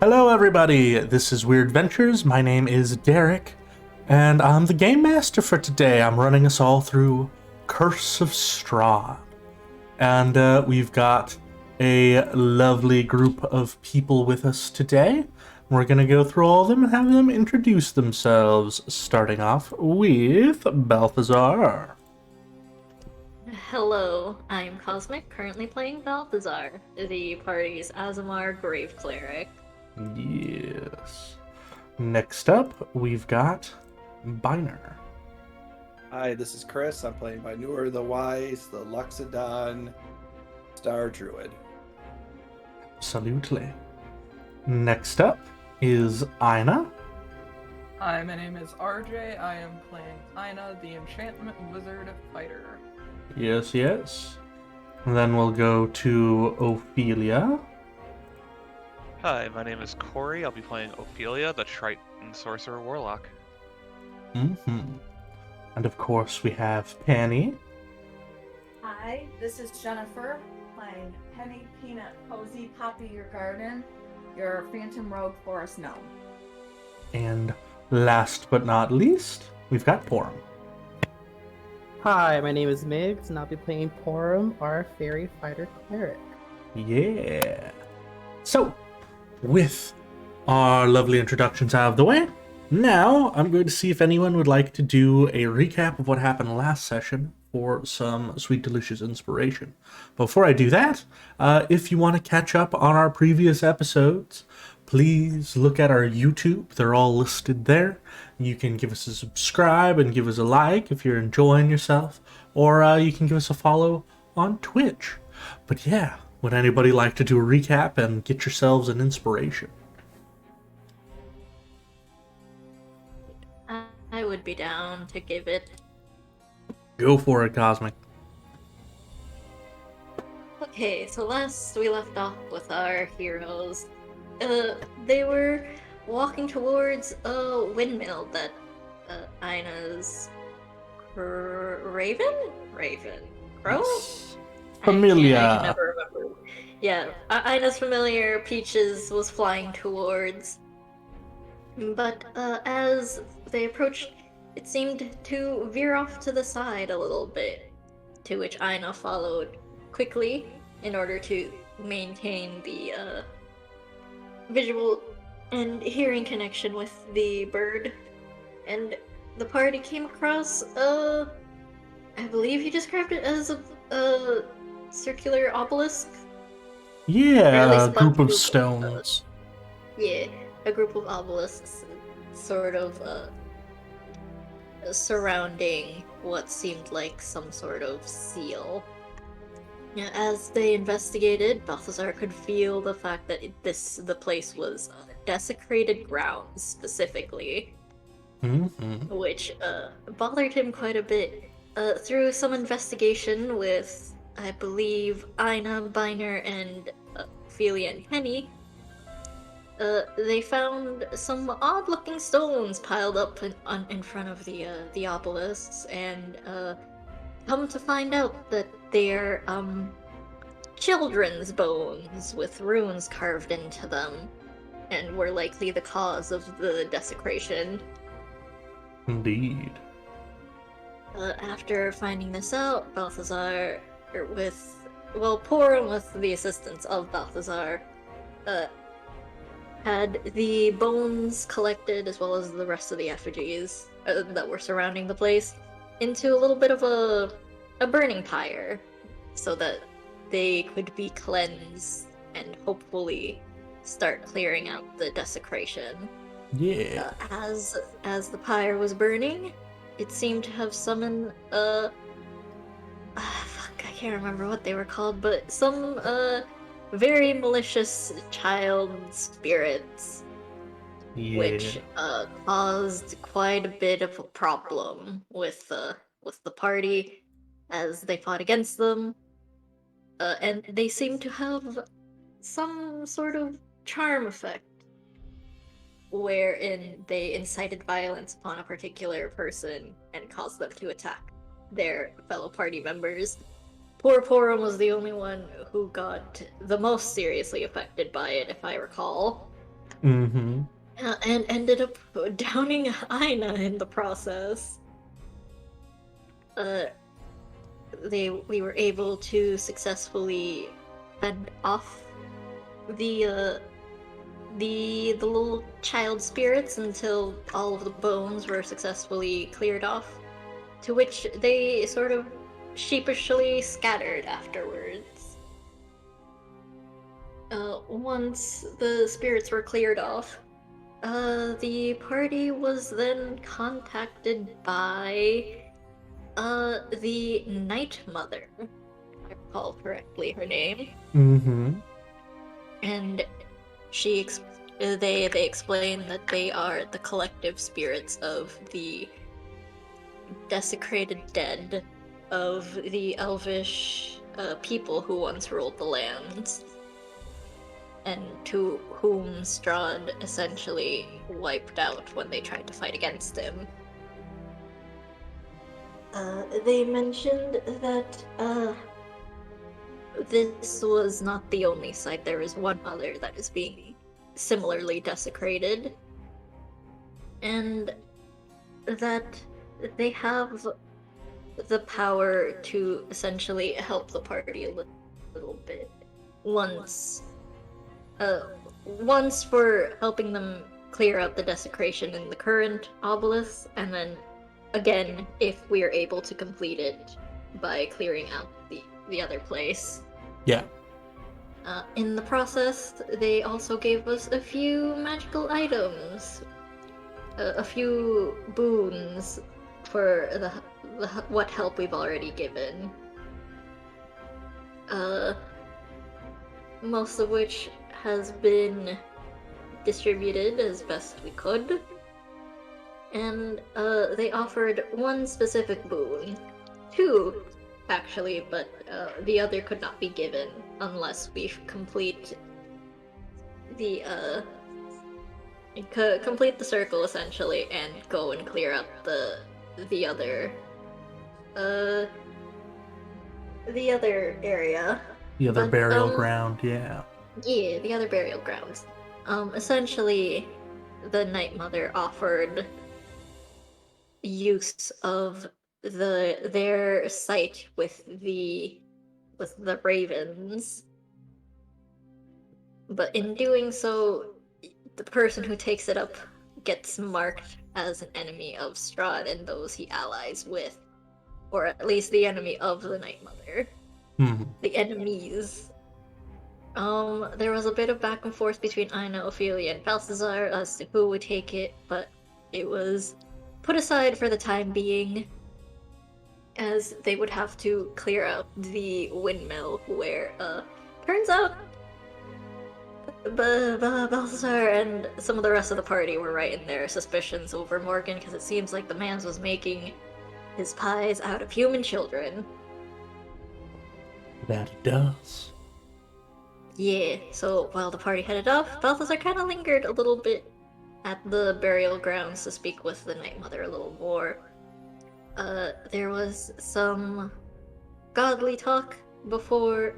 Hello, everybody. This is Weird Ventures. My name is Derek, and I'm the game master for today. I'm running us all through Curse of Strahd, and we've got a lovely group of people with us today. We're gonna go through all of them and have them introduce themselves, starting off with Balthazar. Hello, I'm Cosmic, currently playing Balthazar, the party's Azamar Grave Cleric. Yes. Next up, we've got Biner. Hi, this is Chris. I'm playing by Newer the Wise, the Luxodon Star Druid. Absolutely. Next up is Ina. Hi, my name is RJ. I am playing Ina, the Enchantment Wizard Fighter. Yes. And then we'll go to Ophelia. Hi, my name is Corey. I'll be playing Ophelia, the Triton Sorcerer Warlock. And of course we have Penny. Hi, this is Jennifer, playing Penny Peanut Cozy Poppy Your Garden, your Phantom Rogue Forest Gnome. And last but not least, we've got Porum. Hi, my name is Migs, and I'll be playing Porum, our Fairy Fighter Cleric. Yeah. So, with our lovely introductions out of the way, now I'm going to see if anyone would like to do a recap of what happened last session for some sweet, delicious inspiration. Before I do that, if you want to catch up on our previous episodes, please look at our YouTube. They're all listed there. You can give us a subscribe and give us a like if you're enjoying yourself, or you can give us a follow on Twitch. But yeah, would anybody like to do a recap and get yourselves an inspiration? I would be down to give it. Go for it, Cosmic. Okay, so last we left off with our heroes. They were walking towards a windmill that Ina's Raven? Crow? Familiar. I can never remember. Yeah, Ina's familiar Peaches was flying towards. But as they approached, it seemed to veer off to the side a little bit, to which Ina followed quickly in order to maintain the visual and hearing connection with the bird. And the party came across, I believe you described it as a circular obelisk? Or at Yeah, least a group of bunch stones. Yeah, a group of obelisks sort of surrounding what seemed like some sort of seal. Yeah, as they investigated, Balthazar could feel the fact that the place was desecrated grounds specifically, which bothered him quite a bit. Through some investigation with, I believe, Ina, Biner, and Ophelia and Penny, they found some odd-looking stones piled up in front of the obelisks, and come to find out that they're children's bones with runes carved into them, and were likely the cause of the desecration. Indeed. After finding this out, Balthazar, Porum with the assistance of Balthazar, had the bones collected, as well as the rest of the effigies that were surrounding the place, into a little bit of a burning pyre, so that they could be cleansed and hopefully start clearing out the desecration. Yeah. As the pyre was burning, it seemed to have summoned I can't remember what they were called, but some very malicious child spirits, Yeah. which caused quite a bit of a problem with the party as they fought against them, and they seem to have some sort of charm effect, wherein they incited violence upon a particular person and caused them to attack their fellow party members. Poor Porum was the only one who got the most seriously affected by it, if I recall. Mm-hmm. And ended up downing Aina in the process. We were able to successfully fend off the little child spirits until all of the bones were successfully cleared off, to which they sort of sheepishly scattered afterwards. Once the spirits were cleared off, the party was then contacted by the Night Mother, if I recall correctly her name. Mm-hmm. And they explain that they are the collective spirits of the desecrated dead of the elvish people who once ruled the lands, and to whom Strahd essentially wiped out when they tried to fight against him. They mentioned that this was not the only site. There is one other that is being similarly desecrated, and that they have the power to essentially help the party a little bit. Once for helping them clear out the desecration in the current obelisk, and then again if we are able to complete it by clearing out the other place. Yeah. In the process, they also gave us a few magical items, a few boons for the what help we've already given. Most of which has been distributed as best we could. And they offered one specific boon. Two, actually, but the other could not be given unless we complete the complete the circle essentially and go and clear out the other area. The other But, burial ground, yeah. Yeah, the other burial grounds. Essentially, the Night Mother offered use of their site with the ravens, but in doing so, the person who takes it up gets marked as an enemy of Strahd and those he allies with, or at least the enemy of the Night Mother. The enemies. There was a bit of back and forth between Aina, Ophelia, and Balthazar as to who would take it, but it was put aside for the time being, as they would have to clear out the windmill, where, turns out Balthazar and some of the rest of the party were right in their suspicions over Morgan, because it seems like the man was making his pies out of human children. That it does. Yeah, so while the party headed off, Balthazar kind of lingered a little bit at the burial grounds to speak with the Night Mother a little more. There was some godly talk before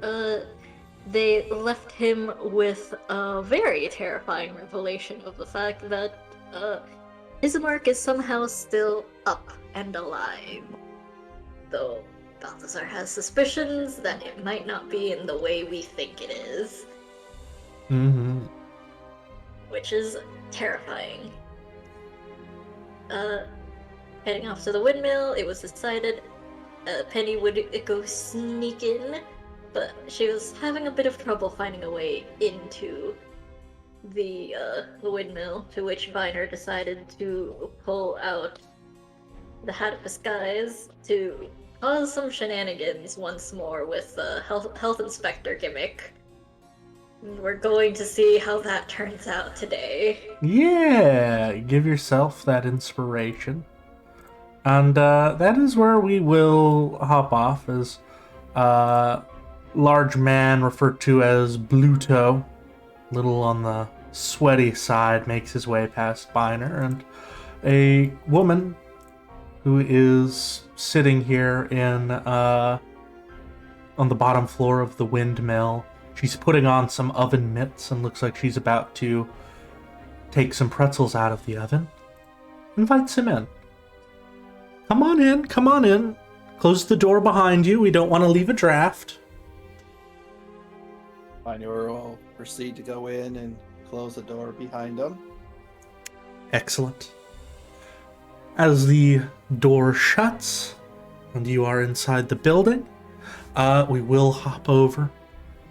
they left him with a very terrifying revelation of the fact that Ismark is somehow still up and alive. Though Balthazar has suspicions that it might not be in the way we think it is. Mm-hmm. Which is terrifying. Heading off to the windmill, it was decided Penny would go sneak in, but she was having a bit of trouble finding a way into the windmill, to which Viner decided to pull out the Hat of Disguise to cause some shenanigans once more with the health inspector gimmick. We're going to see how that turns out today. Yeah, give yourself that inspiration. And that is where we will hop off, as large man referred to as Bluto, little on the sweaty side, makes his way past Biner, and a woman who is sitting here in on the bottom floor of the windmill. She's putting on some oven mitts and looks like she's about to takes some pretzels out of the oven, invites him in. Come on in, come on in. Close the door behind you. We don't want to leave a draft. Minor will proceed to go in and close the door behind him. Excellent. As the door shuts and you are inside the building, we will hop over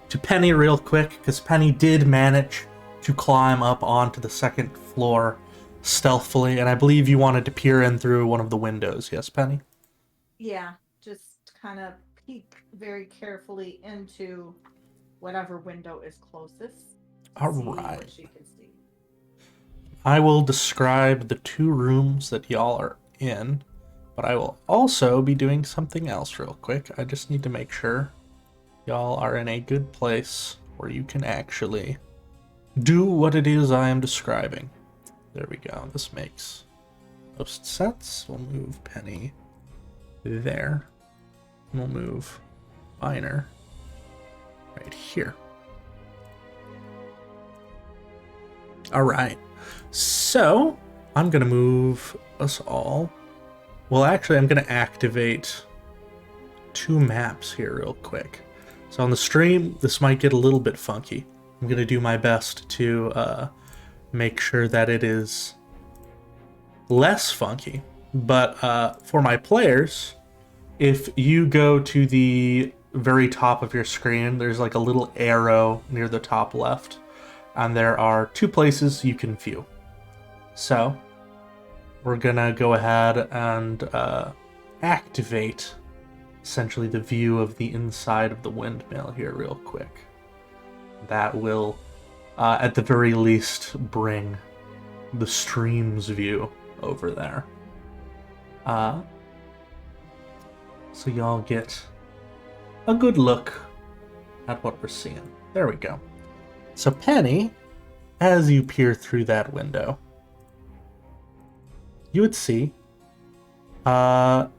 to Penny real quick, because Penny did manage to climb up onto the second floor stealthily, and I believe you wanted to peer in through one of the windows. Yes, Penny? Yeah, just kind of peek very carefully into whatever window is closest. All See right. what she can see. I will describe the two rooms that y'all are in, but I will also be doing something else real quick. I just need to make sure y'all are in a good place where you can actually do what it is I am describing. There we go. This makes most sense. We'll move Penny there. We'll move Minor right here. All right. So I'm going to move us all. Well, actually, I'm going to activate two maps here real quick. So on the stream, this might get a little bit funky. I'm going to do my best to make sure that it is less funky. But for my players, if you go to the very top of your screen, there's like a little arrow near the top left, and there are two places you can view. So we're gonna go ahead and activate essentially the view of the inside of the windmill here real quick. That will, at the very least, bring the stream's view over there. So y'all get a good look at what we're seeing. There we go. So Penny, as you peer through that window, you would see the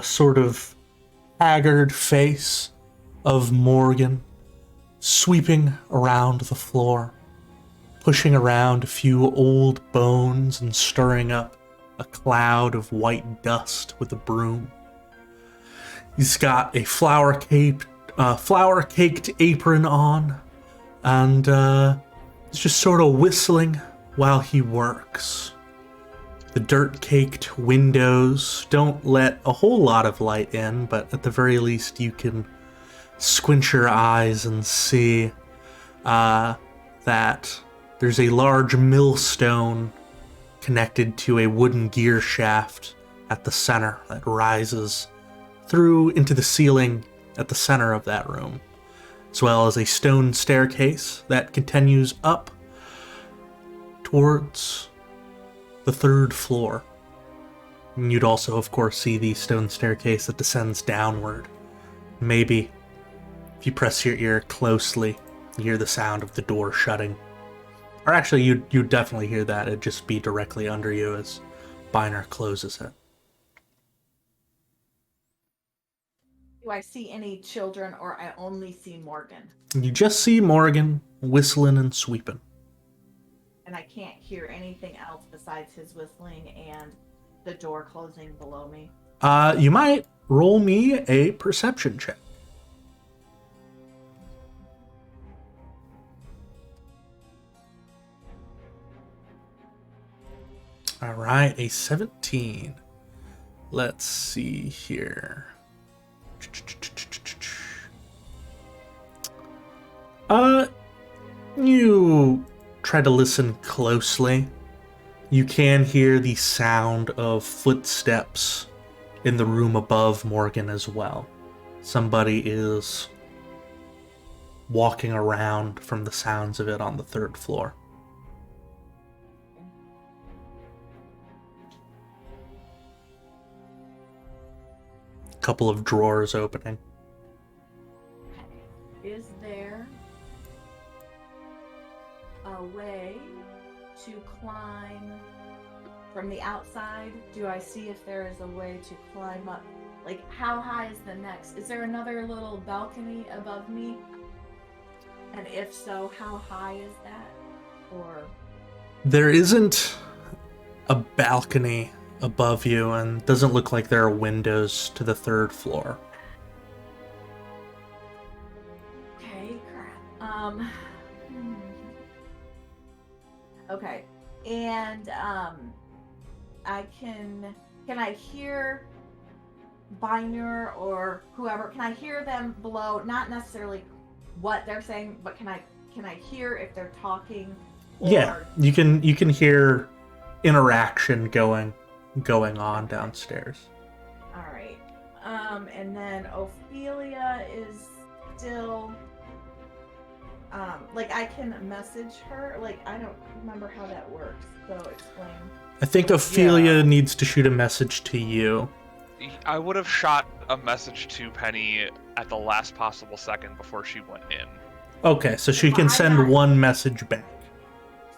sort of haggard face of Morgan sweeping around the floor, pushing around a few old bones and stirring up a cloud of white dust with a broom. He's got a flour-caked apron on, and he's just sort of whistling while he works. The dirt-caked windows don't let a whole lot of light in, but at the very least you can squint your eyes and see that there's a large millstone connected to a wooden gear shaft at the center that rises through into the ceiling at the center of that room, as well as a stone staircase that continues up towards the third floor. And you'd also, of course, see the stone staircase that descends downward. Maybe, if you press your ear closely, you hear the sound of the door shutting. Or actually, you'd definitely hear that. It'd just be directly under you as Biner closes it. Do I see any children, or I only see Morgan? You just see Morgan whistling and sweeping. And I can't hear anything else besides his whistling and the door closing below me? You might roll me a perception check. All right, a 17. Let's see here. You try to listen closely. You can hear the sound of footsteps in the room above Morgan as well. Somebody is walking around from the sounds of it on the third floor. Couple of drawers opening. Is there a way to climb from the outside? Do I see if there is a way to climb up? Like, how high is the next? Is there another little balcony above me? And if so, how high is that? Or There isn't a balcony above you, and doesn't look like there are windows to the 3rd floor. Okay, crap. Okay, and I can I hear Biner or whoever? Can I hear them below? Not necessarily what they're saying, but can I hear if they're talking? Yeah, you can hear interaction going on downstairs. All right. And then Ophelia is still like I can message her. Like I don't remember how that works. So explain. I think Ophelia needs to shoot a message to you. I would have shot a message to Penny at the last possible second before she went in. Okay, so she can send one message back.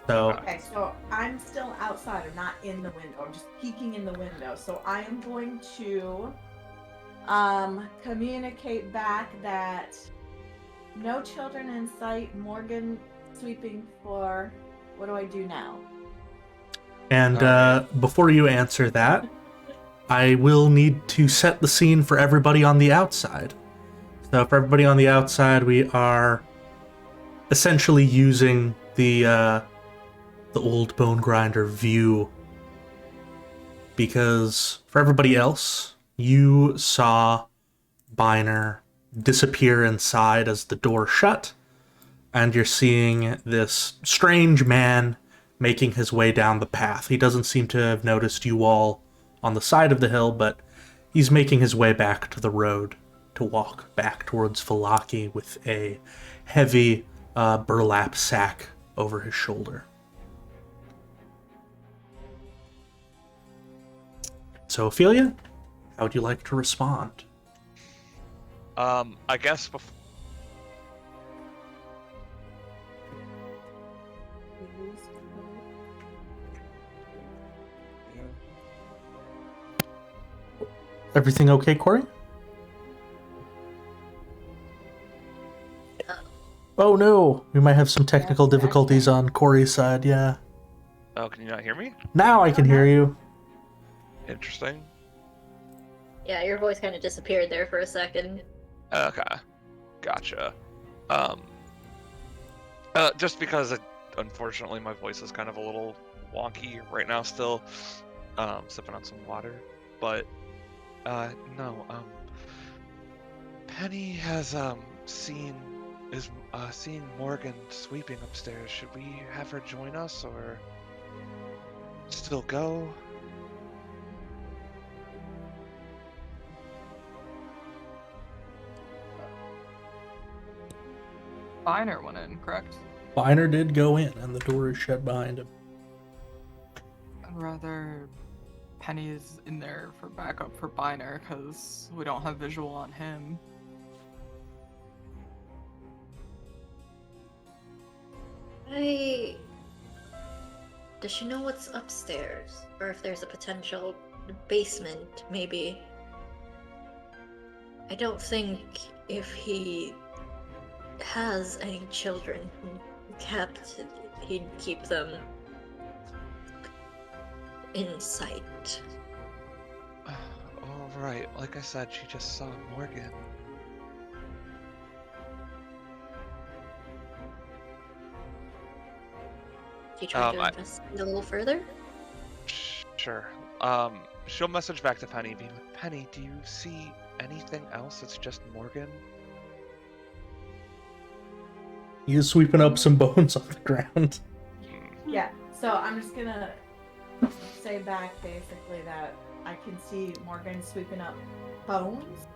So Okay, so I'm still outside. I'm not in the window. I'm just peeking in the window. So I am going to communicate back that no children in sight. Morgan sweeping floor. What do I do now? And before you answer that, I will need to set the scene for everybody on the outside. So for everybody on the outside, we are essentially using the old Bonegrinder view, because for everybody else, you saw Biner disappear inside as the door shut, and you're seeing this strange man making his way down the path. He doesn't seem to have noticed you all on the side of the hill, but he's making his way back to the road to walk back towards Falaki with a heavy burlap sack over his shoulder. So, Ophelia, how would you like to respond? I guess Everything okay, Corey? Oh no, we might have some technical difficulties on Corey's side, yeah. Oh, can you not hear me? Now I can hear you. Interesting. Yeah, your voice kind of disappeared there for a second. Okay, gotcha. Just because unfortunately my voice is kind of a little wonky right now still. Sipping on some water. But, no, Penny has, seen Morgan sweeping upstairs. Should we have her join us, or still go? Biner went in, correct? Biner did go in, and the door is shut behind him. I'd rather Penny's in there for backup for Biner, because we don't have visual on him. Does she know what's upstairs? Or if there's a potential basement, maybe? I don't think if he has any children kept, he'd keep them in sight. All right, like I said, she just saw Morgan. Do you try to investigate a little further? Sure. She'll message back to Penny, being like, Penny, do you see anything else? It's just Morgan? He's sweeping up some bones off the ground. Yeah, so I'm just gonna say back basically that I can see Morgan sweeping up bones.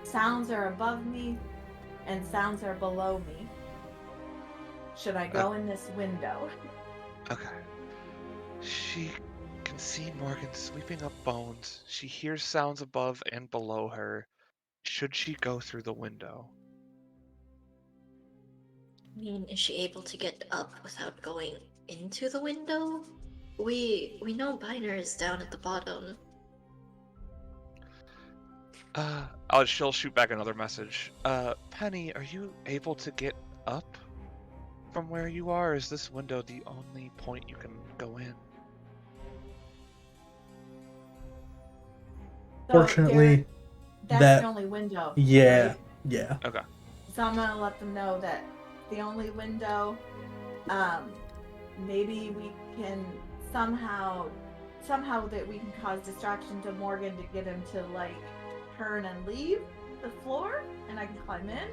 Sounds are above me, and sounds are below me. Should I go in this window? Okay. She can see Morgan sweeping up bones. She hears sounds above and below her. Should she go through the window? I mean, is she able to get up without going into the window? We know Biner is down at the bottom. She'll shoot back another message. Penny, are you able to get up from where you are, is this window the only point you can go in? So Fortunately, that's that- the only window. Yeah, right? yeah. Okay. So I'm gonna let them know that the only window, maybe we can somehow that we can cause distraction to Morgan to get him to like turn and leave the floor, and I can climb in.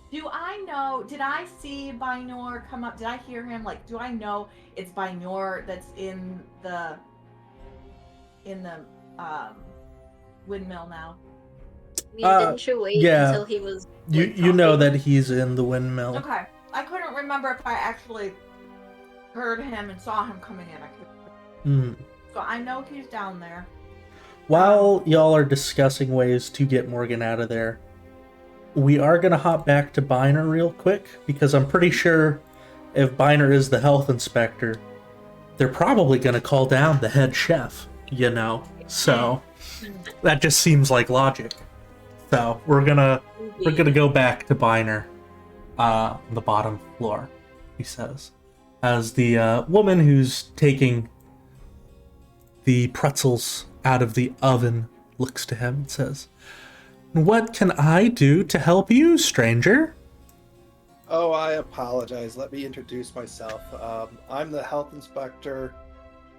Do I know? Did I see Binor come up? Did I hear him? Like, do I know it's Binor that's in the windmill now? Didn't you wait yeah. until he was You know talking? that he's in the windmill. Okay, I couldn't remember if I actually heard him and saw him coming in. So I know he's down there. While y'all are discussing ways to get Morgan out of there, we are going to hop back to Biner real quick, because I'm pretty sure if Biner is the health inspector, they're probably going to call down the head chef, you know? So that just seems like logic. So we're gonna go back to Biner, on the bottom floor, he says, as the woman who's taking the pretzels out of the oven looks to him and says, "What can I do to help you, stranger?" Oh, I apologize. Let me introduce myself. I'm the health inspector.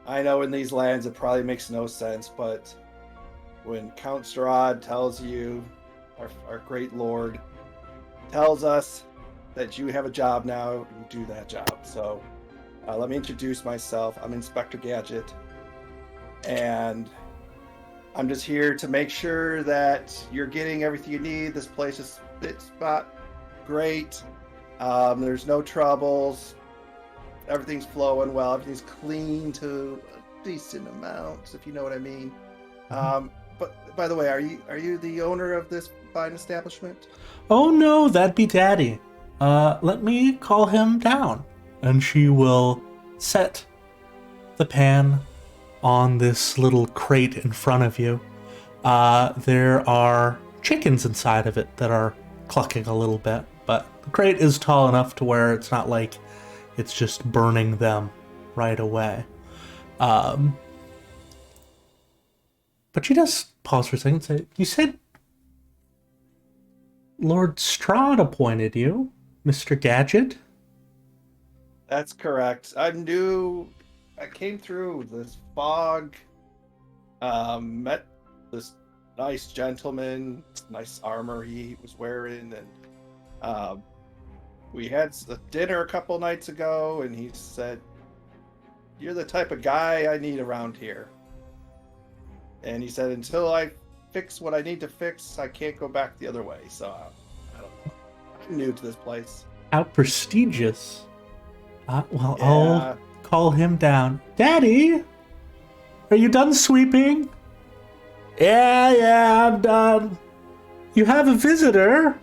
I know in these lands it probably makes no sense, but when Count Strahd tells you, our great lord, tells us that you have a job now, you do that job. So let me introduce myself. I'm Inspector Gadget, and I'm just here to make sure that you're getting everything you need. This place is fit spot great. There's no troubles. Everything's flowing well. Everything's clean to a decent amount, if you know what I mean. But by the way, are you the owner of this fine establishment? "Oh no, that'd be Daddy. Let me call him down." And she will set the pan on this little crate in front of you. There are chickens inside of it that are clucking a little bit, but the crate is tall enough to where it's not like it's just burning them right away. But she does pause for a second and say, "You said Lord Strahd appointed you, Mr. Gadget?" That's correct. I'm new. I came through this fog, met this nice gentleman, nice armor he was wearing, and we had a dinner a couple nights ago, and he said, "You're the type of guy I need around here." And he said, "Until I fix what I need to fix, I can't go back the other way." So I don't know. I'm new to this place. How prestigious. Well, Yeah. I'll call him down. "Daddy, are you done sweeping?" Yeah, I'm done." "You have a visitor?"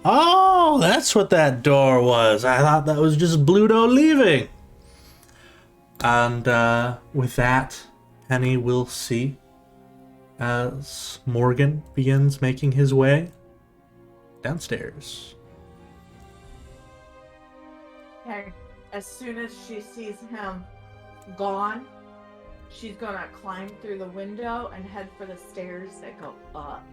"Oh, that's what that door was. I thought that was just Bluto leaving." And with that, Penny will see as Morgan begins making his way downstairs. Okay. As soon as she sees him gone, she's gonna climb through the window and head for the stairs that go up.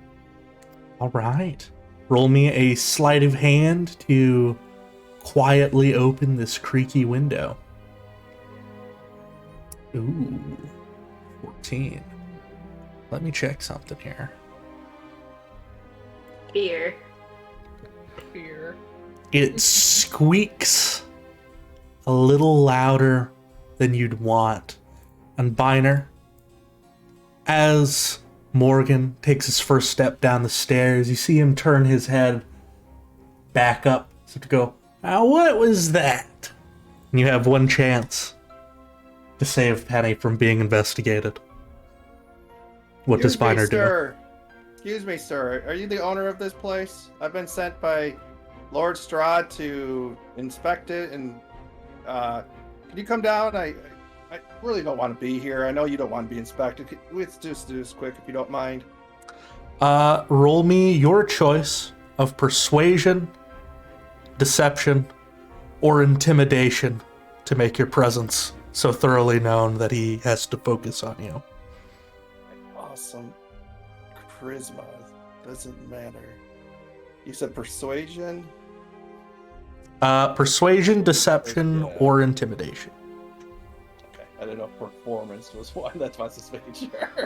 All right. Roll me a sleight of hand to quietly open this creaky window. Ooh, 14. Let me check something here. Fear. It squeaks a little louder than you'd want. And Biner, as Morgan takes his first step down the stairs, you see him turn his head back up so to go, "Now what was that?" And you have one chance to save Penny from being investigated. What does Biner do? Excuse me, sir. Are you the owner of this place? I've been sent by Lord Strahd to inspect it, and can you come down? I really don't want to be here. I know you don't want to be inspected. Let's just do this quick, if you don't mind. Roll me your choice of persuasion, deception, or intimidation to make your presence so thoroughly known that he has to focus on you. Awesome. Charisma. Doesn't matter. You said persuasion? Persuasion, deception, Yeah. or intimidation. Okay. I didn't know if performance was one. That's why I was just making sure.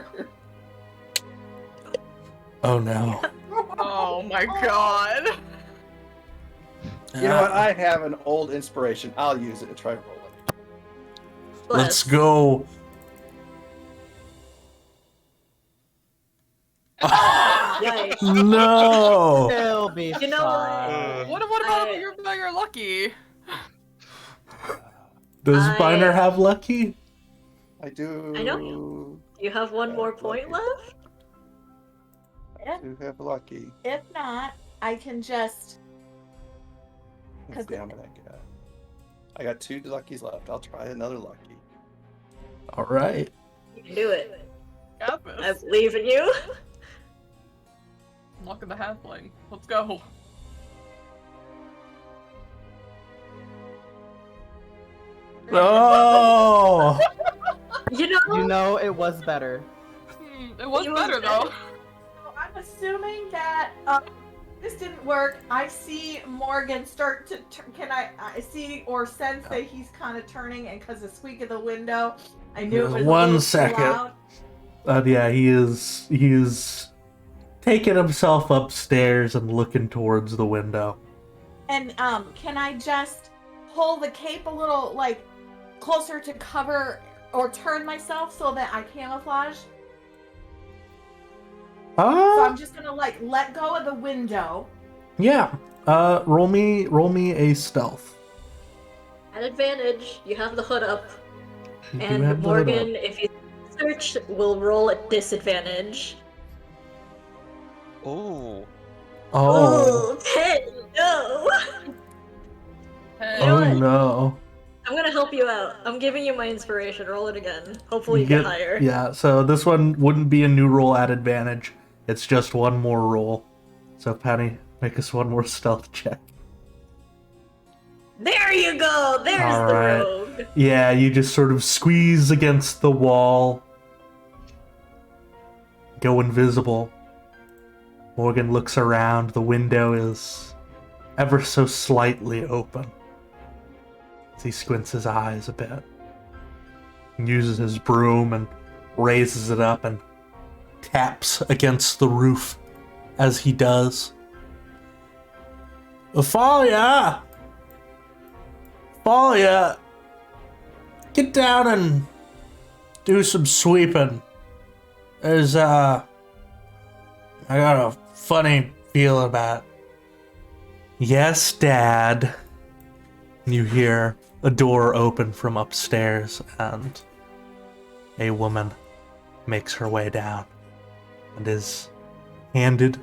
Oh no. Oh my god. You know what? I have an old inspiration. I'll use it and try to roll it. Let's go. Yikes. No. It'll be You know fine. What about you're lucky? Does I- Biner have lucky? I do. I know You have one more point left? I do have lucky. If not, I can just. That's the amount I got. I got 2 luckies left. I'll try another lucky. All right. You can do it. Got I this. believe in you. Luck of the halfling. Let's go. Oh. You know, You know it was better. It was It was better though. So I'm assuming that this didn't work. I see Morgan start to. Can I see or sense that he's kind of turning, and because the squeak of the window, I knew it was a One little too second. loud. Yeah, he is taking himself upstairs and looking towards the window. And can I just pull the cape a little like closer to cover or turn myself so that I camouflage? So I'm just gonna like let go of the window. Yeah. Roll me a stealth. at advantage, you have the hood up. You do And have the hood Morgan, up. if you search, will roll at disadvantage. Oh. Oh. Ooh, 10! No! Hey. You know Oh what? no. I'm gonna help you out. I'm giving you my inspiration. Roll it again. Hopefully you get higher. Yeah, so this one wouldn't be a new roll at advantage. It's just one more roll. So Penny, make us one more stealth check. There you go! There's All the right. rogue. Yeah, you just sort of squeeze against the wall. Go invisible. Morgan looks around. The window is ever so slightly open. As he squints his eyes a bit. Uses his broom and raises it up and taps against the roof as he does. Athalia! Athalia! Get down and do some sweeping. There's, I got a funny feeling about it. Yes, Dad. You hear a door open from upstairs and a woman makes her way down and is handed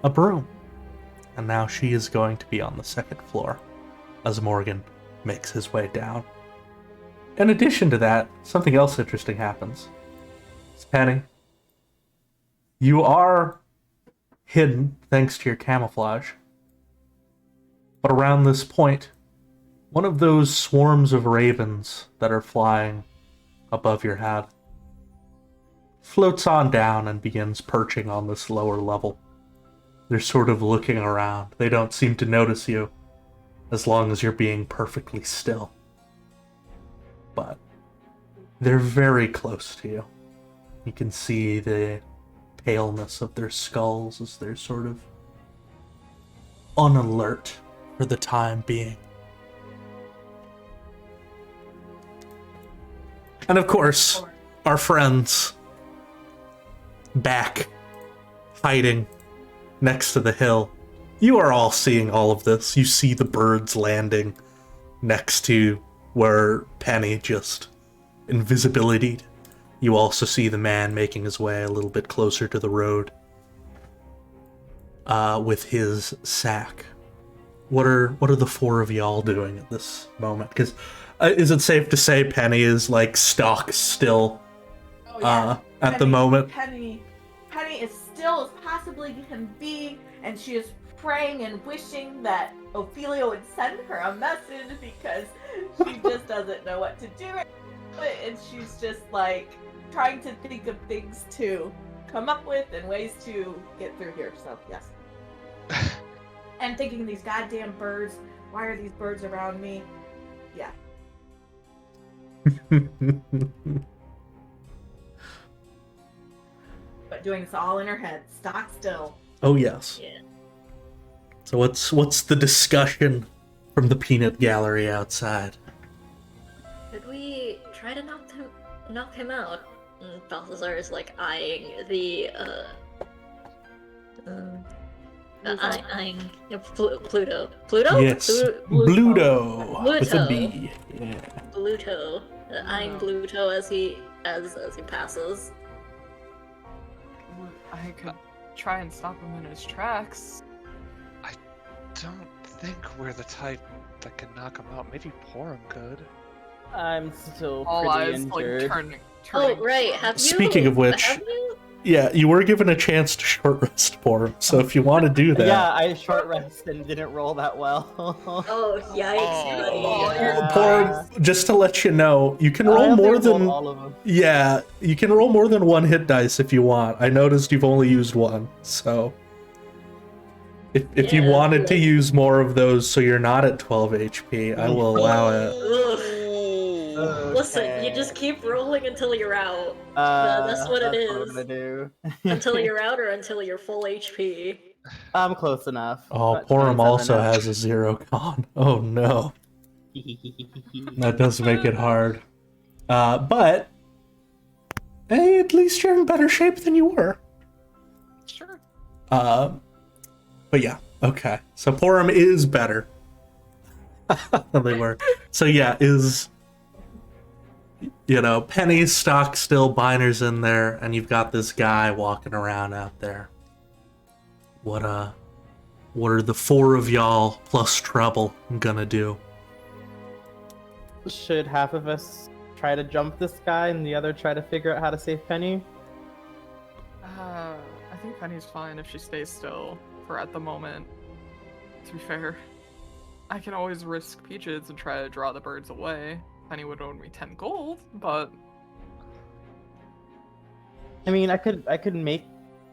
a broom. And now she is going to be on the second floor as Morgan makes his way down. In addition to that, something else interesting happens. It's Penny. You are hidden thanks to your camouflage. But around this point, one of those swarms of ravens that are flying above your head floats on down and begins perching on this lower level. They're sort of looking around. They don't seem to notice you as long as you're being perfectly still. But they're very close to you. You can see the paleness of their skulls as they're sort of on alert for the time being. And of course, our friends back, hiding next to the hill. You are all seeing all of this. You see the birds landing next to where Penny just invisibilitied. You also see the man making his way a little bit closer to the road with his sack. What are the four of y'all doing at this moment? Because is it safe to say Penny is like stock still Oh, yeah. at the moment? Penny is still as possibly can be, and she is praying and wishing that Ophelia would send her a message because she just doesn't know what to do. And she's just like trying to think of things to come up with and ways to get through here. So, yes. And thinking these goddamn birds. Why are these birds around me? Yeah. But doing this all in her head. Stock still. Oh yes. Yeah. So what's the discussion from the peanut gallery outside? Could we try to knock him out? And Balthazar is like eyeing the eyeing Pluto. Pluto? Yes, Bluto with a B. Yeah. Bluto. Eyeing Bluto as he passes. I could try and stop him in his tracks. I don't think we're the type that can knock him out. Maybe Porum could. I'm still All pretty eyes injured. like turning. Oh right, have you? Speaking of which, have you? yeah, you were given a chance to short rest for him, so if you want to do that. Yeah, I short rested and didn't roll that well. Oh yikes! Oh, yeah. Porum, just to let you know, you can roll I only more rolled than all of them. yeah, you can roll more than one hit dice if you want. I noticed you've only used one, so if you Yeah. wanted to use more of those, so you're not at 12 HP, I will allow it. Ugh. Okay. Listen, you just keep rolling until you're out. That's what it What is. I'm gonna do. Until you're out or until you're full HP. I'm close enough. Oh, But Porum 27 also now. has a 0 con. Oh no, that does make it hard. But hey, at least you're in better shape than you were. Sure. But yeah, okay. So Porum is better than they were. So yeah, is Penny's stock still, Biner's in there, and you've got this guy walking around out there. What are the four of y'all plus Trouble gonna do? Should half of us try to jump this guy and the other try to figure out how to save Penny? I think Penny's fine if she stays still for at the moment. To be fair, I can always risk Peaches and try to draw the birds away. Penny would owe me 10 gold, but I mean, I could make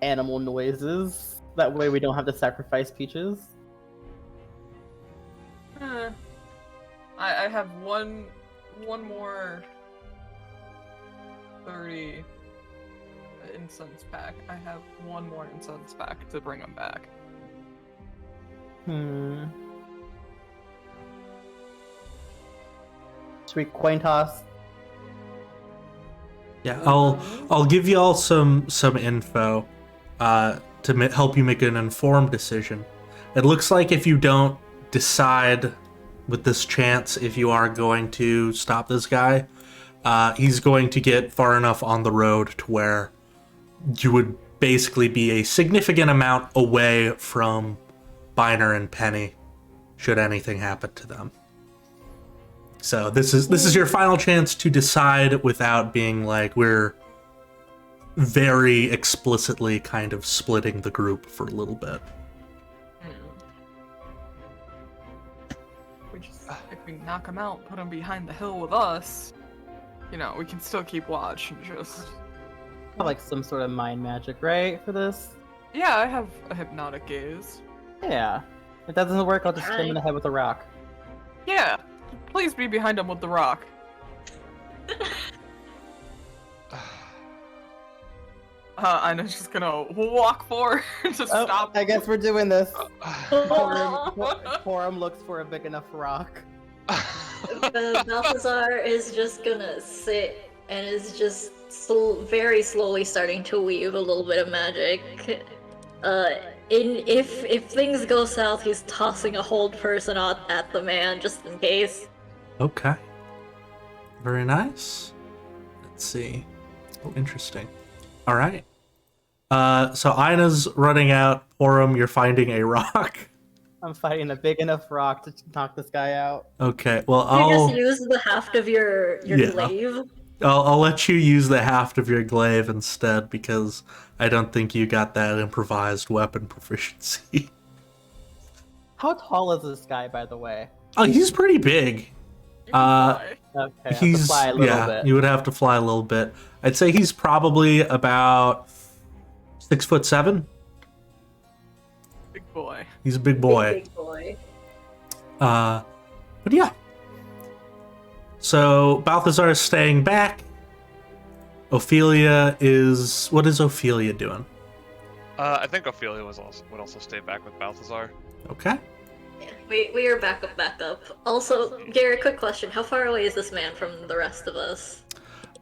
animal noises. That way we don't have to sacrifice Peaches. I have one more 30 incense pack. I have one more incense pack to bring him back. Should we coin toss? Yeah, I'll give y'all some info to help you make an informed decision. It looks like if you don't decide with this chance if you are going to stop this guy, he's going to get far enough on the road to where you would basically be a significant amount away from Biner and Penny should anything happen to them. So this is your final chance to decide without being like we're very explicitly kind of splitting the group for a little bit. If we knock him out, put him behind the hill with us, we can still keep watch and just... Like some sort of mind magic, right, for this? Yeah, I have a hypnotic gaze. Yeah. If that doesn't work, I'll just hit him in the head with a rock. Yeah, please be behind him with the rock. I'm just gonna walk forward to stop. I guess we're doing this. Porum looks for a big enough rock. Balthazar is just gonna sit and is just very slowly starting to weave a little bit of magic. If things go south, he's tossing a hold person at the man just in case. Okay. Very nice. Let's see. Oh, interesting. All right. So Ina's running out. Porum, you're finding a rock. I'm fighting a big enough rock to knock this guy out. Okay. Well, You just use the haft of your glaive. I'll let you use the haft of your glaive instead because I don't think you got that improvised weapon proficiency. How tall is this guy, by the way? Oh, he's pretty big. You can fly. Okay, I have to He's fly a little yeah. bit. You would have to fly a little bit. I'd say he's probably about 6'7". Big boy. He's a big boy. Big boy. But yeah. So Balthazar is staying back. Ophelia is. What is Ophelia doing? I think Ophelia would also stay back with Balthazar. Okay. Yeah, we are back up. Also, Gary, quick question. How far away is this man from the rest of us?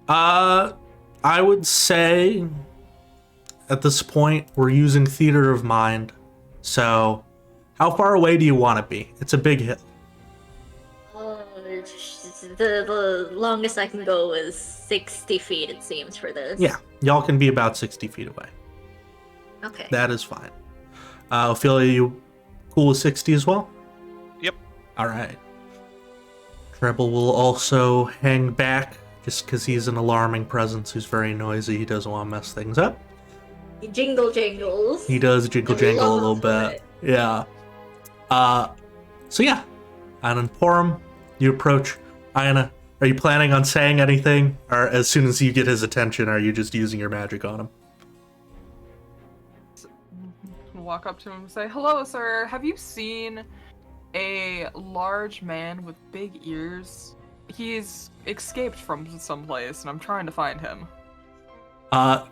I would say at this point we're using theater of mind. So, how far away do you want to be? It's a big hill. The longest I can go is 60 feet, it seems, for this. Yeah, y'all can be about 60 feet away. Okay. That is fine. Ophelia, you cool with 60 as well? Yep. All right. Treble will also hang back just because he's an alarming presence who's very noisy. He doesn't want to mess things up. He jingle jangles. He does jiggle jangle a little Love bit. it. Yeah. So yeah. Ian Porum, you approach. Iana, are you planning on saying anything? Or as soon as you get his attention, are you just using your magic on him? Walk up to him and say, "Hello, sir. Have you seen a large man with big ears? He's escaped from someplace, and I'm trying to find him."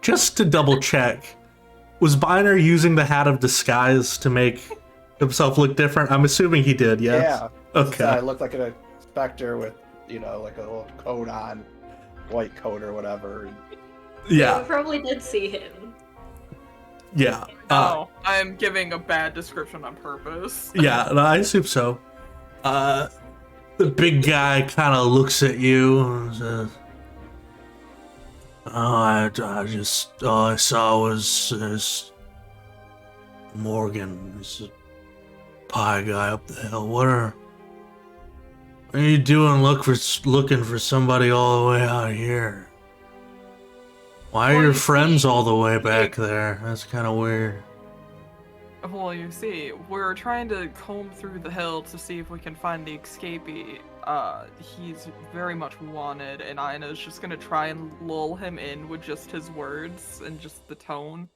Just to double check, was Biner using the hat of disguise to make himself look different? I'm assuming he did, yes? Yeah. Okay. I look like an inspector with, like a little coat on, white coat or whatever. Yeah, You probably did see him. yeah. Oh, I'm giving a bad description on purpose. Yeah, no, I assume so. The big guy kind of looks at you and says, all I saw was Morgan, this pie guy up the hill. What are you doing looking for somebody all the way out here? Why are Well, your you friends see, all the way back there? That's kind of weird. Well, you see, we're trying to comb through the hill to see if we can find the escapee. He's very much wanted, and Ina's just gonna try and lull him in with just his words and just the tone,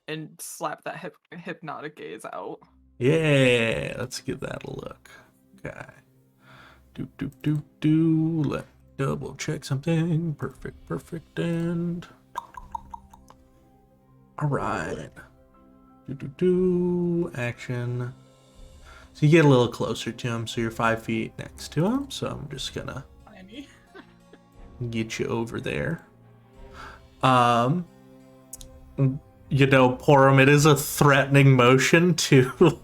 and slap that hypnotic gaze out. Yeah, let's give that a look. Okay. Let me double check something. Perfect, and all right. Action. So you get a little closer to him, so you're 5 feet next to him. So I'm just gonna get you over there. Porum, it is a threatening motion to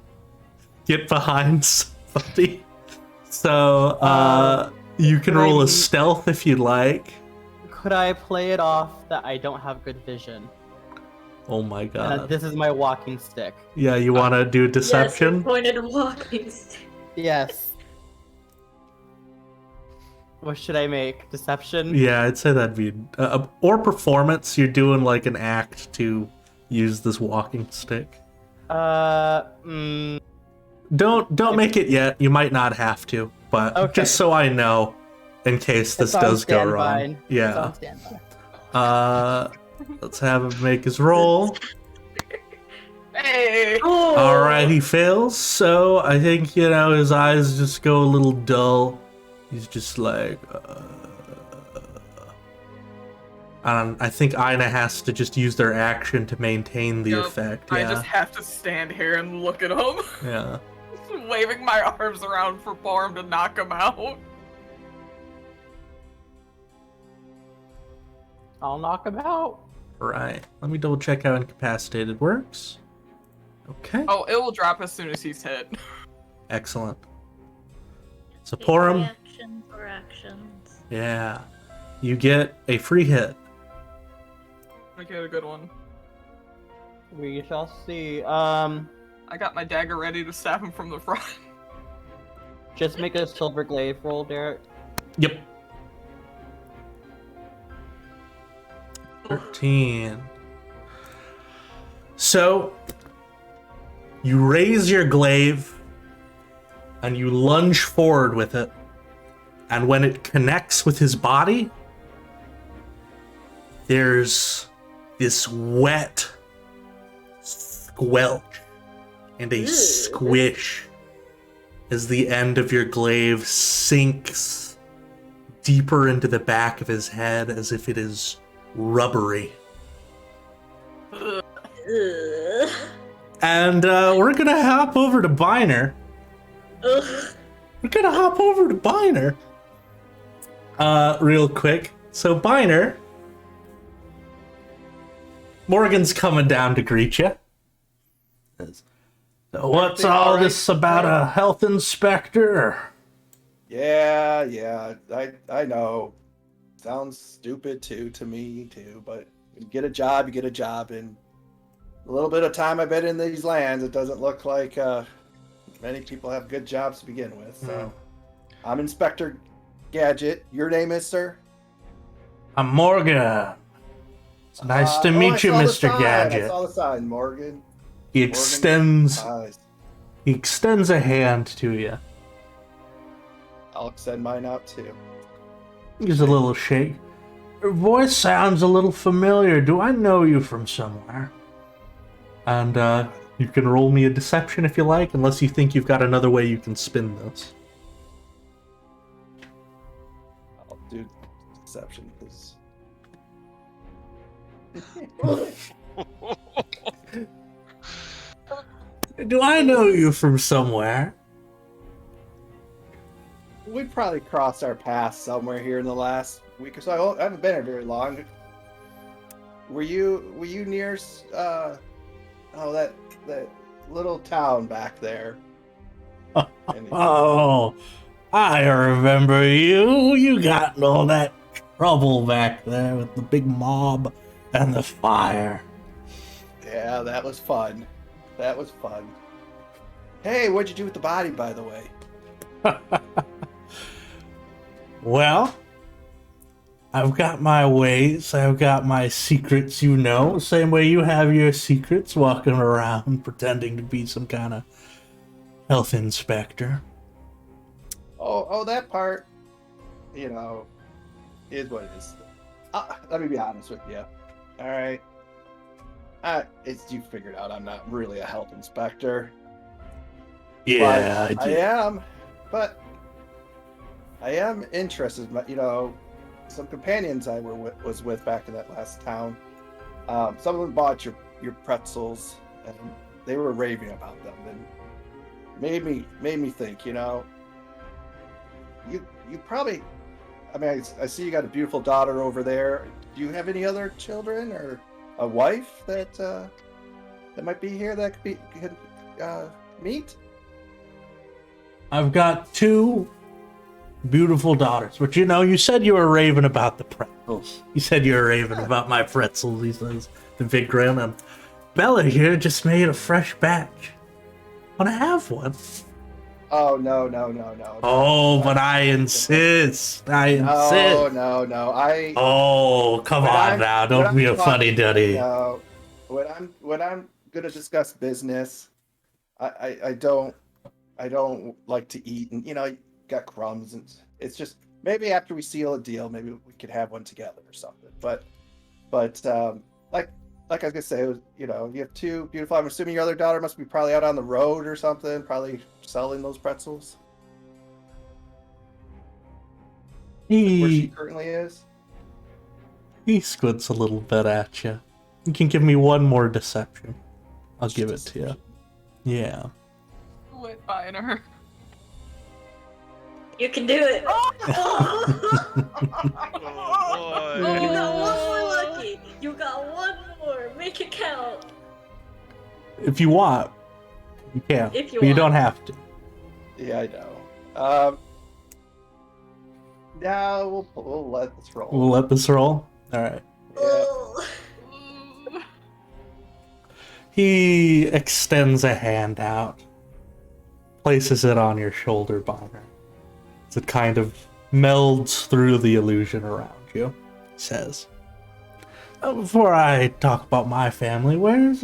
get behind somebody. So you can roll a stealth if you'd like. Could I play it off that I don't have good vision? Oh my god. This is my walking stick. Yeah, you want to do deception? Yes, pointed walking stick. Yes. What should I make? Deception? Yeah, I'd say that'd be or performance. You're doing like an act to use this walking stick. Don't make it yet. You might not have to, but Okay. just so I know, in case this does go wrong. Yeah. Let's have him make his roll. Hey! Oh! All right, he fails. So I think his eyes just go a little dull. He's just like, I think Ina has to just use their action to maintain the Yep, effect. I Yeah. just have to stand here and look at him, Yeah. waving my arms around for him to knock him out. I'll knock him out. Right. Let me double check how incapacitated works. Okay. Oh, it will drop as soon as he's hit. Excellent. So Porum, Reaction for actions. yeah, you get a free hit. Make it a good one. We shall see. I got my dagger ready to stab him from the front. Just make a silver glaive roll, Derek. Yep. 13. So, you raise your glaive, and you lunge forward with it. And when it connects with his body, there's this wet squelch and a squish as the end of your glaive sinks deeper into the back of his head as if it is rubbery. And we're gonna hop over to Biner. We're gonna hop over to Biner. Real quick. So Biner, Morgan's coming down to greet you. So what's all this about a health inspector? Yeah, I know. Sounds stupid to me too, but you get a job, and a little bit of time I've been in these lands, it doesn't look like many people have good jobs to begin with. So I'm Inspector Gadget. Your name is, sir? I'm Morgan. It's nice to meet you, Mr. Gadget. I saw the sign, Morgan. He extends a hand to you. I'll extend mine out too. Gives a little shake. Your voice sounds a little familiar. Do I know you from somewhere? And you can roll me a deception if you like, unless you think you've got another way you can spin this. I'll do deception because. Do I know you from somewhere? We probably crossed our paths somewhere here in the last week or so. I haven't been here very long. Were you near that little town back there? Oh, I remember you. You got in all that trouble back there with the big mob and the fire. Yeah, that was fun. Hey, what'd you do with the body, by the way? Well, I've got my ways, I've got my secrets, you know, same way you have your secrets, walking around pretending to be some kind of health inspector. Oh, that part, you know, is what it is. Let me be honest with you. All right. You figured out I'm not really a health inspector. Yeah, but I am interested. You know, some companions I was with back in that last town. Some of them bought your pretzels, and they were raving about them, and made me think. You know, you probably. I mean, I see you got a beautiful daughter over there. Do you have any other children or a wife that might be here that could meet? I've got 2 beautiful daughters, but you know, you said you were raving about the pretzels. You said you were raving about my pretzels, he says, the big grin, and Bella here just made a fresh batch. Wanna have one? Oh, no. Oh, but I insist. I insist. No. Oh, come on now. Don't be a funny duddy. No. When I'm gonna discuss business, I don't like to eat, and you know, you got crumbs, and it's just maybe after we seal a deal, maybe we could have one together or something. But like I was gonna say, it was, you know, you have 2 beautiful. I'm assuming your other daughter must be probably out on the road or something, probably selling those pretzels. Where she currently is. He squints a little bit at you. You can give me one more deception. I'll give it to you. Yeah. Quit buying her. You can do it. Oh, You got one more lucky. You got one more. Make it count. If you want, you can. If you but you want. don't have to. Yeah, I know. No, we'll let this roll. We'll let this roll? Alright. Oh. He extends a hand out, places it on your shoulder, Bonner. As it kind of melds through the illusion around you, says, before I talk about my family, where's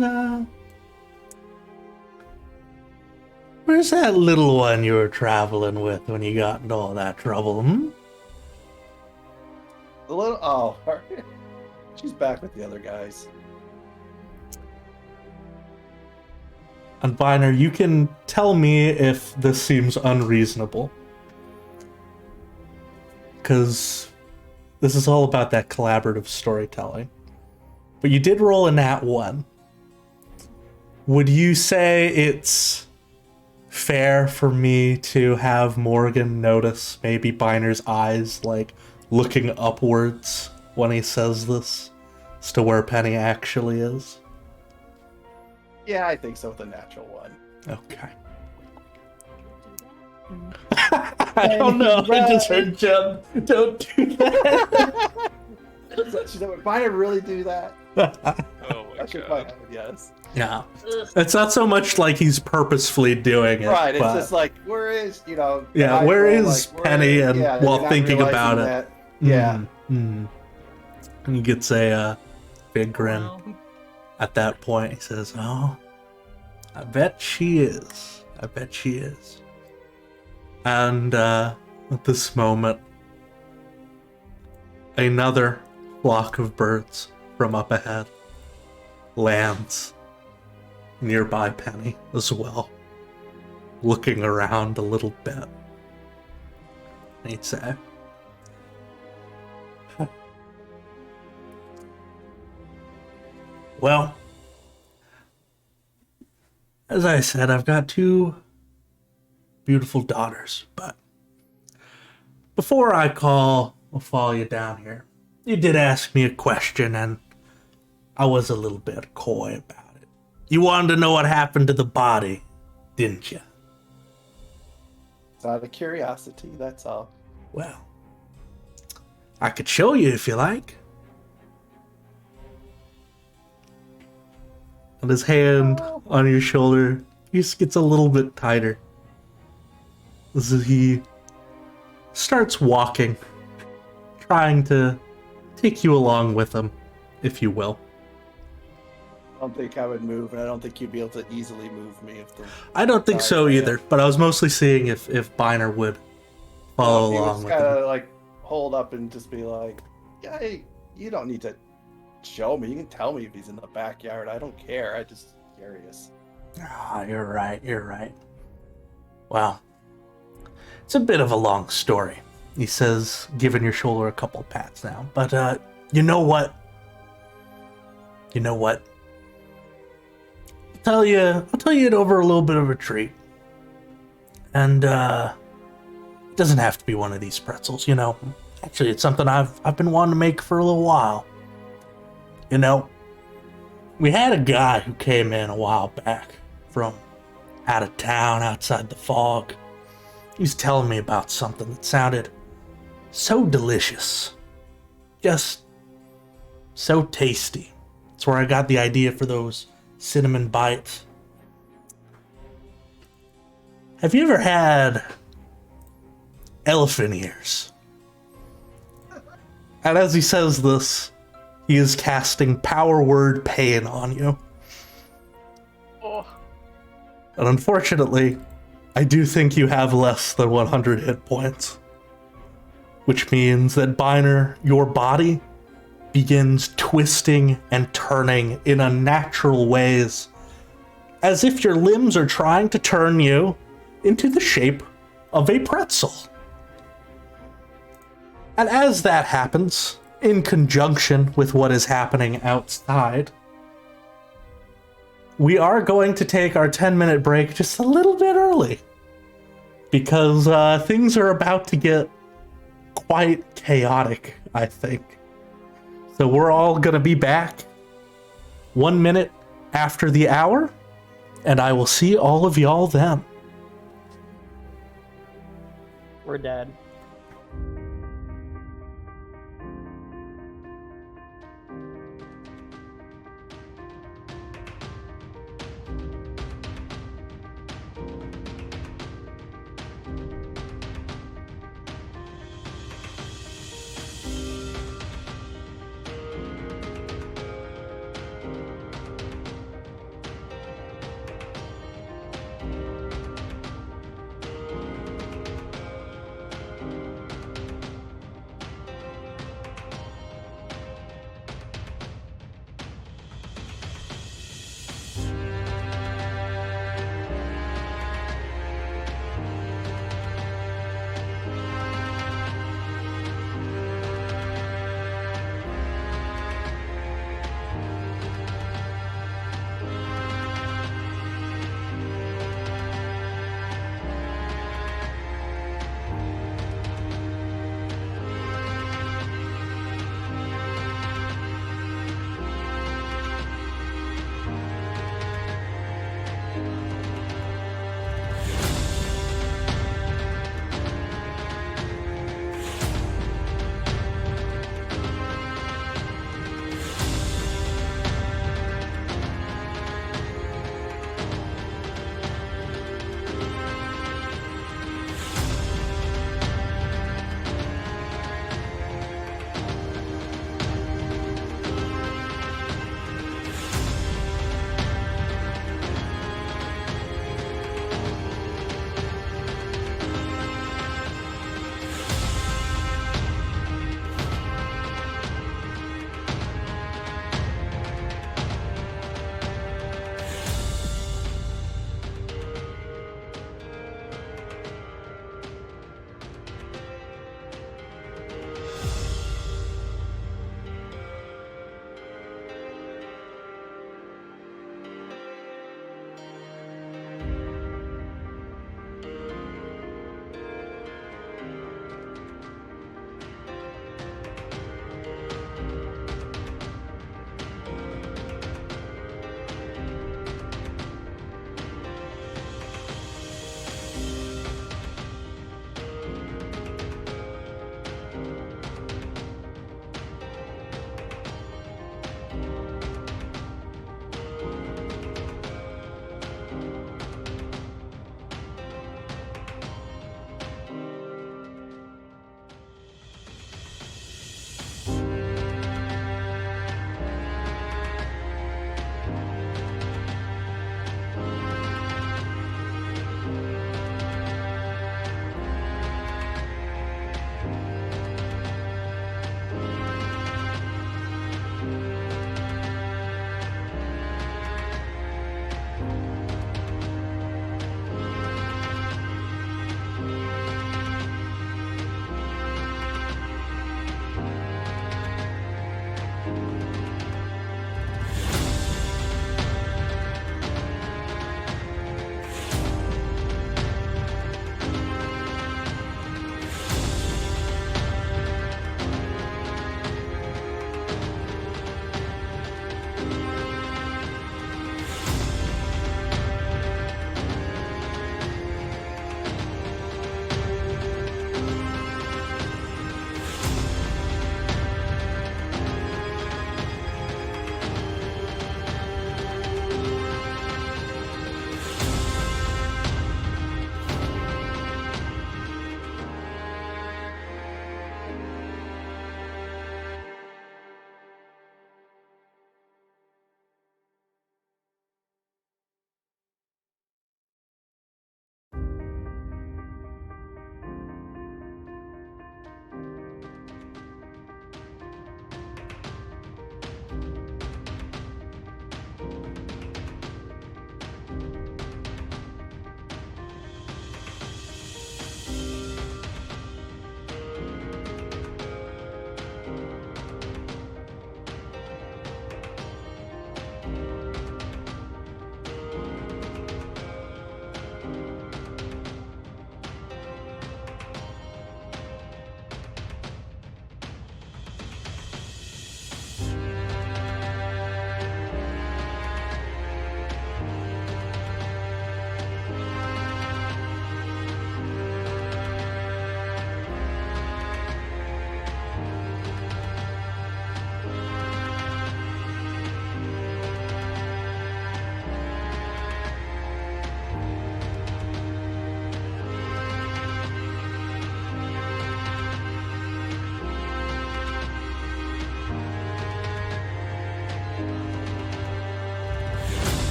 Where's that little one you were traveling with when you got into all that trouble, hmm? The little oh, she's back with the other guys. And Viner, you can tell me if this seems unreasonable. Because this is all about that collaborative storytelling. But you did roll a nat 1. Would you say it's fair for me to have Morgan notice maybe Biner's eyes, like, looking upwards when he says this as to where Penny actually is? Yeah, I think so with a natural one. Okay. I don't know. I just heard Jen. Don't do that. She said, would Viner really do that? Oh my I should god. find out, yes. Yeah. Ugh. It's not so much like he's purposefully doing it. Right, it's but- just like, where is, Yeah, I where feel is like, Penny? And yeah, while you're not thinking about it. realizing that- yeah. And he gets a big grin Well, at that point. He says, "Oh, I bet she is. I bet she is." And at this moment, another flock of birds from up ahead lands nearby Penny as well, looking around a little bit. And he'd say, "Well, as I said, I've got 2 beautiful daughters, but before I follow you down here, you did ask me a question, and I was a little bit coy about it. You wanted to know what happened to the body, didn't you? It's out of curiosity, that's all. Well, I could show you if you like." And his hand on your shoulder just gets a little bit tighter as he starts walking, trying to take you along with him, if you will. I don't think I would move, and I don't think you'd be able to easily move me if the I don't think so yeah. either, but I was mostly seeing if Biner would follow he along would with kind him. of like hold up and just be like, "Yeah, hey, you don't need to show me. You can tell me if he's in the backyard. I don't care. I just curious." Ah, you're right, you're right. Well, it's a bit of a long story, he says, giving your shoulder a couple pats now. But, you know what? You know what? I'll tell you it over a little bit of a treat. And, it doesn't have to be one of these pretzels, you know. Actually, it's something I've been wanting to make for a little while. You know, we had a guy who came in a while back from out of town, outside the fog. He was telling me about something that sounded so delicious. Just so tasty. That's where I got the idea for those cinnamon bites. Have you ever had elephant ears? And as he says this, he is casting Power Word Pain on you. oh, And unfortunately, I do think you have less than 100 hit points. Which means that Biner, your body, begins twisting and turning in unnatural ways, as if your limbs are trying to turn you into the shape of a pretzel. And as that happens, in conjunction with what is happening outside, we are going to take our 10-minute break just a little bit early, because things are about to get quite chaotic, I think. So we're all going to be back 1 minute after the hour, and I will see all of y'all then. We're dead.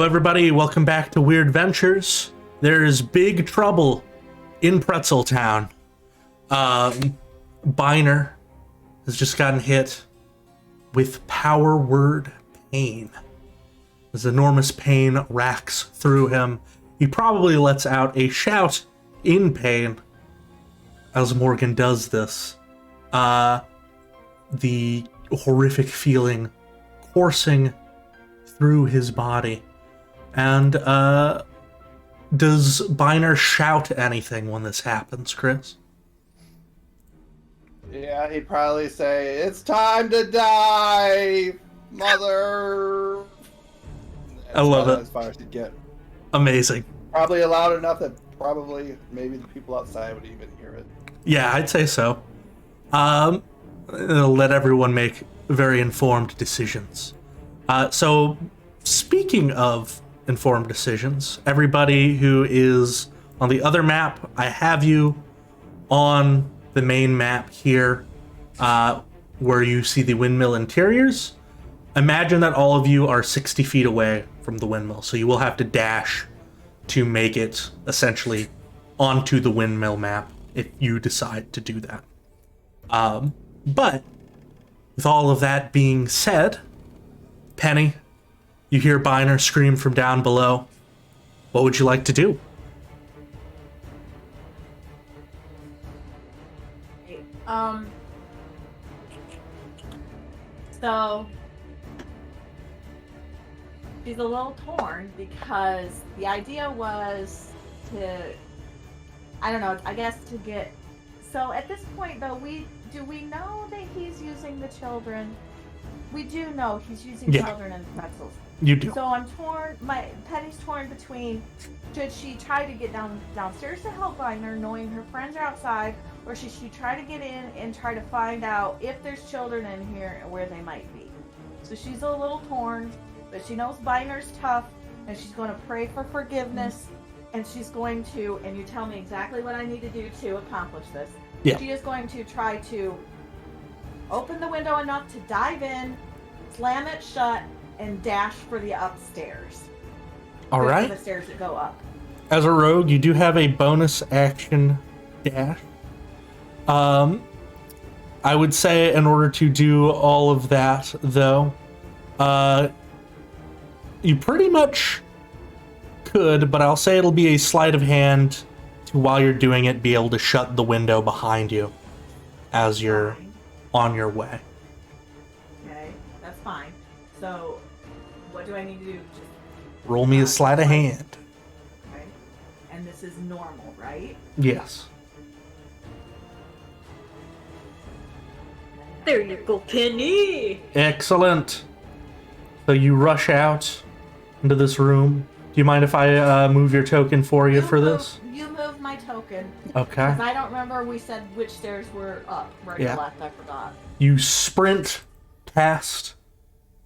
Hello, everybody. Welcome back to Weird Ventures. There is big trouble in Pretzel Town. Biner has just gotten hit with power word pain. As enormous pain racks through him, he probably lets out a shout in pain as Morgan does this. The horrific feeling coursing through his body. And, does Biner shout anything when this happens, Chris? Yeah, he'd probably say, "It's time to die, mother." I love it. As far as he'd get. Amazing. Probably loud enough that maybe the people outside would even hear it. Yeah, I'd say so. It'll let everyone make very informed decisions. So, speaking of informed decisions, everybody who is on the other map, I have you on the main map here, where you see the windmill interiors. Imagine that all of you are 60 feet away from the windmill, so you will have to dash to make it essentially onto the windmill map if you decide to do that. But with all of that being said, Penny, you hear Biner scream from down below. What would you like to do? So she's a little torn because the idea was to, I don't know, I guess to get, so at this point though, do we know that he's using the children? We do know he's using children and pretzels. You do. So I'm torn, Penny's torn between, should she try to get downstairs to help Biner, knowing her friends are outside, or should she try to get in and try to find out if there's children in here and where they might be? So she's a little torn, but she knows Biner's tough, and she's going to pray for forgiveness, and she's going to, and you tell me exactly what I need to do to accomplish this. Yeah. She is going to try to open the window enough to dive in, slam it shut, and dash for the upstairs. All right. For the stairs that go up. As a rogue, you do have a bonus action dash. I would say in order to do all of that, though, you pretty much could, but I'll say it'll be a sleight of hand to, while you're doing it, be able to shut the window behind you as you're on your way. Okay, that's fine. So, what do I need to do? Just Roll me a sleight of hand. okay. And this is normal, right? Yes. There you go, Penny! Excellent. So you rush out into this room. Do you mind if I move your token for you for this? You move my token. Okay. Because I don't remember we said which stairs were up, right or left. I forgot. You sprint past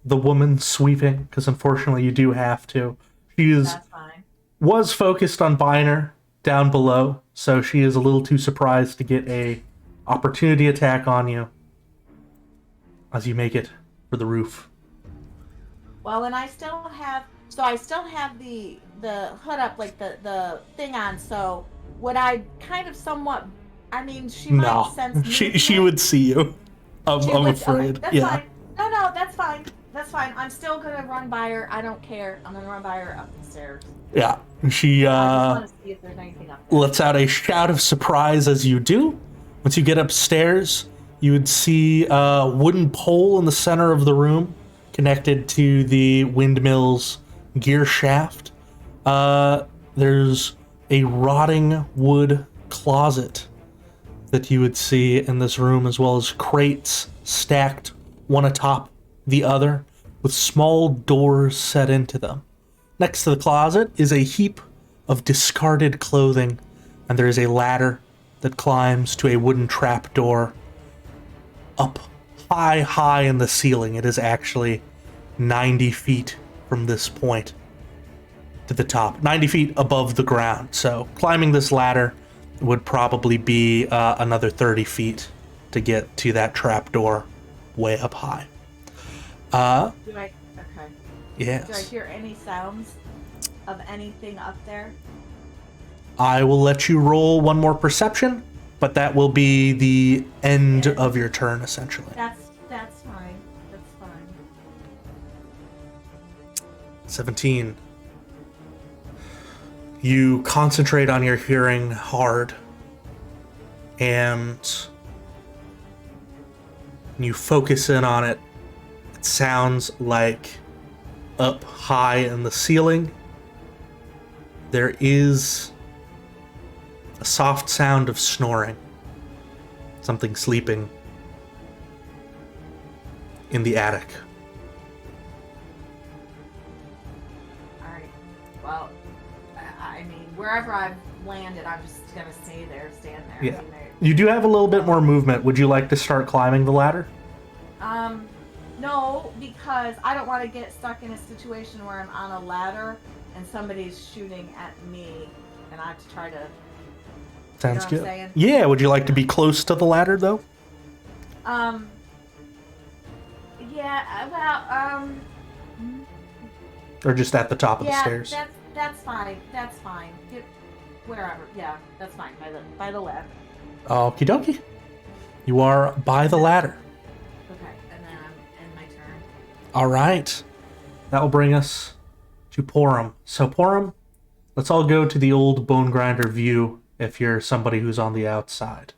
the woman sweeping, because unfortunately you do have to. She That's fine. was focused on Biner down below, so she is a little too surprised to get a opportunity attack on you as you make it for the roof. Well, and I still have the hood up, like the thing on. So would I kind of somewhat? I mean, she might sense. She would see you. I'm afraid. Okay, that's fine. No, that's fine. That's fine. I'm still gonna run by her. I don't care. I'm gonna run by her up the stairs. Yeah, she I just want to see if there's anything up there. lets out a shout of surprise as you do. Once you get upstairs, you would see a wooden pole in the center of the room connected to the windmill's gear shaft. There's a rotting wood closet that you would see in this room, as well as crates stacked one atop the other with small doors set into them. Next to the closet is a heap of discarded clothing, and there is a ladder that climbs to a wooden trapdoor up high in the ceiling. It is actually 90 feet from this point to the top, 90 feet above the ground. So climbing this ladder would probably be another 30 feet to get to that trapdoor way up high. Okay. Do I Yes. hear any sounds of anything up there? I will let you roll one more perception, but that will be the end of your turn, essentially. That's fine. That's fine. 17. You concentrate on your hearing hard, and you focus in on it. It sounds like up high in the ceiling, there is a soft sound of snoring. Something sleeping in the attic. Alright. Well, I mean, wherever I've landed, I'm just gonna stay there, stand there. Yeah. I mean, You do have a little bit more movement. Would you like to start climbing the ladder? No, because I don't want to get stuck in a situation where I'm on a ladder and somebody's shooting at me and I have to try to... Sounds what I'm good. saying? Yeah, would you like to be close to the ladder, though? Yeah, well, Or just at the top of the yeah, stairs? that's fine. That's fine. Wherever. Yeah, that's fine. By the left. Okie dokie. You are by the ladder. Okay, and then I'm in my turn. Alright. That will bring us to Porum. So, Porum, let's all go to the old Bonegrinder view if you're somebody who's on the outside.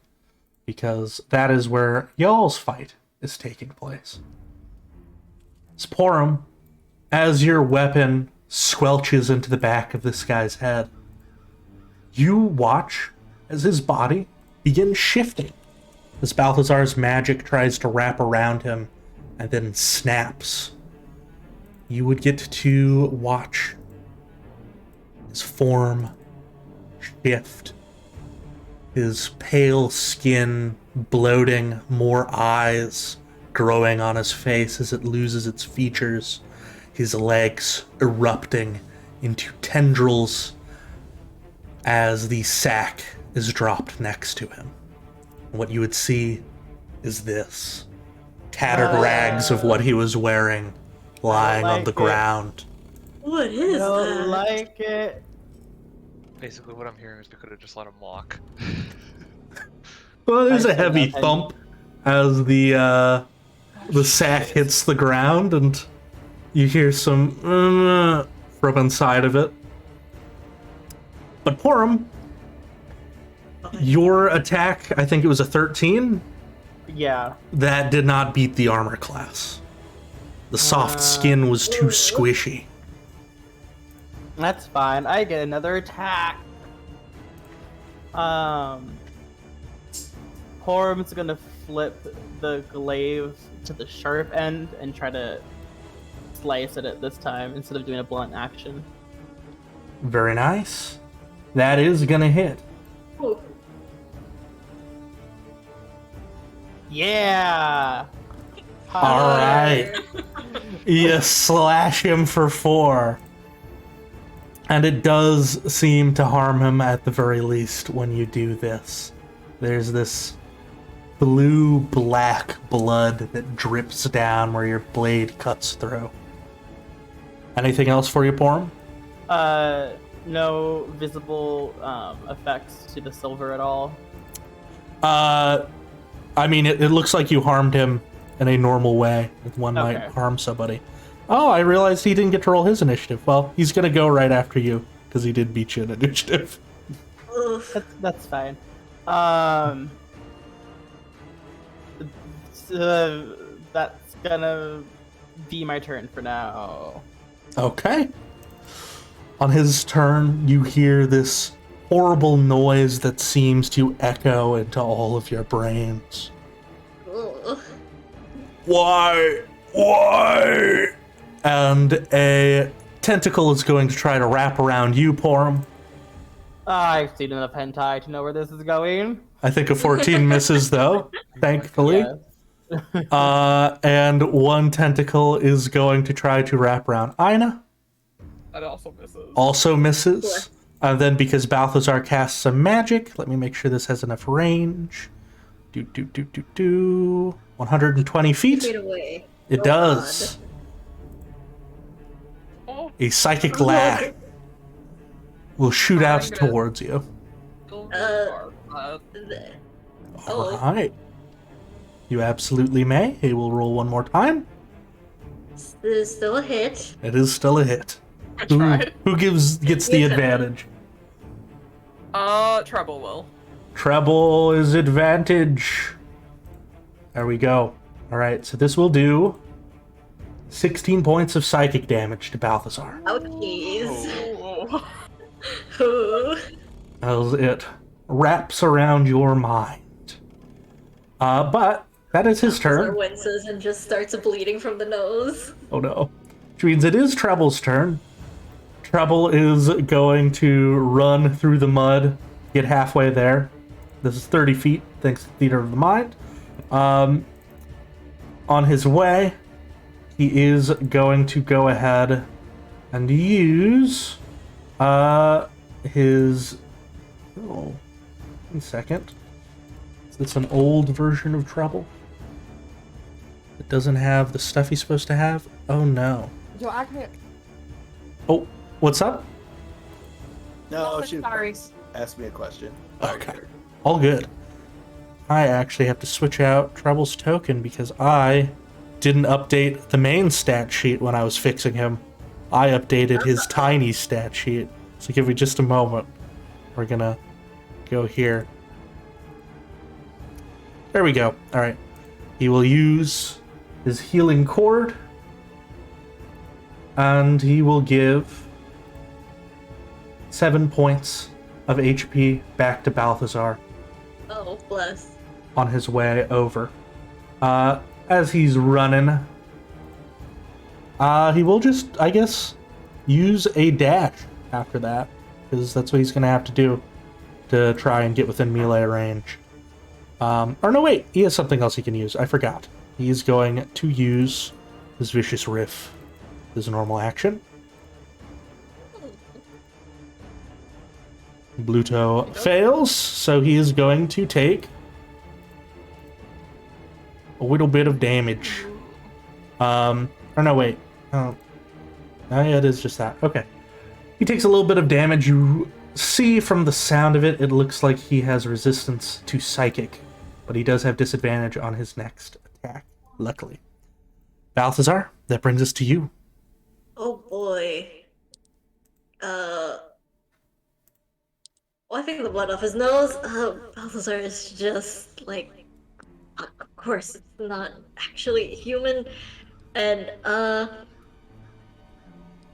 Because that is where y'all's fight is taking place. It's Porum, as your weapon squelches into the back of this guy's head, you watch as his body begins shifting. As Balthazar's magic tries to wrap around him and then snaps. You would get to watch his form shift, his pale skin bloating, more eyes growing on his face as it loses its features, his legs erupting into tendrils as the sack is dropped next to him. What you would see is this. Tattered rags of what he was wearing lying on like the it. ground. What is Don't that? like it. Basically, what I'm hearing is we could have just let him walk. Well, there's I a said heavy nothing. thump as the sack hits the ground, and you hear some from inside of it. But Porum, your attack, I think it was a 13, Yeah. that did not beat the armor class. The soft skin was too squishy. That's fine. I get another attack. Porum's gonna flip the glaive to the sharp end and try to slice at it this time instead of doing a blunt action. Very nice. That is gonna hit. Oh, Yeah. All right. You slash him for 4. And it does seem to harm him at the very least when you do this. There's this blue-black blood that drips down where your blade cuts through. Anything else for you, Porum? No visible effects to the silver at all. I mean, it looks like you harmed him in a normal way. One might Okay. harm somebody. Oh, I realized he didn't get to roll his initiative. Well, he's gonna go right after you, because he did beat you in initiative. ugh. That's fine. That's gonna be my turn for now. Okay. On his turn, you hear this horrible noise that seems to echo into all of your brains. Ugh. Why? Why? And a tentacle is going to try to wrap around you, Porum. I've seen enough hentai to know where this is going. I think a 14 misses, though, thankfully. Yes. And one tentacle is going to try to wrap around Aina. That also misses. Also misses. And then because Balthazar casts some magic, let me make sure this has enough range. 120 feet. Feet away. It Oh, does. a psychic lash will shoot out I'm gonna- towards you. Go Uh, far, Oh. Alright. You absolutely may. He will roll one more time. This is still a hit. It is still a hit. I tried. Who gets the Yeah. advantage? Treble will. Treble is advantage. There we go. Alright, so this will do 16 points of psychic damage to Balthazar. Ouchies. Oh. Ooh. As it wraps around your mind. But that is his Balthazar turn. winces and just starts bleeding from the nose. Oh no. Which means it is Treble's turn. Treble is going to run through the mud, get halfway there. This is 30 feet, thanks to Theater of the Mind. On his way, he is going to go ahead and use his... Oh, 1 second. Is this an old version of Treble? It doesn't have the stuff he's supposed to have? Oh no. Yo, I can't. Oh, what's up? No, she Sorry. asked me a question. Okay. All good. I actually have to switch out Treble's token because I didn't update the main stat sheet when I was fixing him. I updated his tiny stat sheet. So give me just a moment. We're gonna go here. There we go. Alright. He will use his healing cord. And he will give 7 points of HP back to Balthazar Oh, bless. on his way over. As he's running, he will just, I guess, use a dash after that, because that's what he's going to have to do to try and get within melee range. Or no, wait, he has something else he can use. I forgot. He's going to use his Vicious Riff, his normal action. Bluto fails, so he is going to take a little bit of damage. Or no, wait. Oh, yeah, it is just that. Okay. He takes a little bit of damage. You see from the sound of it, it looks like he has resistance to psychic, but he does have disadvantage on his next attack, luckily. Balthazar, that brings us to you. Oh boy. Wiping the blood off his nose, Balthazar is just like, of course, it's not actually human. And,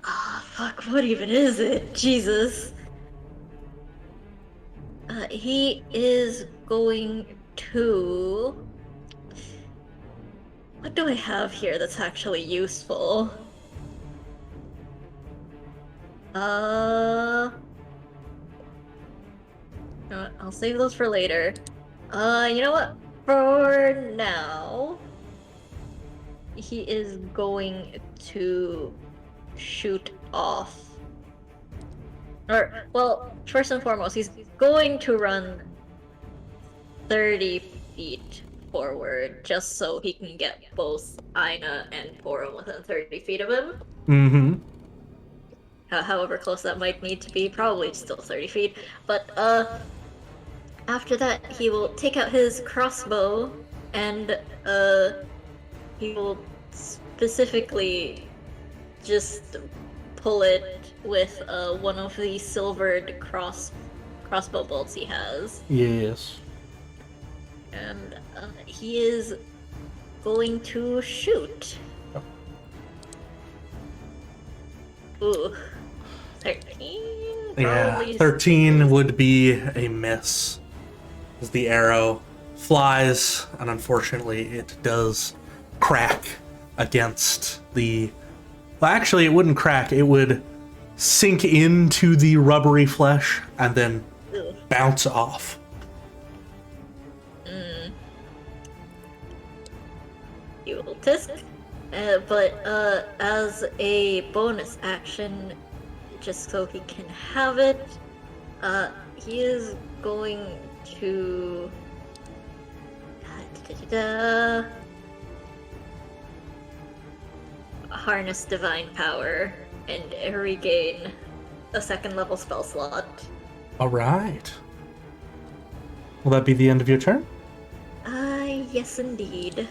fuck, what even is it? Jesus. He is going to... What do I have here that's actually useful? You know what? I'll save those for later. You know what? For now, he is going to shoot off. Or, well, first and foremost, he's going to run 30 feet forward just so he can get both Aina and Forum within 30 feet of him. Mm-hmm. However close that might need to be, probably still 30 feet. But, after that, he will take out his crossbow and, he will specifically just pull it with, one of the silvered crossbow bolts he has. Yes. And, he is going to shoot. Ooh. 13? Yeah, Probably 13 would be a miss. As the arrow flies, and unfortunately it does crack against the... Well, actually, it wouldn't crack. It would sink into the rubbery flesh and then Ugh. bounce off. You will tisk. But as a bonus action, just so he can have it, he is going to harness divine power and regain a second level spell slot. All right. Will that be the end of your turn? Yes indeed.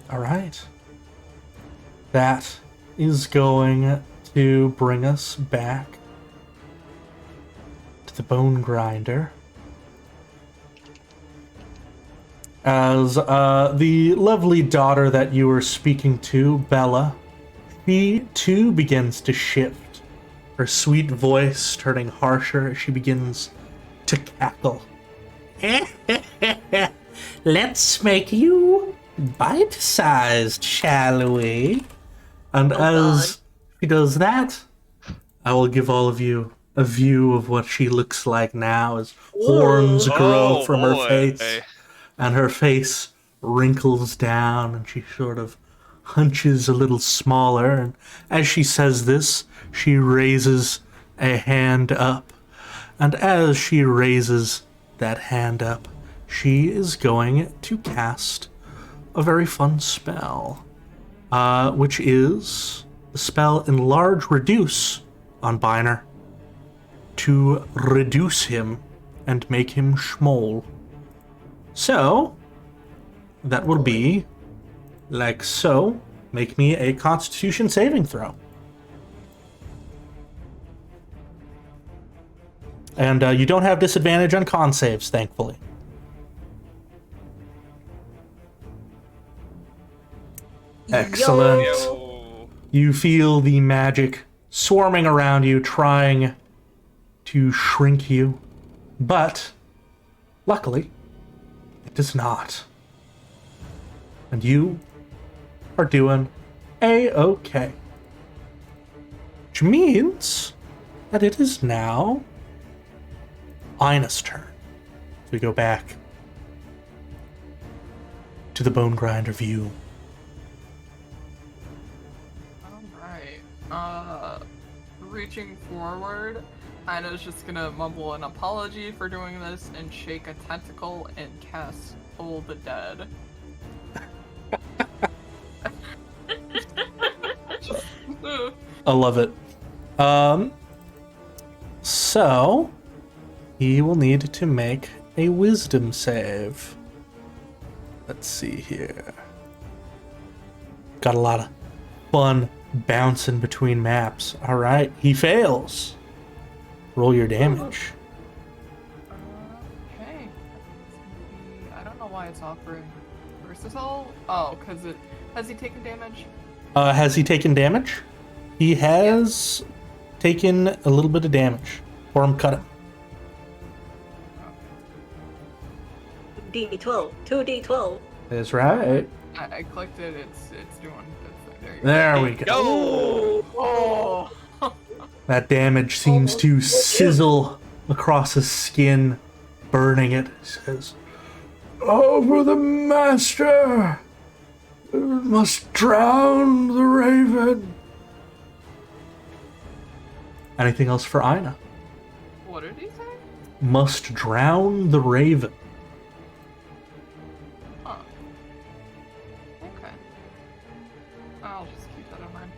All right. That is going to bring us back to the Bonegrinder. As the lovely daughter that you were speaking to, Bella, she too begins to shift, her sweet voice turning harsher as she begins to cackle. Let's make you bite-sized, shall we? And as she does that, I will give all of you a view of what she looks like now as horns grow from her face. And her face wrinkles down and she sort of hunches a little smaller. And as she says this, she raises a hand up. And as she raises that hand up, she is going to cast a very fun spell, which is the spell Enlarge Reduce on Biner to reduce him and make him small. So, that will be like so. Make me a Constitution saving throw. And you don't have disadvantage on con saves, thankfully. Excellent. Yo. You feel the magic swarming around you, trying to shrink you. But, luckily, it does not. And you are doing A-okay. Which means that it is now Ina's turn. So we go back to the Bonegrinder view. Alright. Reaching forward, Ina's just gonna mumble an apology for doing this and shake a tentacle and cast Toll the Dead. I love it. So he will need to make a wisdom save. Let's see here. Got a lot of fun bouncing between maps. All right, he fails. Roll your damage. Okay. I don't know why it's offering versatile. Oh, because it has he taken damage? Has he taken damage? He has taken a little bit of damage. Or I'm cut him. D12. 2D12. That's right. I clicked it. It's doing. There we go. Yo! Oh. That damage seems to sizzle across his skin, burning it. He says, "Over the master! Must drown the raven." Anything else for Ina? What did he say? Must drown the raven. Huh. Okay. I'll just keep that in mind.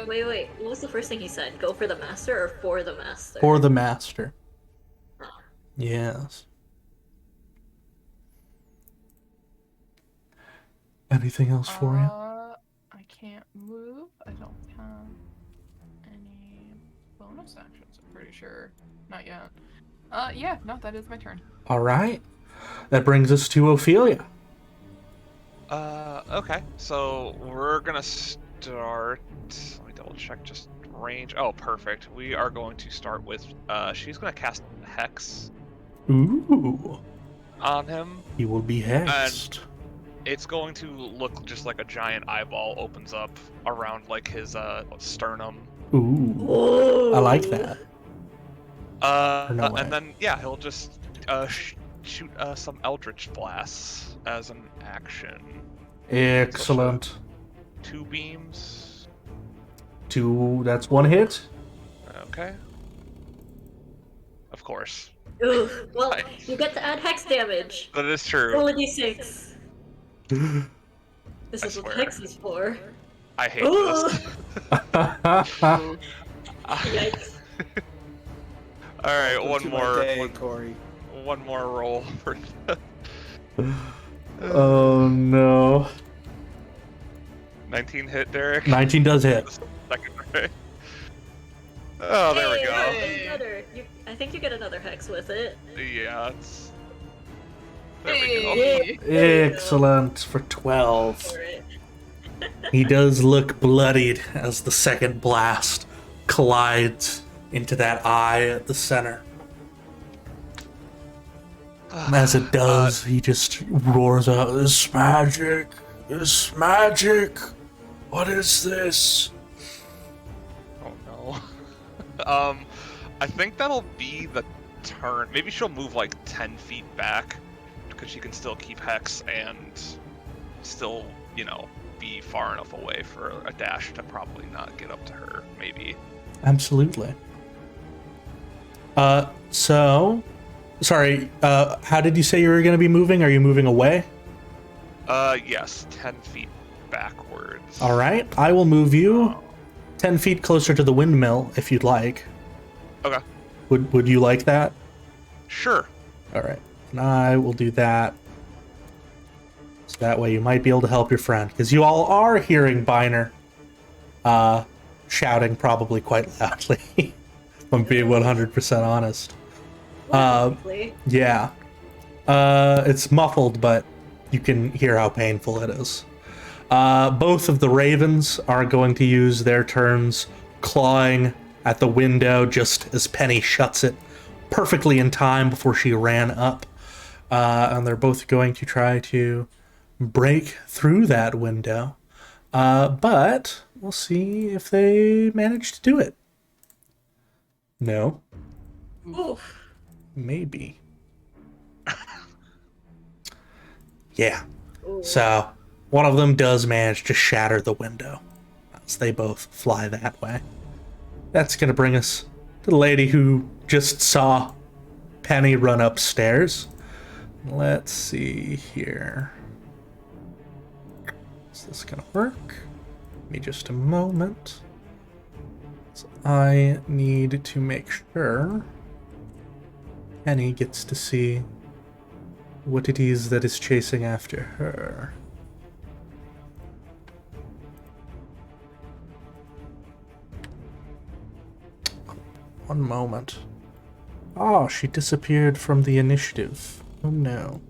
Wait. What was the first thing he said? Go for the master or for the master? For the master. Yes. Anything else for you? I can't move. I don't have any bonus actions, I'm pretty sure. Not yet. Yeah, no, that is my turn. All right. That brings us to Ophelia. Okay. So we're gonna start. Let me double check just range. Oh, perfect. We are going to start with. She's gonna cast Hex Ooh. on him. He will be hexed. It's going to look just like a giant eyeball opens up around like his sternum. Ooh. I like that. No way. And then yeah, he'll just shoot some Eldritch blasts as an action. Excellent. 2 beams. 2, that's 1 hit. Okay. Of course. Ooh, well, Right. you get to add hex damage. That is true. Roll a d6. This I is what swear. hex is for. I hate Ugh. this. Yikes. All right, Welcome to my day, Corey. one more roll for. Oh no. 19 hit, Derek. 19 does hit. Second right. Oh, there we Hey, go. that's way better. I think you get another hex with it. Yeah, it's. There we go. Hey. There you go. Excellent for 12. For it. He does look bloodied as the second blast collides into that eye at the center. And as it does, he just roars out, "This magic! This magic! What is this?" Oh no. I think that'll be the turn. Maybe she'll move like 10 feet back because she can still keep Hex and still, you know, be far enough away for a dash to probably not get up to her, maybe. Absolutely. Sorry, how did you say you were going to be moving? Are you moving away? Yes, 10 feet backwards. All right, I will move you 10 feet closer to the windmill if you'd like. Okay. Would you like that? Sure. All right, and I will do that. So that way you might be able to help your friend, because you all are hearing Biner shouting probably quite loudly, if I'm being 100% honest. Likely. Yeah. It's muffled, but you can hear how painful it is. Both of the ravens are going to use their turns clawing at the window just as Penny shuts it perfectly in time before she ran up. And they're both going to try to break through that window. But we'll see if they manage to do it. No. Oof. Maybe. Yeah. Ooh. So, one of them does manage to shatter the window as they both fly that way. That's going to bring us to the lady who just saw Penny run upstairs. Let's see here. Is this going to work? Give me just a moment. So I need to make sure Penny gets to see what it is that is chasing after her. One moment. Oh, she disappeared from the initiative. Oh no.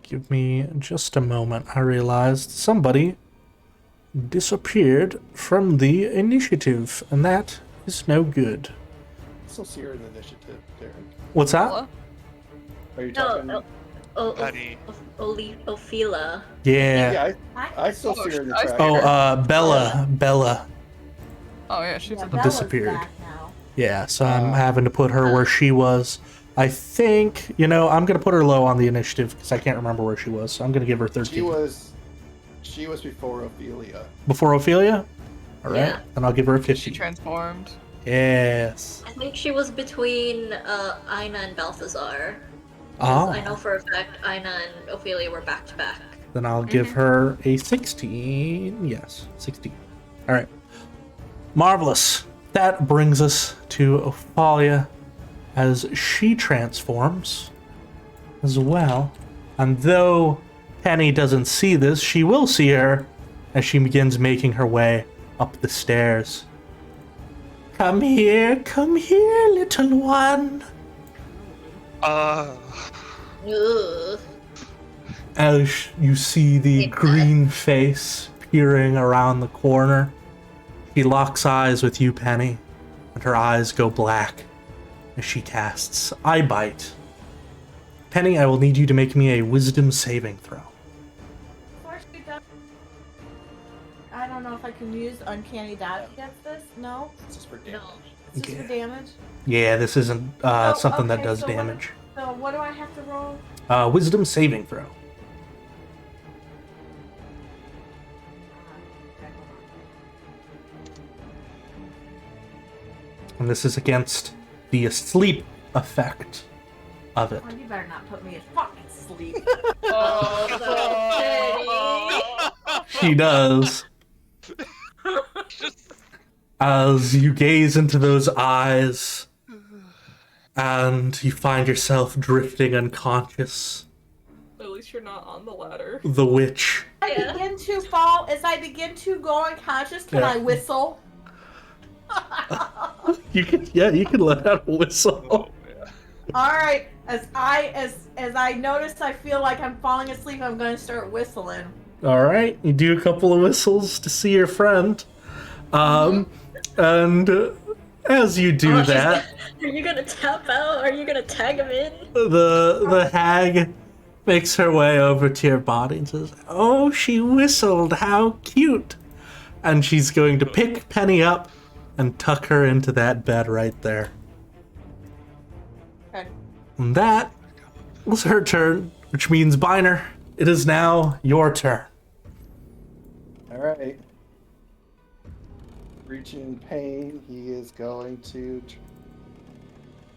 Give me just a moment. I realized somebody disappeared from the initiative, and that is no good. Still see her in the initiative, Derek. What's that? Hello? Are you talking? Penny. Ophelia. Yeah. Yeah, I still see her in the track. Oh, Bella. Oh yeah, she's Yeah, at the Bella's disappeared. back now. Yeah, so I'm having to put her where she was. I think, I'm going to put her low on the initiative because I can't remember where she was, so I'm going to give her 13. She was before Ophelia. Before Ophelia? All right, Yeah. then I'll give her a She 15. transformed. Yes. I think she was between Aina and Balthazar. 'Cause I know Oh, for a fact Aina and Ophelia were back to back. then I'll give her a 16. Yes, 16. All right. Marvelous. That brings us to Ophalia as she transforms as well. And though Penny doesn't see this, she will see her as she begins making her way up the stairs. Come here, little one. Ugh. As you see the green face peering around the corner, she locks eyes with you, Penny, and her eyes go black as she casts Eye Bite. Penny, I will need you to make me a wisdom saving throw. Before she does, I don't know if I can use Uncanny Dodge against this. No? It's just for No. damage. It's just for damage? Yeah, this isn't Oh, something that okay, does so damage. So what do I have to roll? Wisdom saving throw. And this is against the sleep effect of it. Oh, you better not put me in fucking sleep. She does. As you gaze into those eyes, and you find yourself drifting unconscious, At least you're not on the ladder. the witch. As I begin to fall, as I begin to go unconscious, can I whistle? You can let out a whistle. Oh, yeah. All right. As I notice, I feel like I'm falling asleep. I'm going to start whistling. All right, you do a couple of whistles to see your friend, and as you do that, Are you gonna tap out? Are you gonna tag him in? the hag makes her way over to your body and says, "Oh, she whistled. How cute!" And she's going to pick Penny up and tuck her into that bed right there. Okay. And that was her turn, which means Biner, it is now your turn. All right. Reaching pain, he is going to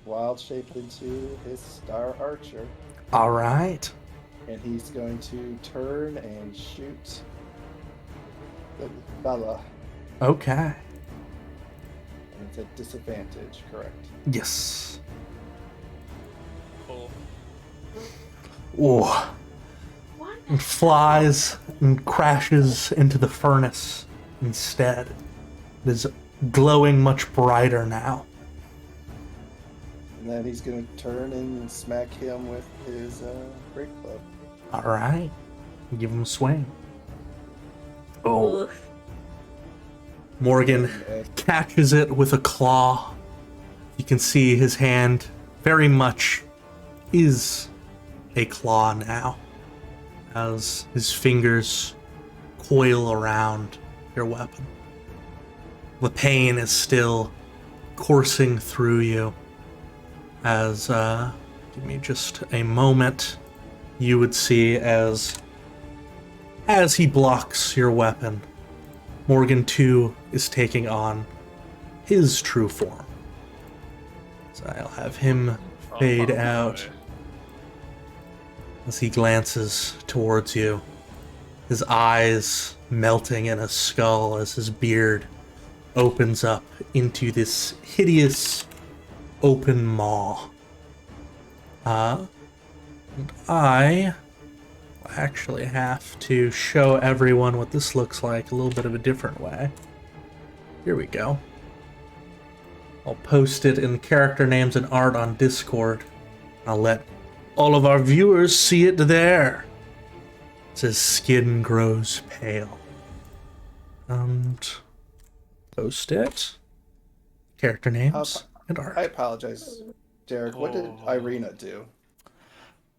wild shape into his Star Archer, All right. and he's going to turn and shoot the fella. Okay. And it's a disadvantage, correct? Yes. Cool. Oh. What? And flies and crashes into the furnace instead. It is glowing much brighter now. And then he's going to turn and smack him with his great club. All right. Give him a swing. Oh. Oof. Morgan catches it with a claw. You can see his hand very much is a claw now, as his fingers coil around your weapon. The pain is still coursing through you as, give me just a moment, you would see as he blocks your weapon, Morgan too is taking on his true form. So I'll have him fade out as he glances towards you, his eyes melting in a skull as his beard opens up into this hideous open maw. And I actually have to show everyone what this looks like a little bit of a different way. Here we go. I'll post it in character names and art on Discord. I'll let all of our viewers see it there. It says skin grows pale. And post it. Character names and art. I apologize, Derek. What did Irina do?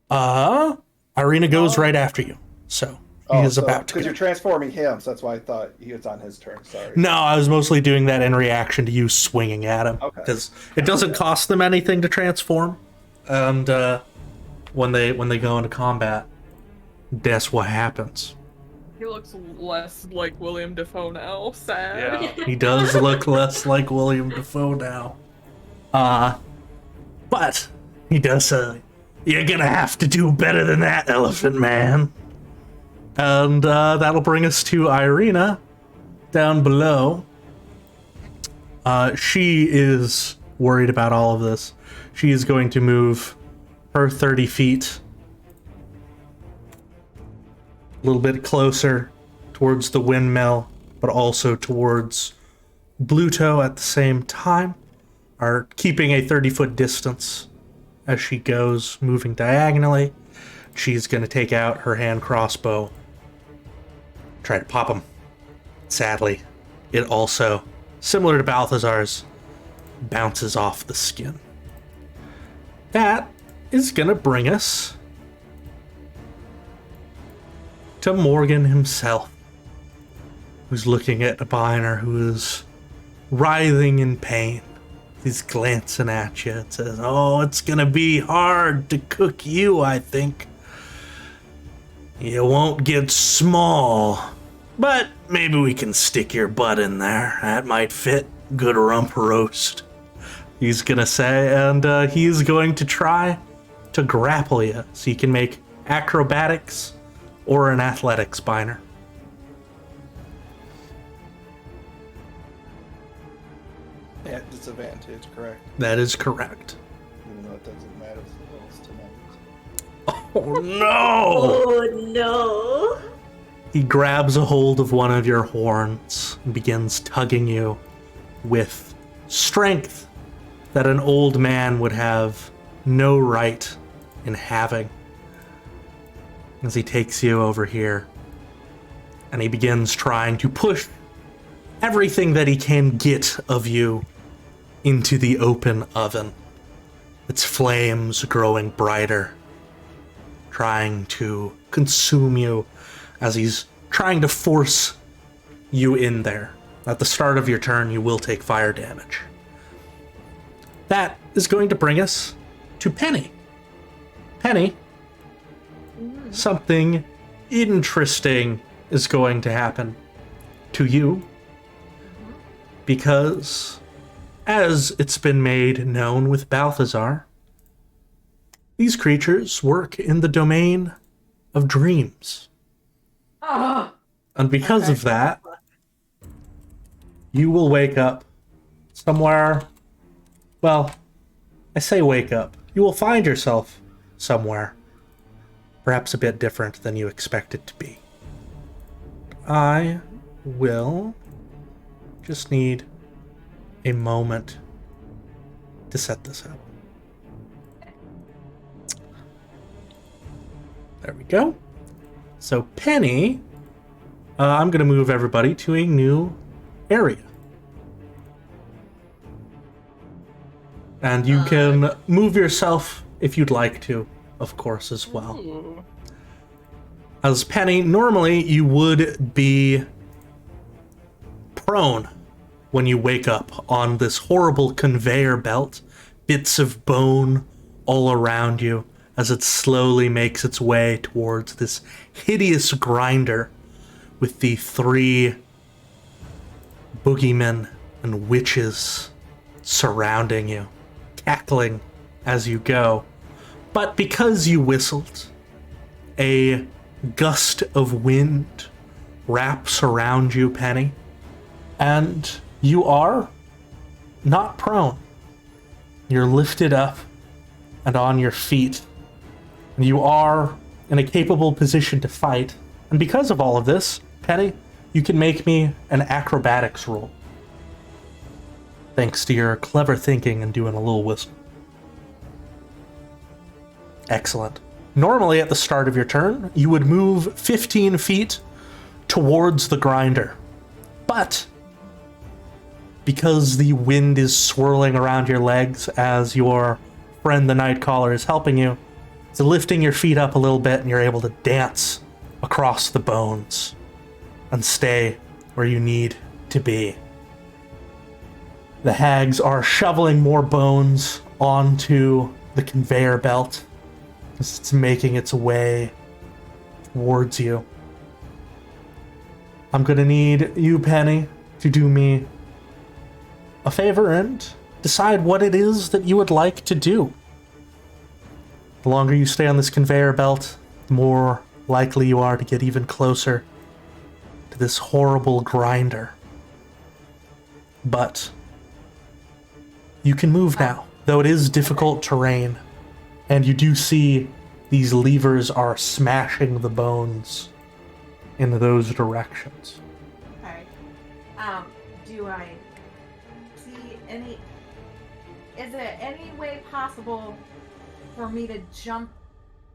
Irina goes right after you. So he is about to Because go. you're transforming him, so that's why I thought he was on his turn. Sorry. No, I was mostly doing that in reaction to you swinging at him. Okay. Because it doesn't cost them anything to transform. And when they go into combat, that's what happens. He looks less like William Dafoe now. Sad. Yeah. He does look less like William Dafoe now. But he does say, "You're gonna have to do better than that, Elephant Man." And that'll bring us to Irina down below. She is worried about all of this. She is going to move her 30 feet a little bit closer towards the windmill, but also towards Bluto at the same time, are keeping a 30-foot distance as she goes, moving diagonally. She's going to take out her hand crossbow, try to pop him. Sadly, it also, similar to Balthazar's, bounces off the skin. That is going to bring us to Morgan himself, who's looking at Biner, who is writhing in pain. He's glancing at you and says, "Oh, it's gonna be hard to cook you, I think. You won't get small, but maybe we can stick your butt in there. That might fit. Good rump roast," he's gonna say, and he's going to try to grapple you, so you can make acrobatics or an athletics binder. At disadvantage, correct? That is correct. Even though it doesn't matter if it rolls tonight. Oh no! Oh no! He grabs a hold of one of your horns and begins tugging you with strength that an old man would have no right in having. As he takes you over here, and he begins trying to push everything that he can get of you into the open oven. Its flames growing brighter, trying to consume you as he's trying to force you in there. At the start of your turn, you will take fire damage. That is going to bring us to Penny. Penny, something interesting is going to happen to you, because as it's been made known with Balthazar, these creatures work in the domain of dreams. Oh, And because of that, you will wake up somewhere. Well, I say wake up. You will find yourself somewhere, perhaps a bit different than you expect it to be. I will just need a moment to set this up. There we go. So Penny, I'm going to move everybody to a new area. And you can move yourself if you'd like to, of course, as well. Ooh. As Penny, normally you would be prone when you wake up on this horrible conveyor belt, bits of bone all around you as it slowly makes its way towards this hideous grinder with the 3 boogeymen and witches surrounding you, cackling as you go. But because you whistled, a gust of wind wraps around you, Penny, and you are not prone. You're lifted up and on your feet, and you are in a capable position to fight. And because of all of this, Penny, you can make me an acrobatics roll. Thanks to your clever thinking and doing a little whistle. Excellent. Normally, at the start of your turn, you would move 15 feet towards the grinder. But because the wind is swirling around your legs as your friend the Nightcaller is helping you, so lifting your feet up a little bit and you're able to dance across the bones and stay where you need to be. The hags are shoveling more bones onto the conveyor belt as it's making its way towards you. I'm gonna need you, Penny, to do me a favor and decide what it is that you would like to do. The longer you stay on this conveyor belt, the more likely you are to get even closer to this horrible grinder. But you can move now, though it is difficult terrain, and you do see these levers are smashing the bones in those directions. okay. Do I see any? Is there any way possible for me to jump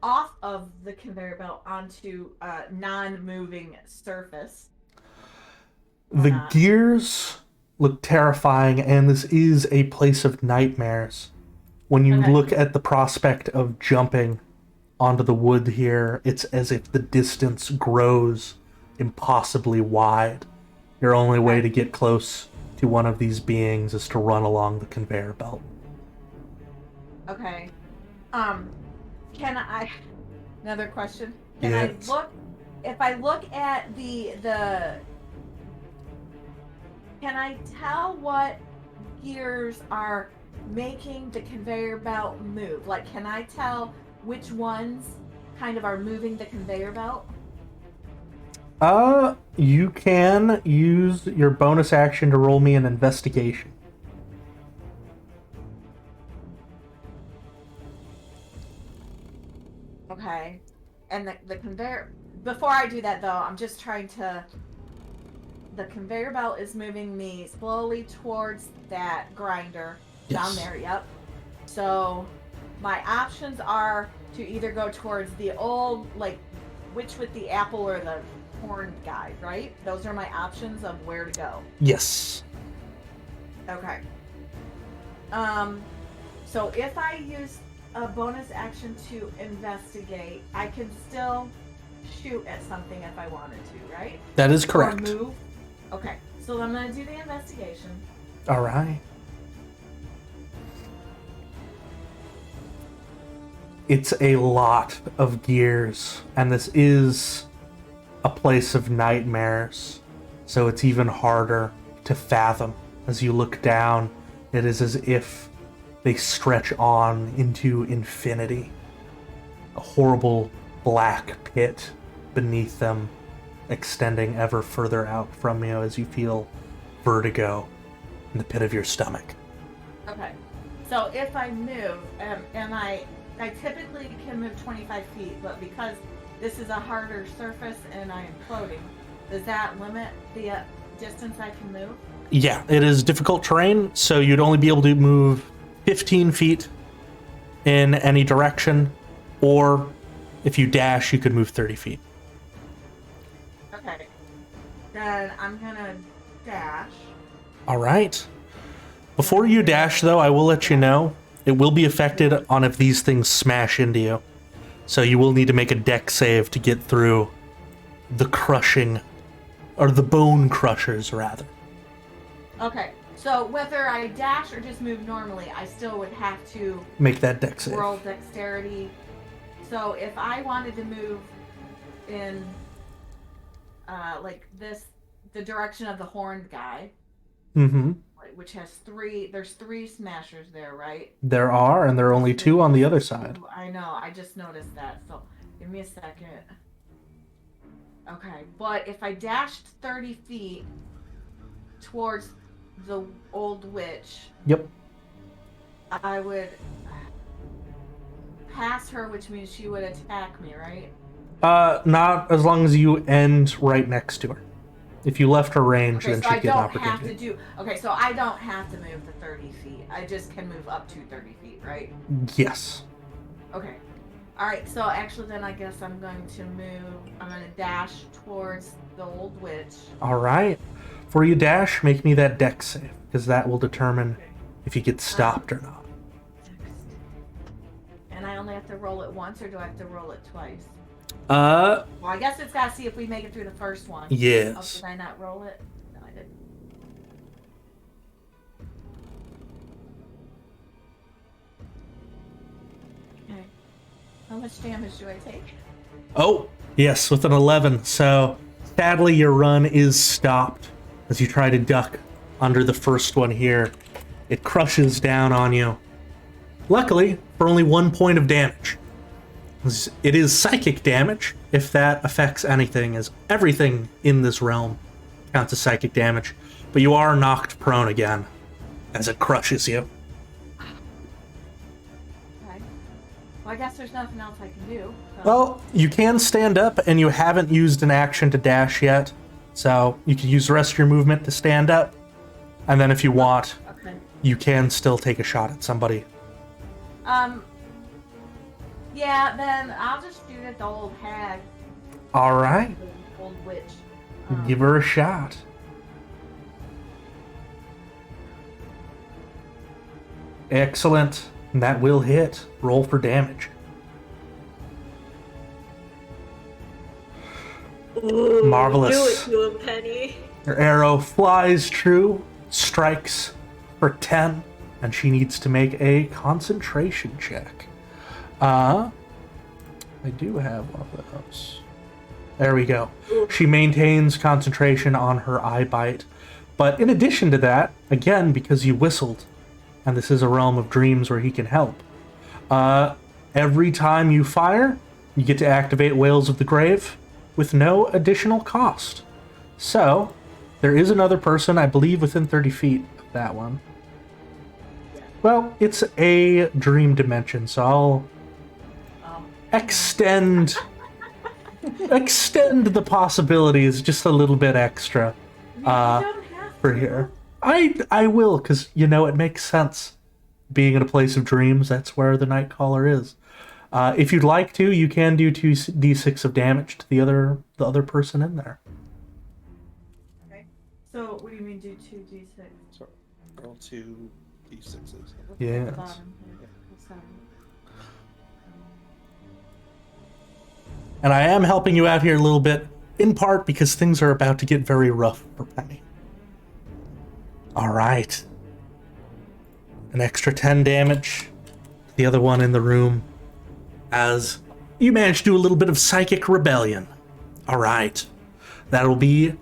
off of the conveyor belt onto a non-moving surface? The gears look terrifying, and this is a place of nightmares. When you Okay. look at the prospect of jumping onto the wood here, it's as if the distance grows impossibly wide. Your only way to get close to one of these beings is to run along the conveyor belt. Okay. Can I? Another question. Can Yes. I look? If I look at the. Can I tell what gears are making the conveyor belt move? Like, can I tell which ones kind of are moving the conveyor belt? You can use your bonus action to roll me an investigation. Okay. And the conveyor... Before I do that, though, I'm just trying to... The conveyor belt is moving me slowly towards that grinder. Down Yes. there, yep. So, my options are to either go towards the old, like, witch with the apple or the horned guy, right? Those are my options of where to go. Yes. Okay. So if I use a bonus action to investigate, I can still shoot at something if I wanted to, right? That is Or correct. move. Okay. So I'm gonna do the investigation. All right. It's a lot of gears, and this is a place of nightmares, so it's even harder to fathom. As you look down, it is as if they stretch on into infinity. A horrible black pit beneath them, extending ever further out from you as you feel vertigo in the pit of your stomach. Okay. So if I move, and I typically can move 25 feet, but because this is a harder surface and I am floating, does that limit the distance I can move? Yeah, it is difficult terrain, so you'd only be able to move 15 feet in any direction, or if you dash, you could move 30 feet. Okay. Then I'm gonna dash. All right. Before you dash, though, I will let you know it will be affected on if these things smash into you. So you will need to make a deck save to get through the crushing, or the bone crushers, rather. Okay. So whether I dash or just move normally, I still would have to Make that deck save. roll dexterity. So if I wanted to move in, like this, the direction of the horned guy, Mm-hmm. which has there's three smashers there, right? There are, and there are only 2 on the other side. I know, I just noticed that, so give me a second. Okay, but if I dashed 30 feet towards the old witch, Yep. I would pass her, which means she would attack me, right? Not as long as you end right next to her. If you left her range, Okay, then so she'd I get an don't have to opportunity. do. Okay, so I don't have to move the 30 feet. I just can move up to 30 feet, right? Yes. Okay. All right. So actually, then I guess I'm going to move. I'm going to dash towards the old witch. All right. For you dash, make me that deck save, because that will determine if you get stopped or not. And I only have to roll it once, or do I have to roll it twice? Uh, Well, I guess it's got to see if we make it through the first one. yes. Oh, did I not roll it? No, I didn't. Okay. How much damage do I take? Oh, yes, with an 11. So, sadly, your run is stopped as you try to duck under the first one here. It crushes down on you. Luckily, for only 1 point of damage. It is psychic damage, if that affects anything, as everything in this realm counts as psychic damage. But you are knocked prone again as it crushes you. Okay. Well, I guess there's nothing else I can do. So. Well, you can stand up, and you haven't used an action to dash yet. So you can use the rest of your movement to stand up. And then if you want, Okay. you can still take a shot at somebody. Yeah, then I'll just shoot at the old hag, All right, the old witch. give her a shot. Excellent. That will hit. Roll for damage. Ooh, Marvelous. Do it to him, Penny. Her arrow flies true, strikes for 10, and she needs to make a concentration check. I do have one of those. There we go. She maintains concentration on her eye bite. But in addition to that, again, because you whistled, and this is a realm of dreams where he can help, every time you fire, you get to activate Whales of the Grave with no additional cost. So, there is another person, I believe, within 30 feet of that one. Well, it's a dream dimension, so I'll extend the possibilities just a little bit extra for here. I will, because, it makes sense. Being in a place of dreams, that's where the Nightcaller is. If you'd like to, you can do 2d6 of damage to the other person in there. Okay. So, what do you mean do 2d6? So, roll 2 d6s. Yes. Bottom here. So, And I am helping you out here a little bit, in part because things are about to get very rough for Penny. Alright. An extra 10 damage to the other one in the room, as you manage to do a little bit of psychic rebellion. Alright. That'll be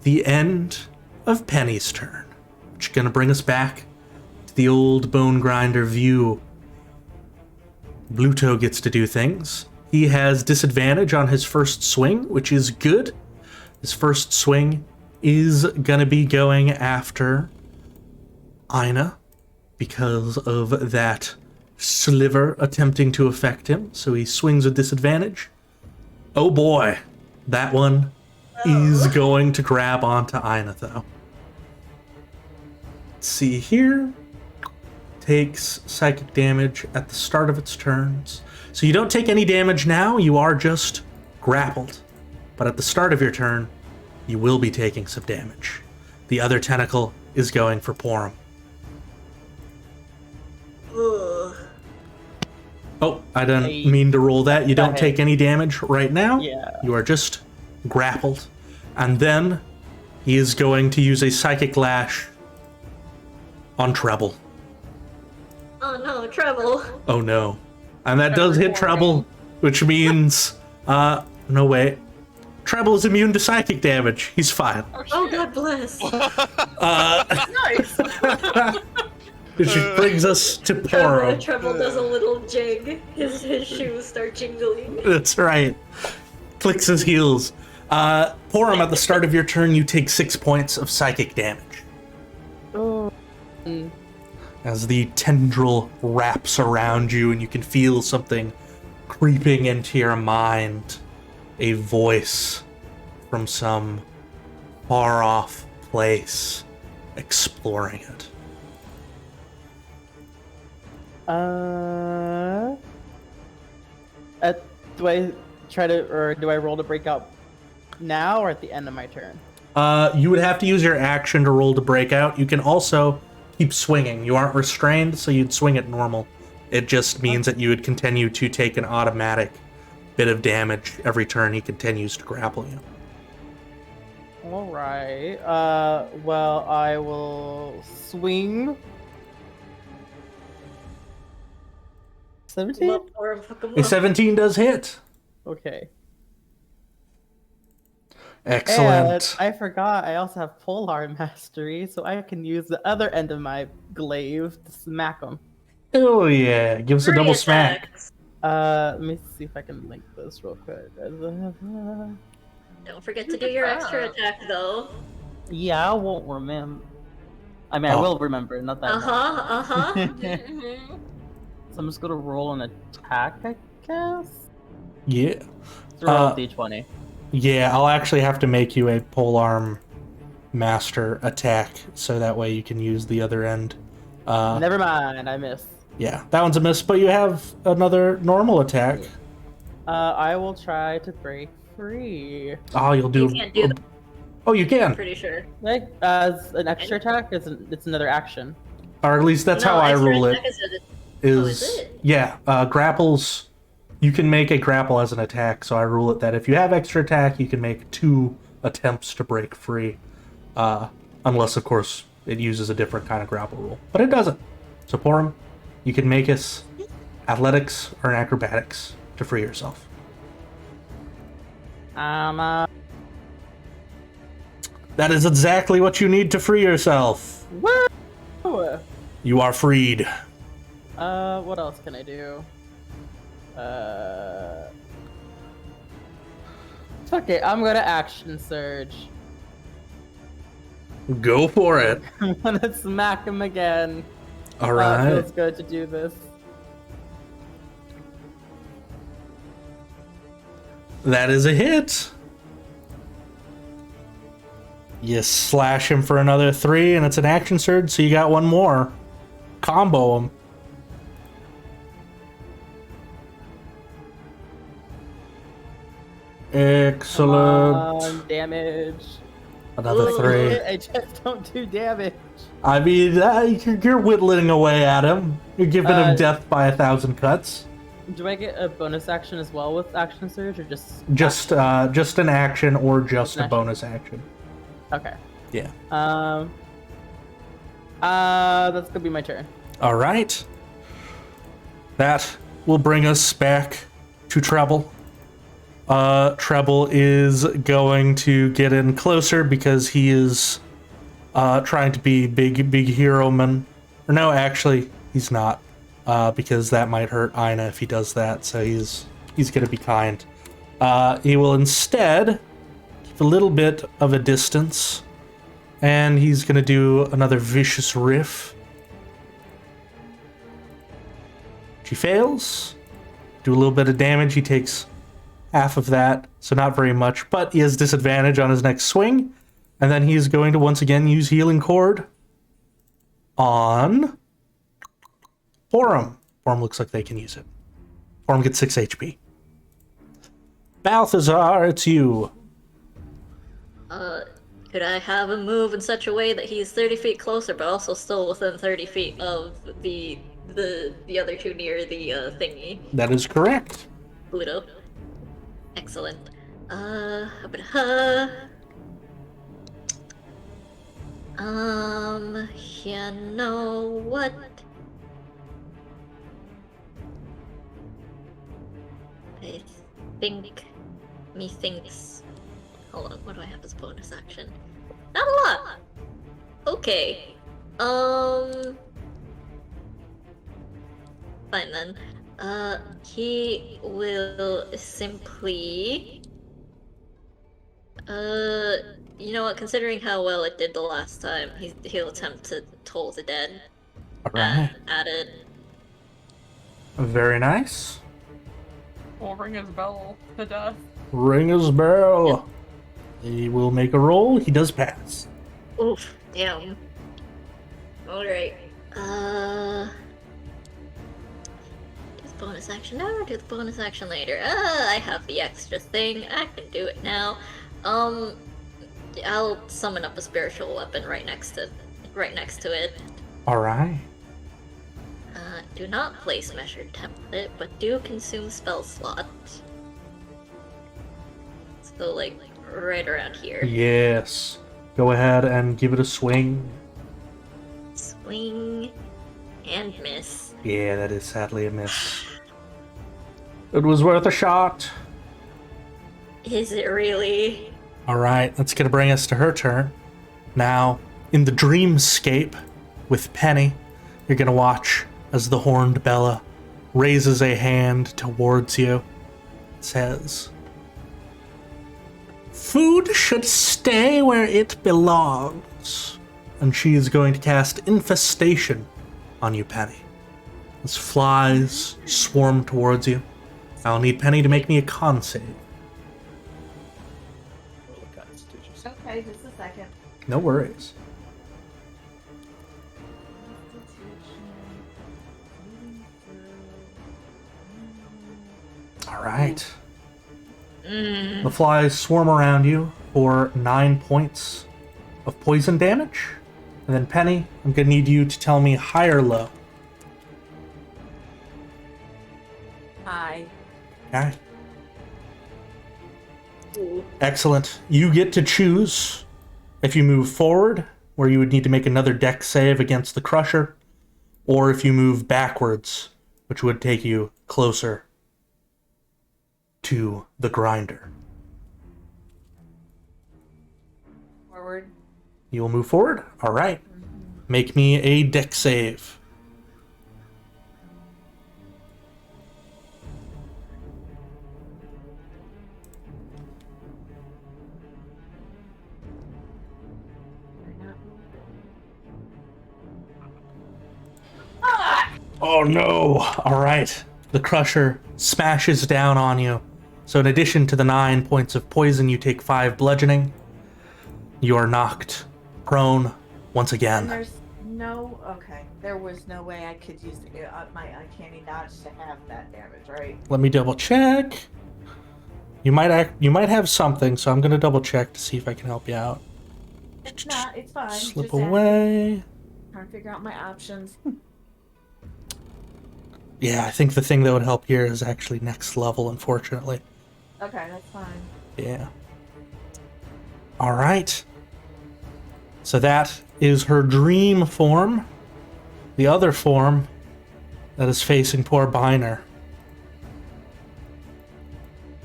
the end of Penny's turn, which is going to bring us back to the old Bonegrinder view. Bluto gets to do things. He has disadvantage on his first swing, which is good. His first swing is gonna be going after Ina because of that sliver attempting to affect him. So he swings with disadvantage. Oh boy, that one is going to grab onto Ina though. Let's see here. Takes psychic damage at the start of its turns. So you don't take any damage now, you are just grappled. But at the start of your turn, you will be taking some damage. The other tentacle is going for Porum. Ugh. Oh, I didn't mean to roll that. You don't take any damage right now. Yeah. You are just grappled. And then he is going to use a Psychic Lash on Treble. Oh no, treble. Oh no. And that does hit Treble, which means, no wait. Treble is immune to psychic damage. He's fine. Oh god bless. Nice. Which brings us to Porum. Treble does a little jig. His shoes start jingling. That's right. Clicks his heels. Porum, at the start of your turn, you take 6 points of psychic damage. Oh. As the tendril wraps around you and you can feel something creeping into your mind. A voice from some far-off place exploring it. Do I try to, or do I roll to break out now or at the end of my turn? You would have to use your action to roll to break out. You can also keep swinging. You aren't restrained, so you'd swing it normal. It just means that you would continue to take an automatic bit of damage every turn he continues to grapple you. Alright. Well, I will swing. 17? Love Porum, fuck 'em A up. 17 does hit. Okay. Excellent. And I forgot I also have Polar Mastery, so I can use the other end of my glaive to smack him. Oh yeah, give us a Three double smack. attacks. Let me see if I can link this real quick. Don't forget to do your extra attack though. Yeah, I won't remember. I mean, I Oh. will remember, not that. Mhm. So I'm just gonna roll an attack, I guess. Yeah. Let's roll a d20. Yeah, I'll actually have to make you a polearm master attack, so that way you can use the other end. Never mind, I missed. Yeah, that one's a miss, but you have another normal attack. I will try to break free. Oh, you'll do. You can't do that. Oh, you can. I'm pretty sure. Like, as an extra attack, it's another action. Or at least that's how I extra rule it. attack is a- Is is it? yeah, grapples. You can make a grapple as an attack, so I rule it that if you have extra attack, you can make 2 attempts to break free. Unless, of course, it uses a different kind of grapple rule. But it doesn't. So, Porum, you can make us athletics or acrobatics to free yourself. What That is exactly what you need to free yourself. You are freed. What else can I do? Okay, I'm gonna action surge. Go for it. I'm gonna smack him again. All It right. feels good to do this. That is a hit. You slash him for another 3, and it's an action surge, so you got one more. Combo him. Excellent. Damage. Another 3. I just don't do damage. I mean, you're whittling away at him. You're giving him death by 1,000 cuts. Do I get a bonus action as well with action surge, or just Just an action or just An a action. bonus action. Okay. Yeah. That's gonna be my turn. All right. That will bring us back to Treble. Treble is going to get in closer because he is trying to be big hero man. Or no, actually, he's not. Because that might hurt Aina if he does that, so he's going to be kind. He will instead keep a little bit of a distance, and he's going to do another vicious riff. She fails. Do a little bit of damage. He takes half of that, so not very much, but he has disadvantage on his next swing, and then he's going to once again use Healing Cord on Forum. Forum looks like they can use it. Forum gets 6 HP. Balthazar, it's you. Could I have him move in such a way that he's 30 feet closer, but also still within 30 feet of the other two near the thingy? That is correct. Pluto. Excellent. You know what? I think methinks. Hold on, what do I have as bonus action? Not a lot! Okay. Fine then. He will simply... you know what, considering how well it did the last time, he'll attempt to toll the dead. Alright. At it. Very nice. We'll ring his bell to death. Ring his bell. He will make a roll. He does pass. Oof, damn. Alright. Do the bonus action now or do the bonus action later? I have the extra thing. I can do it now. I'll summon up a spiritual weapon right next to it. Alright. Do not place measured template, but do consume spell slot. So like right around here. Yes. Go ahead and give it a swing. Swing and miss. Yeah, that is sadly a miss. It was worth a shot. Is it really? Alright, that's gonna bring us to her turn. Now, in the dreamscape with Penny, you're gonna watch as the horned Bella raises a hand towards you. It says, "Food should stay where it belongs." And she is going to cast Infestation on you, Penny. As flies swarm towards you. I'll need Penny to make me a con save. Roll a Constitution. Okay, just a second. No worries. Alright. The flies swarm around you for 9 points of poison damage. And then Penny, I'm gonna need you to tell me high or low. Hi. Okay. Ooh. Excellent. You get to choose if you move forward, where you would need to make another dex save against the Crusher, or if you move backwards, which would take you closer to the Grinder. Forward. You will move forward? Alright. Make me a dex save. Oh no! Alright. The Crusher smashes down on you. So in addition to the 9 points of poison, you take 5 bludgeoning. You are knocked prone once And again. there's no. Okay. There was no way I could use my uncanny dodge to have that damage, right? Let me double check. You might have something, so I'm gonna double check to see if I can help you out. It's not. It's fine. Slip Just asking. away. Trying to figure out my options. Yeah, I think the thing that would help here is actually next level, unfortunately. Okay, that's fine. Yeah. Alright. So that is her dream form. The other form that is facing poor Biner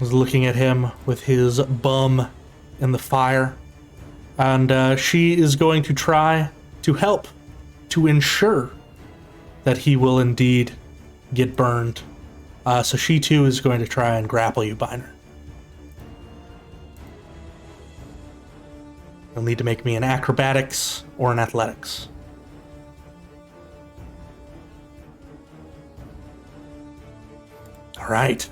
is looking at him with his bum in the fire. And she is going to try to help to ensure that he will indeed get burned. So she too is going to try and grapple you, Biner. You'll need to make me an acrobatics or an athletics. All right.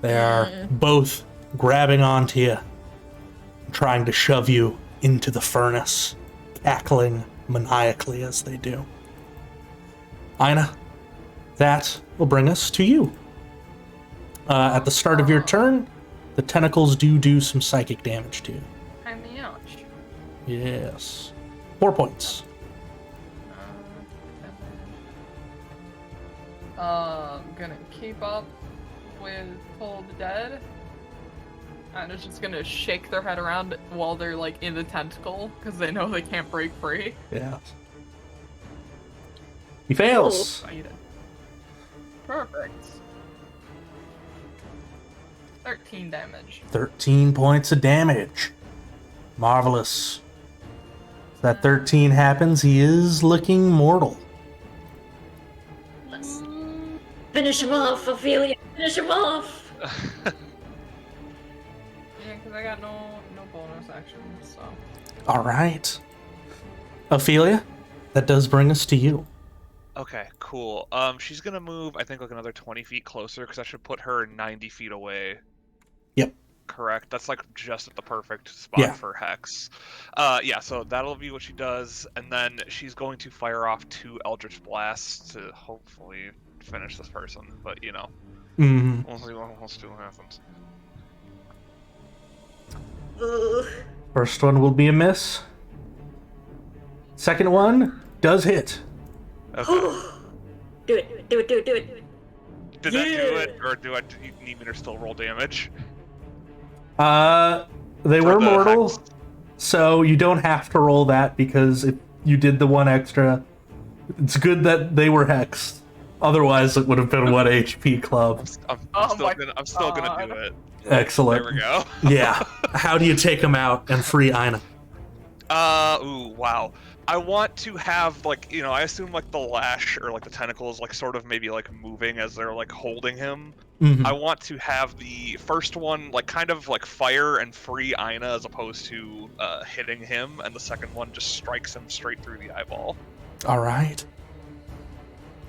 They are both grabbing onto you, trying to shove you into the furnace, cackling maniacally as they do. Aina, that will bring us to you. At the start of your turn, the tentacles do some psychic damage to you. I'm the ouch. Yes. 4 points. Gonna keep up with Toll the Dead. And it's just gonna shake their head around while they're like in the tentacle, because they know they can't break free. Yeah. He fails. Bite it. Perfect. 13 damage. 13 points of damage. Marvelous. If that 13 happens, he is looking mortal. Let's finish him off, Ophelia. Finish him off. Yeah, because I got no bonus action, so. All right. Ophelia, that does bring us to you. Okay, cool. She's gonna move, I think, like another 20 feet closer, because that should put her 90 feet away. Yep. Correct. That's like just at the perfect spot Yeah. for Hex. Yeah, so that'll be what she does, and then she's going to fire off 2 Eldritch Blasts to hopefully finish this person, but you know. Mm. We'll see what still happens. Ugh. First one will be a miss. Second one does hit. Okay. Do it. Do it. Do it. Do it. Did that do it, or do you need me to still roll damage? They For were the mortal, Hex? so you don't have to roll that because if you did the 1 extra, it's good that they were hexed. Otherwise, it would have been 1 HP club. I'm Oh still my gonna do it. Excellent. There we go. Yeah. How do you take them out and free Aina? Ooh, wow. I want to have, like, you know, I assume, like, the lash or, like, the tentacles, like, sort of maybe, like, moving as they're, like, holding him. Mhm. I want to have the first one, like, kind of, like, fire and free Aina as opposed to hitting him, and the second one just strikes him straight through the eyeball. All right.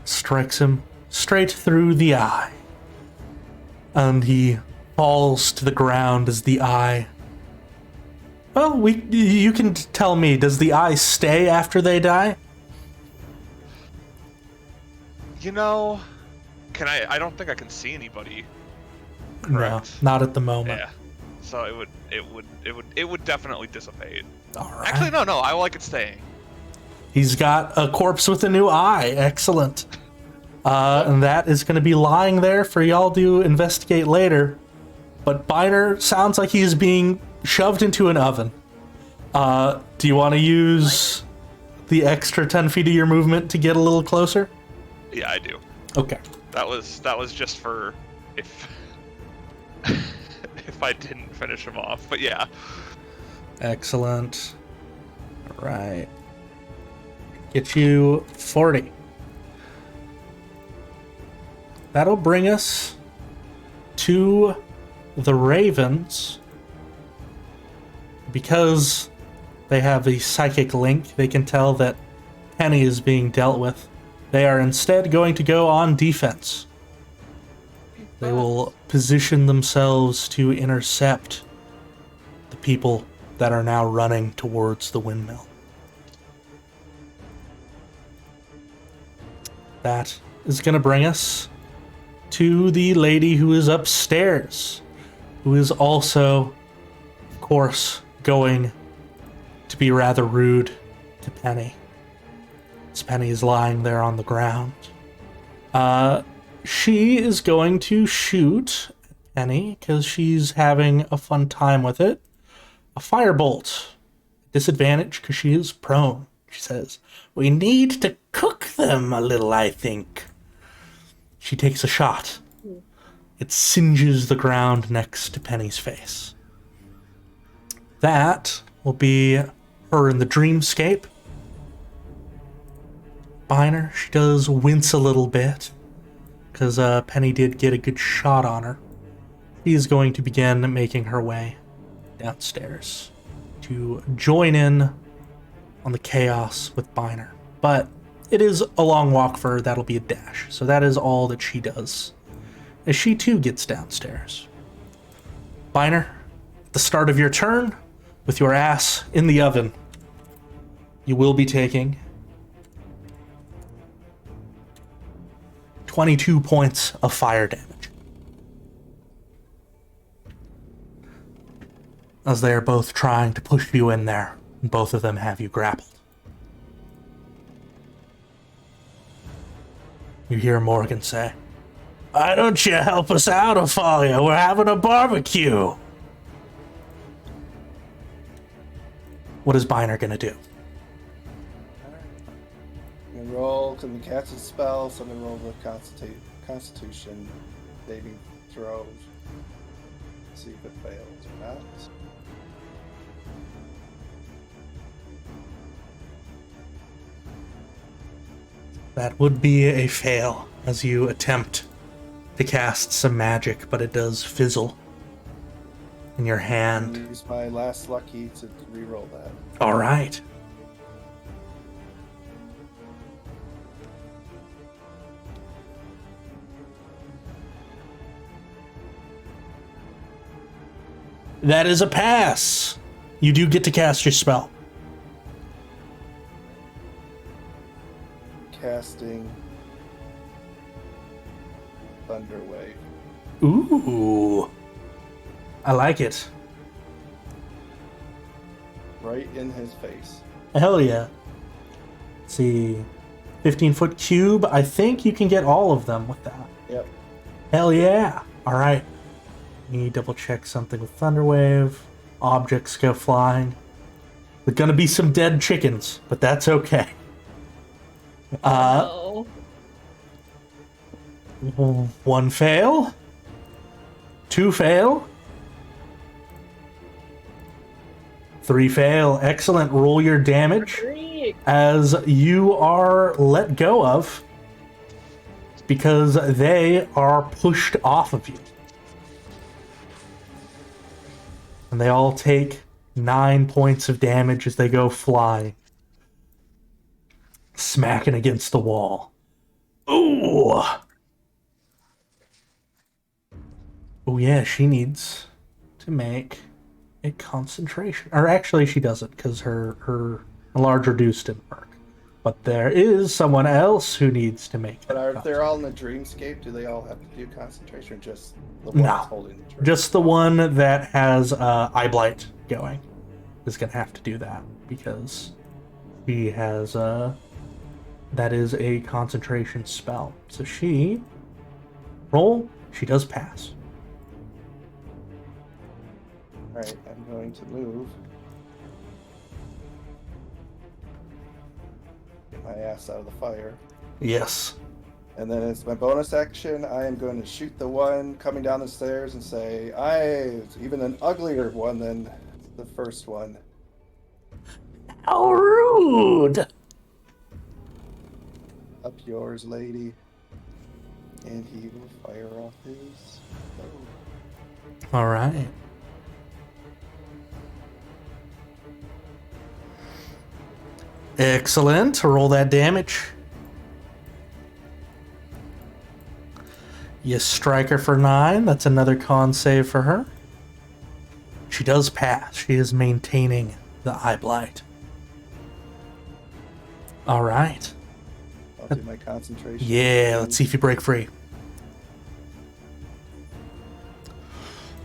Strikes him straight through the eye. And he falls to the ground as the eye... Well, you can tell me, does the eye stay after they die? You know, I don't think I can see anybody. Correct. No, not at the moment. Yeah. So it would definitely dissipate. All right. Actually, no, I like it staying. He's got a corpse with a new eye. Excellent. And that is going to be lying there for y'all to investigate later. But Biner sounds like he's being shoved into an oven. Do you want to use the extra 10 feet of your movement to get a little closer? Yeah, I do. Okay. That was just for if if I didn't finish him off. But yeah. Excellent. All right. Get you 40. That'll bring us to the Ravens. Because they have a psychic link, they can tell that Penny is being dealt with. They are instead going to go on defense. They will position themselves to intercept the people that are now running towards the windmill. That is going to bring us to the lady who is upstairs, who is also, of course, going to be rather rude to Penny. As Penny is lying there on the ground. She is going to shoot Penny, because she's having a fun time with it. A firebolt. Disadvantage, because she is prone. She says, "We need to cook them a little, I think." She takes a shot. It singes the ground next to Penny's face. That will be her in the dreamscape. Biner, she does wince a little bit, because Penny did get a good shot on her. She is going to begin making her way downstairs to join in on the chaos with Biner. But it is a long walk for her. That'll be a dash. So that is all that she does, as she too gets downstairs. Biner, at the start of your turn, with your ass in the oven, you will be taking 22 points of fire damage, as they are both trying to push you in there, and both of them have you grappled. You hear Morgan say, "Why don't you help us out, Ophalia? We're having a barbecue." What is Biner gonna do? And roll, can we cast a spell? So I'm gonna roll the Constitution saving throws. See if it fails or not. That would be a fail, as you attempt to cast some magic, but it does fizzle in your hand. Use my last lucky to re-roll that. All right. That is a pass. You do get to cast your spell. Casting Thunder Wave. Ooh. I like it. Right in his face. Hell yeah. Let's see. 15-foot cube. I think you can get all of them with that. Yep. Hell yeah. All right. Let me double check something with Thunderwave. Objects go flying. There's gonna be some dead chickens, but that's okay. No. One fail. Two fail. Three fail. Excellent. Roll your damage as you are let go of, because they are pushed off of you. And they all take 9 points of damage as they go flying, smacking against the wall. Ooh! Oh yeah, she needs to make a concentration. Or actually, she doesn't, because her large reduce didn't work. But there is someone else who needs to make But that if they're all in the dreamscape, do they all have to do concentration, or just the one No. that's holding the dream? Just the one that has Eye Blight going is going to have to do that, because she has that is a concentration spell. So she does pass. Alright, I'm going to move. Get my ass out of the fire. Yes. And then as my bonus action, I am going to shoot the one coming down the stairs and say, it's even an uglier one than the first one. How rude! Up yours, lady. And he will fire off his bow. All right. Excellent. Roll that damage. You strike her for 9. That's another con save for her. She does pass. She is maintaining the eye blight. All right. I'll do my concentration. Yeah, let's see if you break free.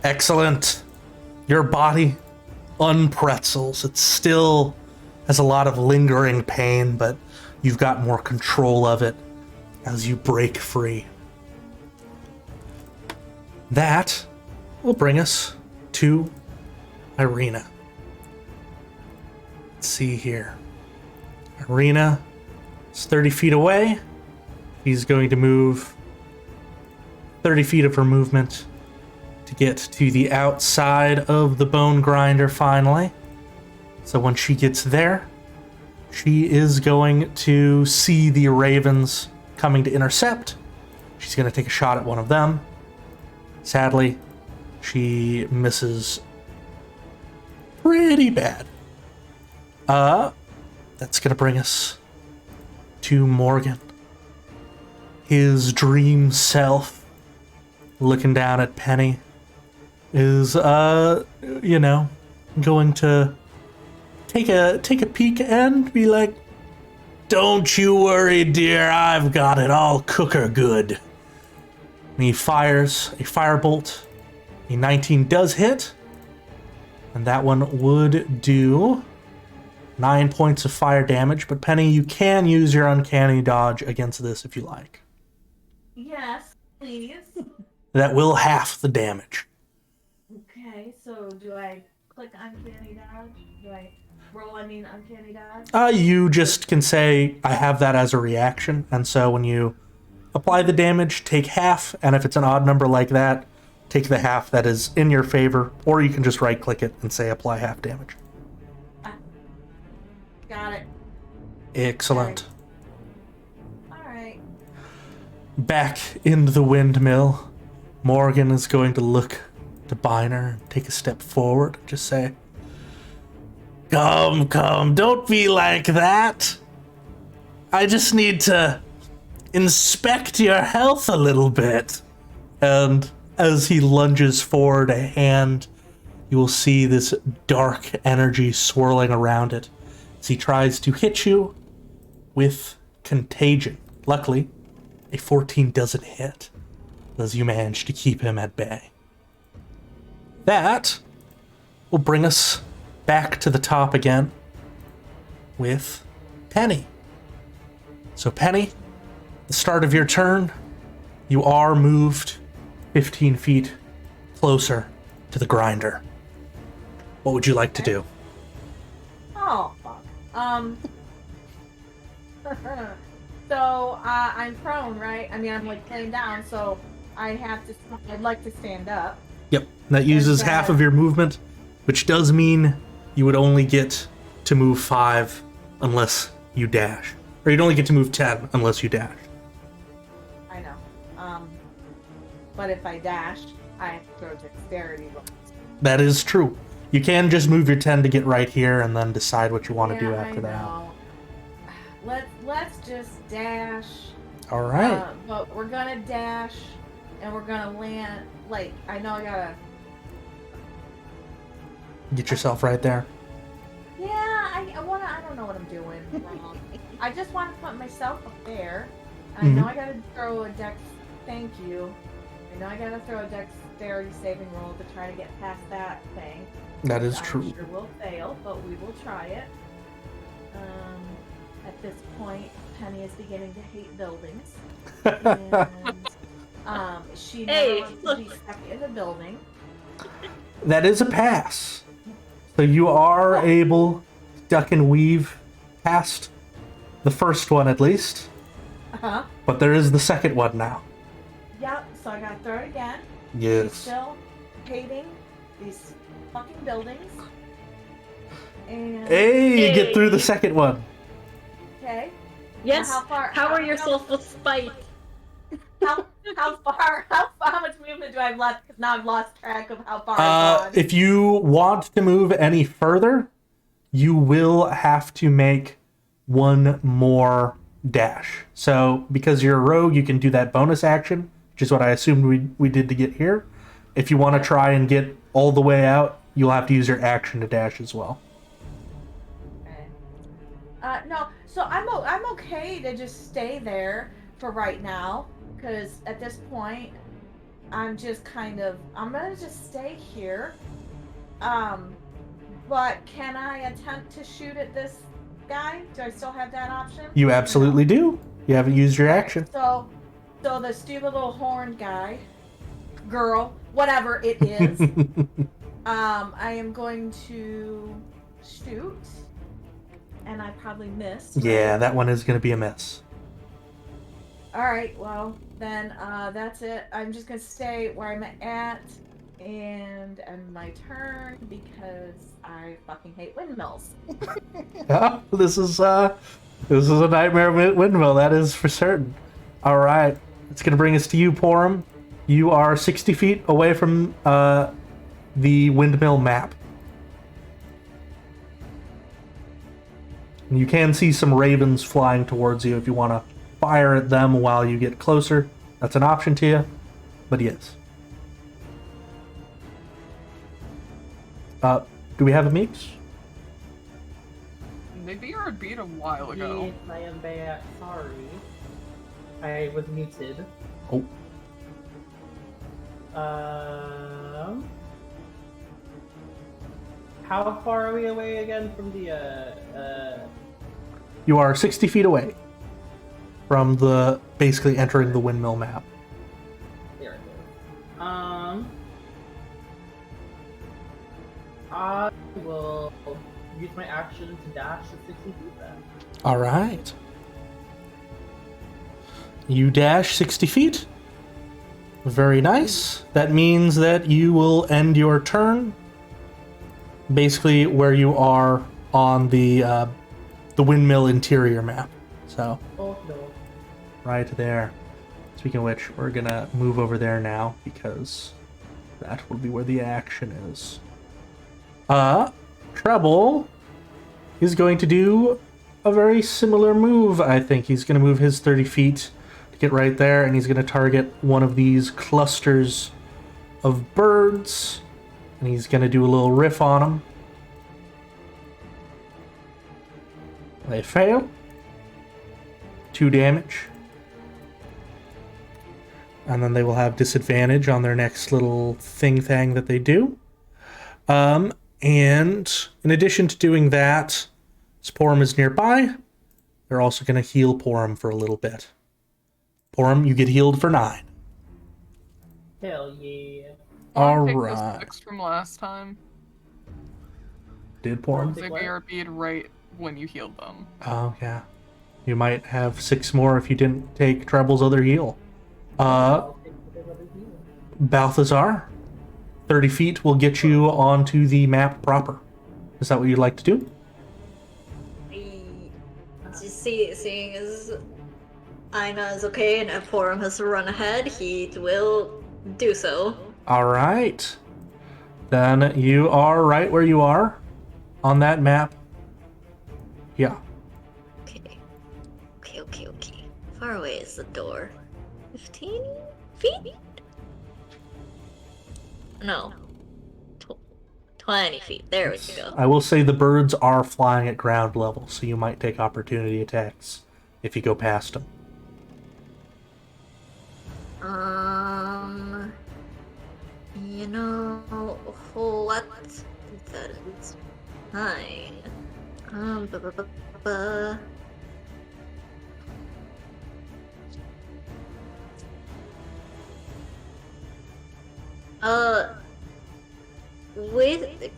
Excellent. Your body unpretzels. It still has a lot of lingering pain, but you've got more control of it as you break free. That will bring us to Irina. Let's see here. Irina is 30 feet away. He's going to move 30 feet of her movement to get to the outside of the Bonegrinder finally. So when she gets there, she is going to see the ravens coming to intercept. She's going to take a shot at one of them. Sadly, she misses pretty bad. That's going to bring us to Morgan. His dream self, looking down at Penny, is, going to take a peek and be like, "Don't you worry, dear, I've got it. I'll cook her good." And he fires a firebolt. A 19 does hit. And that one would do 9 points of fire damage. But Penny, you can use your uncanny dodge against this if you like. Yes, please. That will half the damage. Okay, so do I click uncanny dodge? Do I roll, uncanny dodge? You just can say, I have that as a reaction. And so when you apply the damage, take half. And if it's an odd number like that, take the half that is in your favor. Or you can just right-click it and say apply half damage. Got it. Excellent. Alright. Back in the windmill, Morgan is going to look to Biner and take a step forward and just say, Come, don't be like that. I just need to inspect your health a little bit. And as he lunges forward a hand, you will see this dark energy swirling around it as he tries to hit you with contagion. Luckily, a 14 doesn't hit, as you manage to keep him at bay. That will bring us back to the top again with Penny. So Penny, the start of your turn, you are moved 15 feet closer to the grinder. What would you like to do? Oh, fuck. So, I'm prone, right? I'm like laying down, so I'd like to stand up. Yep, that uses half of your movement, which does mean you would only get to move 5 unless you dash. Or you'd only get to move 10 unless you dash. I know. But if I dash, I have to throw dexterity rolls. That is true. You can just move your 10 to get right here and then decide what you want to do after that. Let's just dash. All right. But we're gonna dash, and we're gonna land. Like, I know I gotta Get yourself right there. Yeah, I don't know what I'm doing wrong. I just want to put myself up there. I know I gotta throw a dex. Thank you. I know I gotta throw a dexterity saving roll to try to get past that thing. That is I'm true. sure we'll fail, but we will try it. At this point, Penny is beginning to hate buildings. And she never wants to be stuck in a building. That is a pass. So you are able to duck and weave past the first one at least. Uh-huh. But there is the second one now. Yep, so I gotta throw it again. Yes. She's still hating these fucking buildings. And Hey, you get through the second one. okay. Yes. Now Power yourself with spite. How much movement do I have left? Because now I've lost track of how far I've gone. If you want to move any further, you will have to make one more dash. So because you're a rogue, you can do that bonus action which is what I assumed we did to get here. If you want to try and get all the way out, you'll have to use your action to dash as well. Okay. No, so I'm okay to just stay there for right now, because at this point, I'm gonna just stay here. But can I attempt to shoot at this guy? Do I still have that option? You absolutely do. You haven't used your action. So the stupid little horned guy, girl, whatever it is, I am going to shoot, and I probably missed. Yeah, that one is going to be a miss. All right, well then that's it. I'm just gonna stay where I'm at and end my turn because I fucking hate windmills. Yeah, this is a nightmare windmill, that is for certain. All right, it's going to bring us to you, Porum. You are 60 feet away from the windmill map. And you can see some ravens flying towards you if you want to fire at them while you get closer. That's an option to you, but yes. Do we have a mix? Maybe you were beat a while ago. Yes, I am back. Sorry. I was muted. Oh. How far are we away again from the, You are 60 feet away from the basically entering the windmill map. There it is. I will use my action to dash to 60 feet then. All right. You dash 60 feet. Very nice. That means that you will end your turn basically where you are on the windmill interior map. So, Oh no. right there. Speaking of which, we're gonna move over there now because that will be where the action is. Treble is going to do a very similar move, I think. He's going to move his 30 feet to get right there, and he's going to target one of these clusters of birds, and he's going to do a little riff on them. They fail. 2 damage. And then they will have disadvantage on their next little thing that they do. And in addition to doing that, as Porum is nearby, they're also going to heal Porum for a little bit. Porum, you get healed for 9. Hell yeah. All Take right. those 6 from last time. Did Porum? They are beat right when you healed them. Oh, yeah. You might have 6 more if you didn't take Treble's other heal. I'll take the other heal. Balthazar, 30 feet will get you onto the map proper. Is that what you'd like to do? Seeing as Aina is okay and Forum has to run ahead, he will do so. All right. Then you are right where you are on that map. Yeah. Okay. Far away is the door. 15 feet? No. 20 feet. There we go. I will say the birds are flying at ground level, so you might take opportunity attacks if you go past them. You know what? That is fine.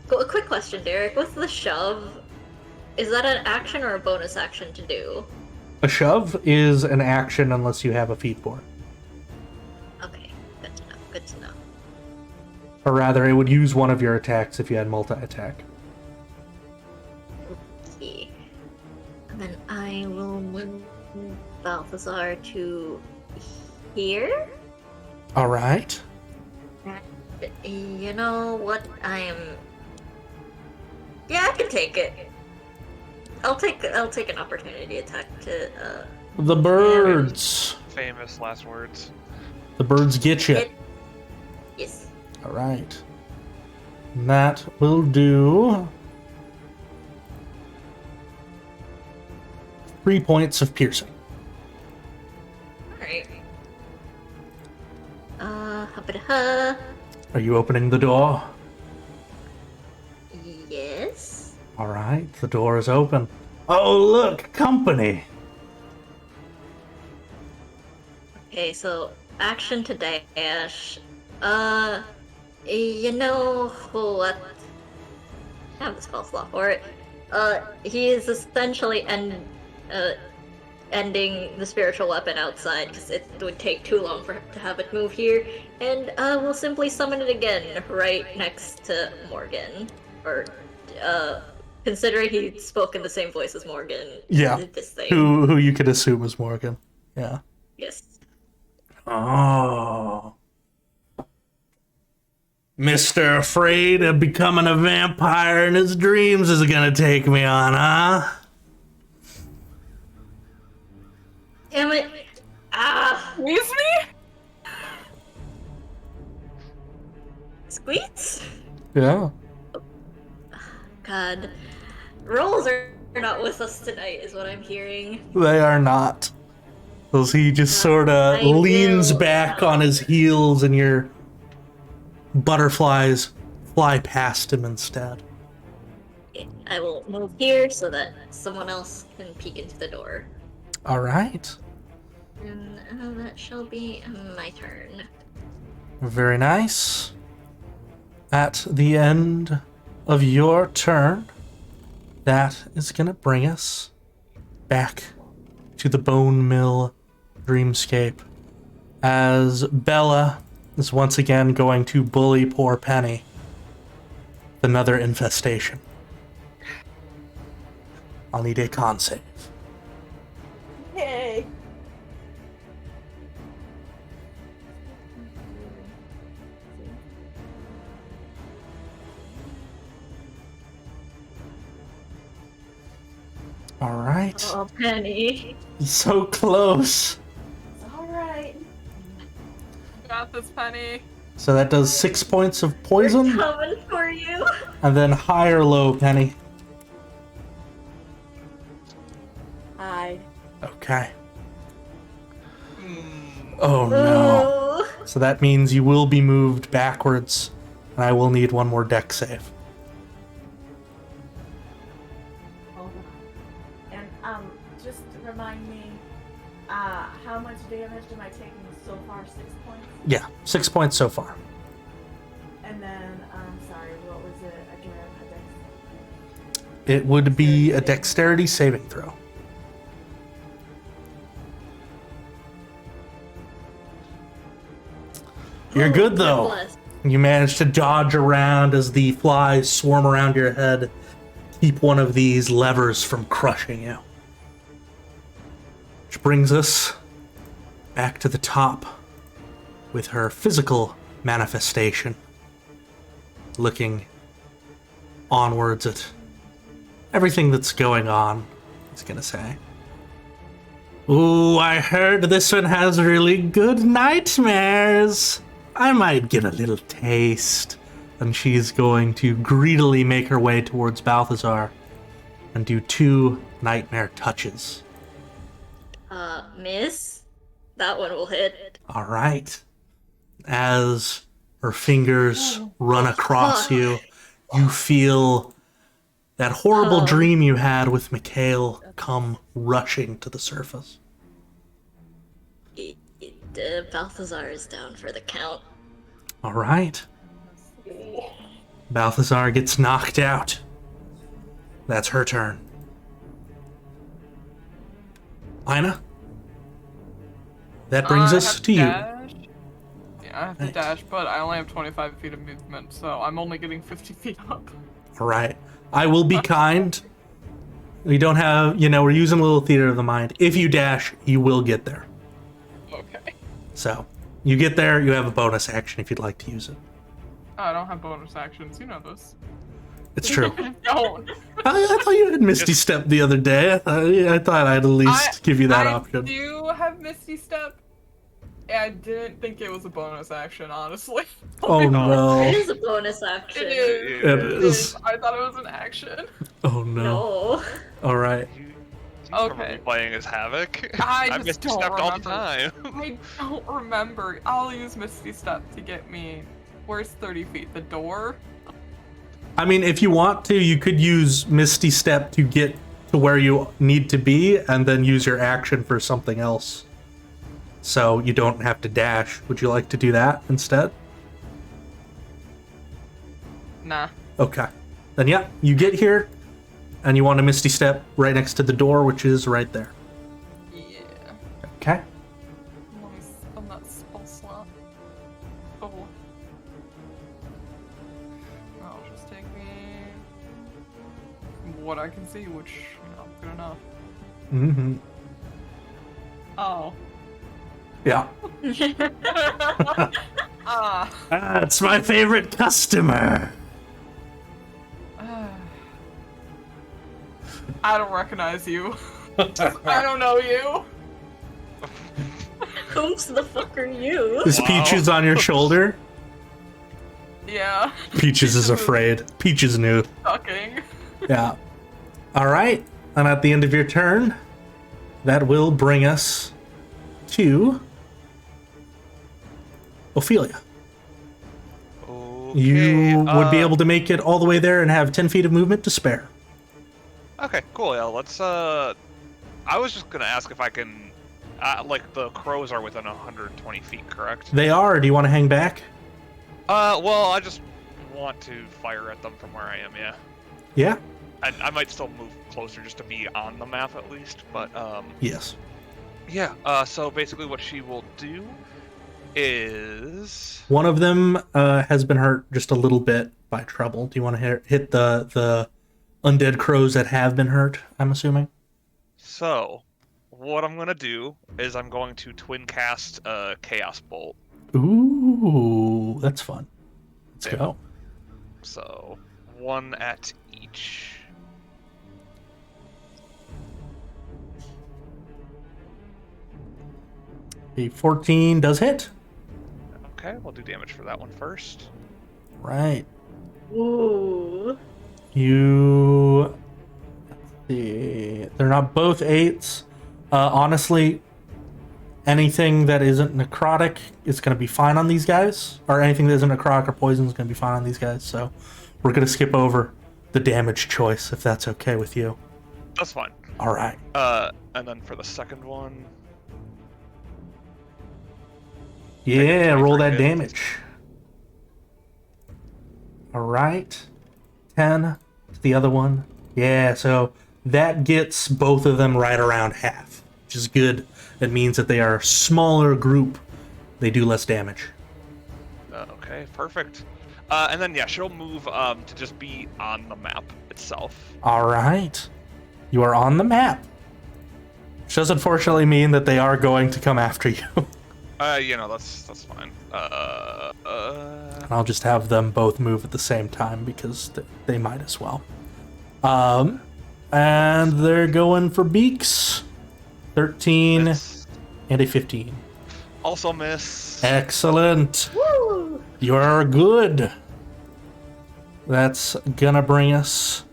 A quick question, Derek. What's the shove? Is that an action or a bonus action to do? A shove is an action unless you have a feat for it. Okay, good to know. Or rather, it would use one of your attacks if you had multi-attack. Okay. And then I will move Balthazar to here. All right. You know what? Yeah, I can take it. I'll take an opportunity attack to The birds. Famous last words. The birds get you. Yes. All right. That will do 3 points of piercing. Alright. Ha-ba-da-ha. Are you opening the door? Yes. All right, the door is open. Oh, look, company. Okay, so action to dash. You know what? I have the spell slot for it. He is essentially ending the spiritual weapon outside because it would take too long for him to have it move here, and we'll simply summon it again right next to Morgan. Or, considering he spoke in the same voice as Morgan. Yeah. This thing. Who you could assume is Morgan. Yeah. Yes. Oh. Mr. Afraid of becoming a vampire in his dreams is gonna take me on, huh? Damn it! Ah! Excuse me? Squeaks? Yeah. God. Rolls are not with us tonight, is what I'm hearing. They are not. As he just sort of I leans will- back on his heels and your butterflies fly past him instead. I will move here so that someone else can peek into the door. All right. And that shall be my turn. Very nice. At the end of your turn, that is going to bring us back to the Bone Mill dreamscape, as Bella is once again going to bully poor Penny with another infestation. I'll need a con save. Hey. All right. Oh, Penny. So close. It's alright. Got this, Penny. So that does 6 points of poison, Coming for you. and then high or low, Penny. Hi. Okay. Oh no. Ooh. So that means you will be moved backwards, and I will need one more deck save. Hold on. And just remind me, how much damage am I taking so far? 6 points? Yeah, 6 points so far. And then, sorry, what was it again? A dex- It would be a dexterity saving throw. You're good though. Bless. You manage to dodge around as the flies swarm around your head. Keep one of these levers from crushing you. Which brings us back to the top with her physical manifestation. Looking onwards at everything that's going on, he's gonna say. Ooh, I heard this one has really good nightmares. I might get a little taste. And she's going to greedily make her way towards Balthazar and do 2 nightmare touches. Miss? That one will hit. All right. As her fingers run across you, you feel that horrible dream you had with Mikhail come rushing to the surface. Balthazar is down for the count. All right. Balthazar gets knocked out. That's her turn. Ina? That brings I us have to you. dash. Yeah, I have to Nice. dash, but I only have 25 feet of movement, so I'm only getting 50 feet up. All right. I will be kind. We don't have, we're using a little theater of the mind. If you dash, you will get there. Okay. So, you get there, you have a bonus action if you'd like to use it. Oh, I don't have bonus actions. You know this. It's true. Don't. I thought you had Misty Step the other day. I thought I'd at least give you that I option. do have Misty Step, I didn't think it was a bonus action, honestly. Oh It no. is a bonus action. It is. It is. I thought it was an action. Oh no. No. All right. You remember Okay. me playing as Havoc? I I just Misty don't Stepped all the remember. time. I don't remember. I'll use Misty Step to get me. Where's 30 feet? The door? I mean, if you want to, you could use Misty Step to get to where you need to be, and then use your action for something else. So you don't have to dash. Would you like to do that instead? Nah. Okay. Then yeah, you get here, and you want to Misty Step right next to the door, which is right there. Yeah. Okay. Let me spend that spell slot. Oh. That'll just take me from what I can see, which, good enough. Mm-hmm. Oh. Yeah. Ah. That's my favorite customer. I don't recognize you. I don't know you. Who's the fuck are you? Is Wow. Peaches on your shoulder? Yeah. Peaches is afraid. Peaches knew. Sucking. Yeah. All right. And at the end of your turn, that will bring us to Ophelia. Okay, You would be able to make it all the way there and have 10 feet of movement to spare. Okay, cool. Yeah, let's. I was just gonna ask if I can. Like the crows are within 120 feet, correct? They are. Do you want to hang back? Well, I just want to fire at them from where I am. Yeah. Yeah. And I might still move closer just to be on the map at least, but Yes. yeah. So basically, what she will do is One of them has been hurt just a little bit by trouble. Do you want to hit the undead crows that have been hurt, I'm assuming? so. What I'm gonna do is I'm going to twin cast a Chaos Bolt. Ooh, that's fun. Let's Yeah. go. So one at each. A 14 does hit. Okay, we'll do damage for that one first. Right. Ooh. You... Let's see. They're not both 8s. Honestly, anything that isn't necrotic is going to be fine on these guys. Or anything that isn't necrotic or poison is going to be fine on these guys. So we're going to skip over the damage choice, if that's okay with you. That's fine. All right. And then for the second one, Yeah, roll that 23 hit. damage. All right. 10 to the other one. Yeah, so that gets both of them right around half, which is good. It means that they are a smaller group. They do less damage. okay, perfect. And then yeah, she'll move to just be on the map itself. All right. You are on the map. Which does unfortunately mean that they are going to come after you. That's fine. And I'll just have them both move at the same time because they might as well. And they're going for beaks. 13 miss. and a 15. Also miss. Excellent. Woo! You're good. That's gonna bring us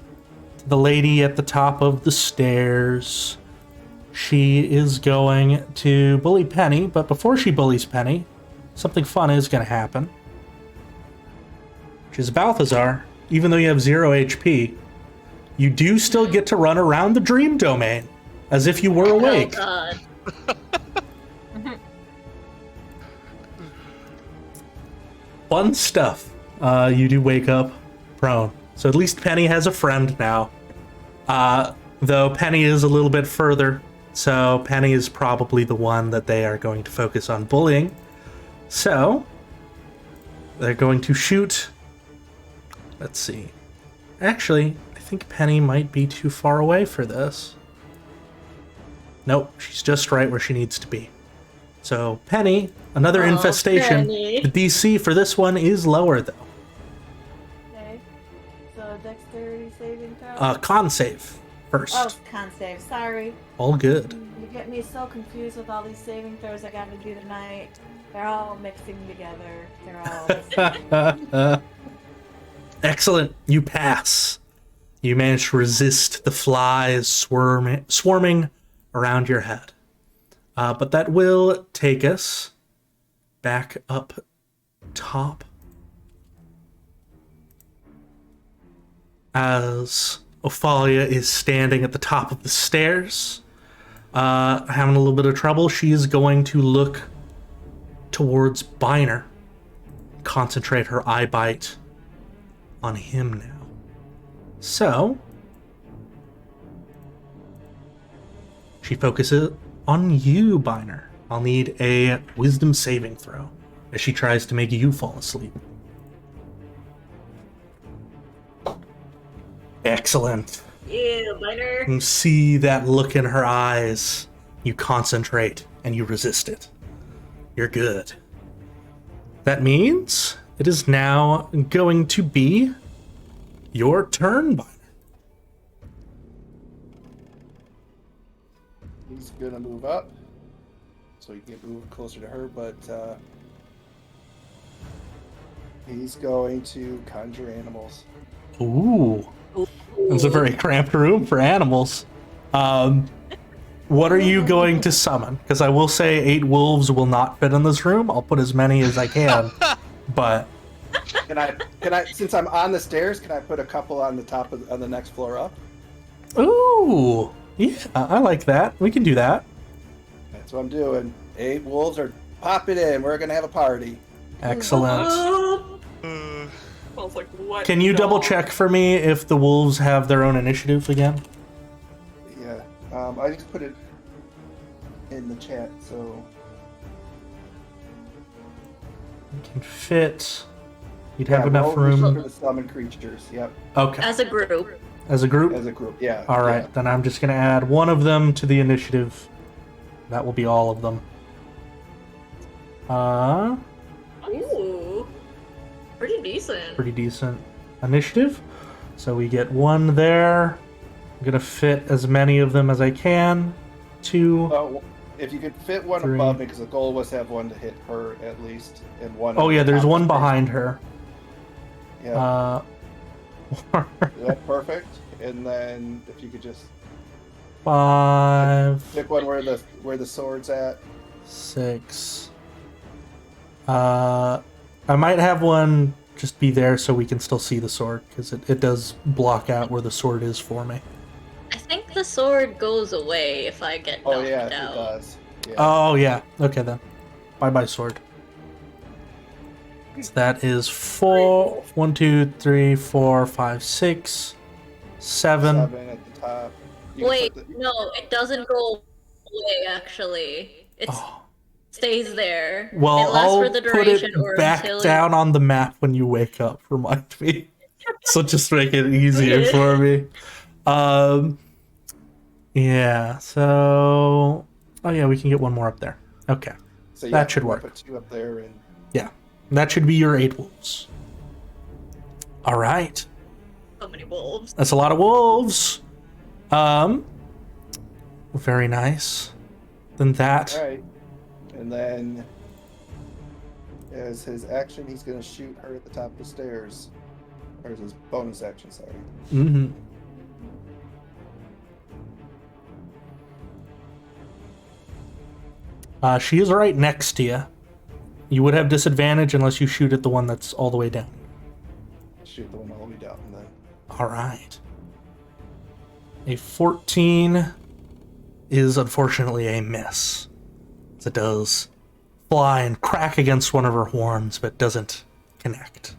to the lady at the top of the stairs. She is going to bully Penny, but before she bullies Penny, something fun is gonna happen. Which is Balthazar, even though you have 0 HP, you do still get to run around the dream domain as if you were awake. Oh god. Fun stuff. You do wake up prone. So at least Penny has a friend now. Though Penny is a little bit further, so Penny is probably the one that they are going to focus on bullying. So they're going to shoot. Let's see. Actually, I think Penny might be too far away for this. Nope, she's just right where she needs to be. So Penny, another Oh, infestation. Penny. The DC for this one is lower though. Okay. So dexterity saving throw. Con save first. Oh, con save. Sorry. All good. You get me so confused with all these saving throws I gotta do tonight. They're all mixing together. They're all... Excellent. You pass. You manage to resist the flies swarming around your head. But that will take us back up top. As Ophalia is standing at the top of the stairs, having a little bit of trouble, she is going to look towards Biner, concentrate her eye bite on him now. So, she focuses on you, Biner. I'll need a wisdom saving throw as she tries to make you fall asleep. Excellent. Yeah, Biner. You see that look in her eyes. You concentrate and you resist it. You're good. That means it is now going to be your turn, Biner. He's gonna move up, so he can move closer to her, but he's going to conjure animals. Ooh. It's a very cramped room for animals. What are you going to summon? Because I will say 8 wolves will not fit in this room. I'll put as many as I can. But Can I, since I'm on the stairs, can I put a couple on the next floor up? ooh, yeah, I like that. We can do that. That's what I'm doing. 8 wolves are popping in. We're gonna have a party. Excellent. I was like, what? Can you dog? double check for me if the wolves have their own initiative again? Yeah. I just put it in the chat, so You can fit. You'd have enough roll room. for the summon creatures. Yep. Okay. As a group. As a group? As a group. Yeah. All right, yeah. then I'm just going to add one of them to the initiative. That will be all of them. Ooh. Pretty decent. Pretty decent initiative. So we get 1 there. I'm going to fit as many of them as I can. 2. Oh, if you could fit 1 Three. above me, because the goal was to have 1 to hit her at least, and 1. Oh, yeah, on the there's top 1 of the behind her. stairs. Yeah. That's perfect. And then if you could just 5, pick one where the sword's at. 6. I might have one just be there so we can still see the sword, because it does block out where the sword is for me. I think the sword goes away if I get knocked Oh yeah, out. it does. Yeah. Oh, yeah. Okay, then. Bye-bye, sword. So that is 4. 1, 2, 3, 4, 5, 6, 7. 7 at the top. You can Wait, put no, it doesn't go away, actually. It Oh. stays there. Well, it lasts I'll for the put duration it or back until down on the map when you wake up. Remind me. So just make it easier Okay. for me. Yeah. So, oh yeah, we can get 1 more up there. Okay, So That should I'm gonna work. Put 2 up there, and yeah, that should be your 8 wolves. All right, so many wolves. that's a lot of wolves. Very nice. Then that. all right. And then, as his action, he's gonna shoot her at the top of the stairs. Or as his bonus action, sorry. Mm-hmm. She is right next to you. You would have disadvantage unless you shoot at the one that's all the way down. Shoot the one all the way down, and then All right. A 14 is unfortunately a miss. As it does fly and crack against one of her horns, but doesn't connect.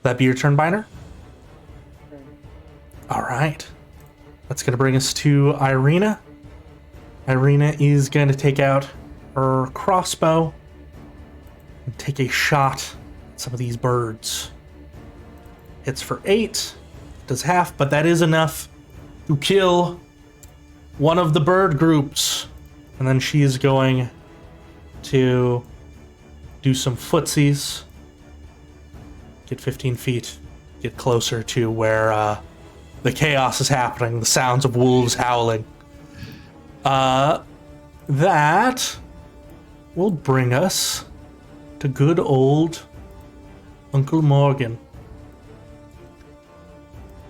That be your turn, Biner? All right. That's going to bring us to Irina. Irina is going to take out her crossbow and take a shot at some of these birds. Hits for 8, does half, but that is enough to kill one of the bird groups. And then she is going to do some footsies, get 15 feet, get closer to where the chaos is happening, the sounds of wolves howling. That will bring us to good old Uncle Morgan.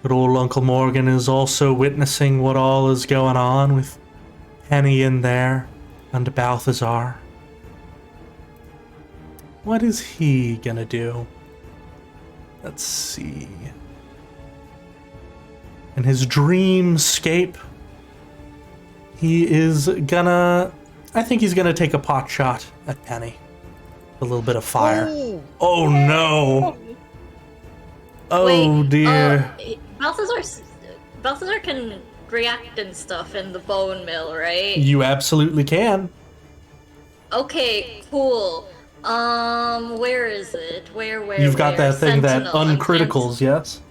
Good old Uncle Morgan is also witnessing what all is going on with Penny in there and Balthazar. What is he gonna do? Let's see. In his dreamscape, he is gonna... I think he's gonna take a pot shot at Penny. A little bit of fire. Oh no! Oh Wait, dear. Balthazar can react and stuff in the bone mill, right? You absolutely can. Okay, cool. Where is it? Where? You've got that thing that Sentinel. uncriticals, yes?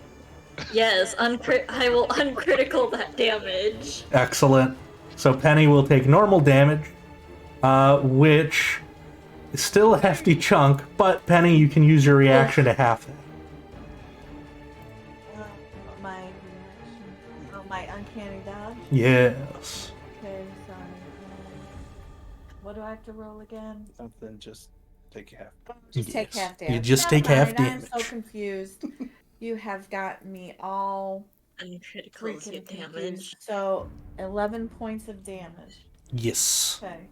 Yes, I will uncritical that damage. Excellent. So Penny will take normal damage, which is still a hefty chunk, but Penny, you can use your reaction to half that. My reaction. Oh, my uncanny dodge. Yes. Okay, sorry. What do I have to roll again? Something, just take half. Just take Yes. half damage. You just Never take half mind, I am damage. so confused. You have got me all Uncriticals freaking get confused. damage. So 11 points of damage. Yes. Okay.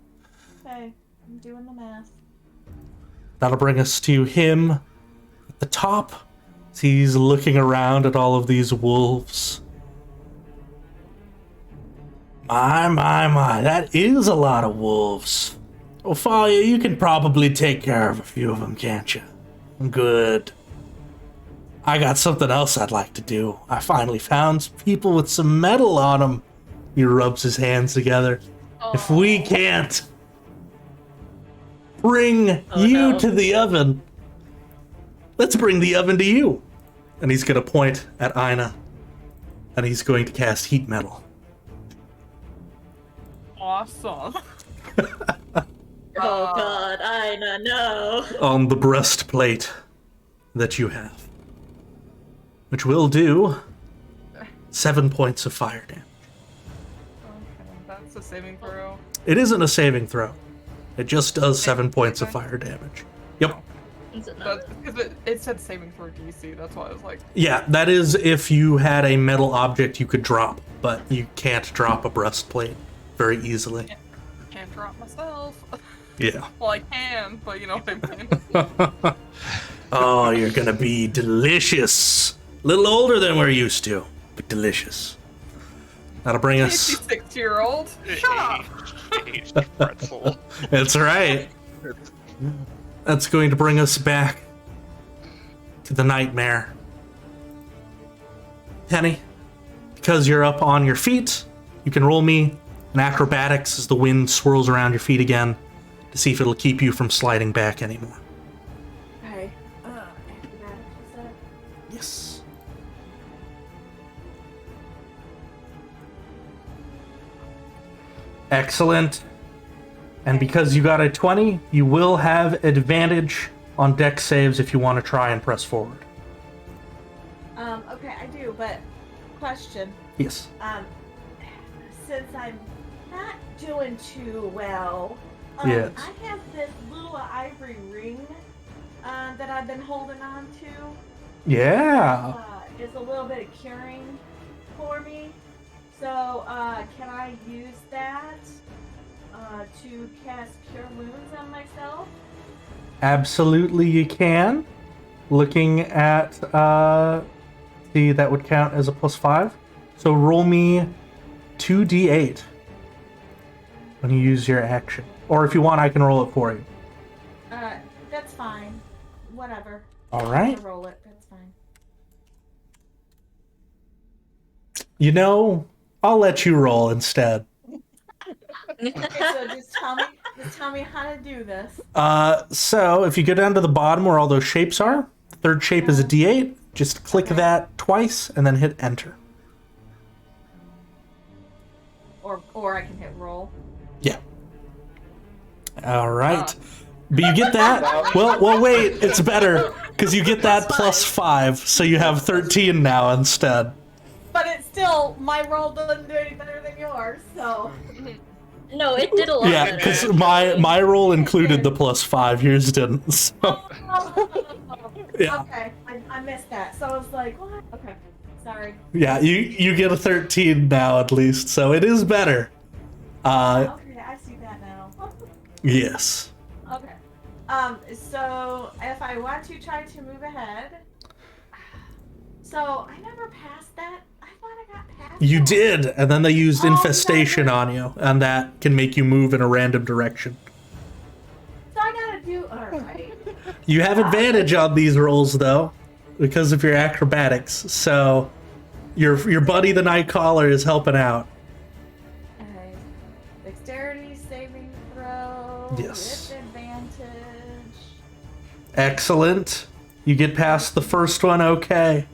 Okay. I'm doing the math. That'll bring us to him at the top. As he's looking around at all of these wolves. My, that is a lot of wolves. Ophalia, you can probably take care of a few of them, can't you? Good. I got something else I'd like to do. I finally found some people with some metal on them. He rubs his hands together. If we can't bring you no. to the oven, let's bring the oven to you. And he's going to point at Aina. And he's going to cast heat metal. Awesome. Oh god, Aina, no. On the breastplate that you have. Which will do 7 points of fire damage. Okay, that's a saving throw. It isn't a saving throw. It just does 7 points of fire damage. Yep. Is it not? That's because it said saving throw DC. That's why I was like, Yeah, that is if you had a metal object you could drop, but you can't drop a breastplate very easily. can't drop myself. Yeah. Well, I can, but you know what I mean. Oh, you're gonna be delicious. A little older than we're used to, but delicious. That'll bring us... 56-year-old. Shut up. Aged pretzel. That's right. That's going to bring us back to the nightmare. Penny, because you're up on your feet, you can roll me an acrobatics as the wind swirls around your feet again to see if it'll keep you from sliding back anymore. Okay. Acrobatics, is that? Yes. Excellent. And because you got a 20, you will have advantage on dex saves if you want to try and press forward. Okay, I do, but question. Yes. Since I'm not doing too well, Yes. I have this little ivory ring that I've been holding on to. Yeah. It's a little bit of curing for me. So, can I use that to cast Cure Wounds on myself? Absolutely you can. Looking at, see, that would count as a +5. So roll me 2d8 when you use your action. Or if you want, I can roll it for you. That's fine. Whatever. All right. I'll roll it. That's fine. You know, I'll let you roll instead. Okay, so just tell me how to do this. So if you go down to the bottom where all those shapes are, the third shape is a d8. Just click that twice and then hit enter. Or I can hit roll. Yeah. All right. But you get that. Well, wait. It's better because you get that +5, so you have 13 now instead. But it's still, my roll doesn't do any better than yours, so. No, it did a lot Yeah, better. because my roll included the +5, yours didn't. So. Yeah. Okay, I missed that. So I was like, what? Okay, sorry. Yeah, you get a 13 now at least, so it is better. Okay, I see that now. Yes. Okay. So if I want to try to move ahead, so I never passed that. I thought I got past. You that. did, and then they used Oh, infestation never. on you, and that can make you move in a random direction. So I gotta do. All right. You have advantage on these rolls though, because of your acrobatics. So your buddy the Nightcaller is helping out. Okay. Dexterity saving throw. Yes. With advantage. Excellent. You get past the first one, okay.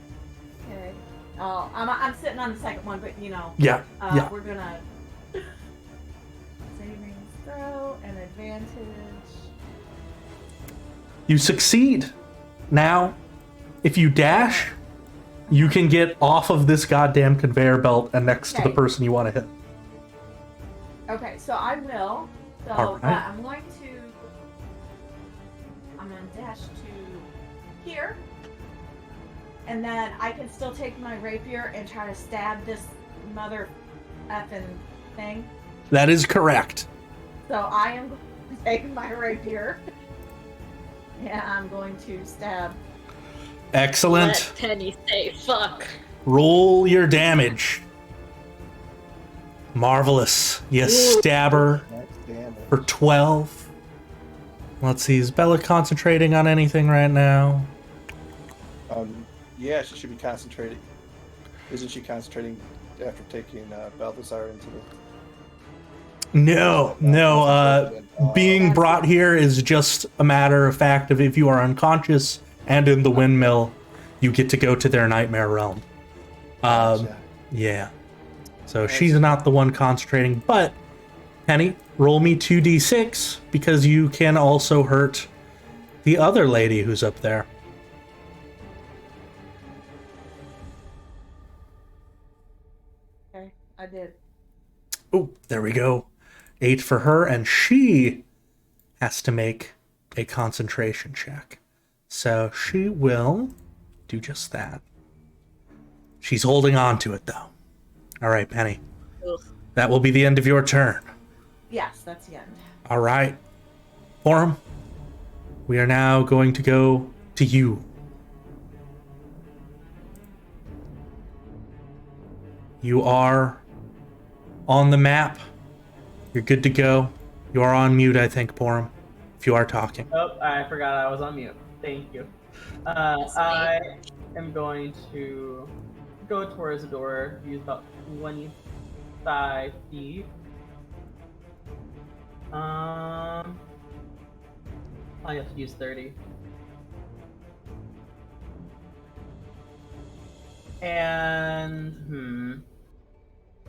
Okay. Oh, I'm sitting on the second one, but you know. Yeah, yeah. We're gonna. Saving throw and advantage. You succeed. Now, if you dash, you can get off of this goddamn conveyor belt and next to the Okay. person you want to hit. Okay, so I will. So All right. I'm going to dash to here. And then I can still take my rapier and try to stab this mother effing thing. That is correct. So I am going to take my rapier. And I'm going to stab. Excellent. Let Penny say fuck. Roll your damage. Marvelous. You stab her That's damage. for 12. Let's see, is Bella concentrating on anything right now? Yeah, she should be concentrating. Isn't she concentrating after taking Balthazar into the... No. Being brought here is just a matter of fact of if you are unconscious and in the windmill, you get to go to their nightmare realm. Gotcha. Yeah. So she's not the one concentrating, but Penny, roll me 2d6 because you can also hurt the other lady who's up there. Okay, I did. Oh, there we go. 8 for her, and she has to make a concentration check. So she will do just that. She's holding on to it, though. All right, Penny. Ugh. That will be the end of your turn. Yes, that's the end. All right. Forum, we are now going to go to you. You are on the map. You're good to go. You are on mute, I think, Porum, if you are talking. Oh, I forgot I was on mute. Thank you. I am going to go towards the door, use about 25 feet. I have to use 30. And,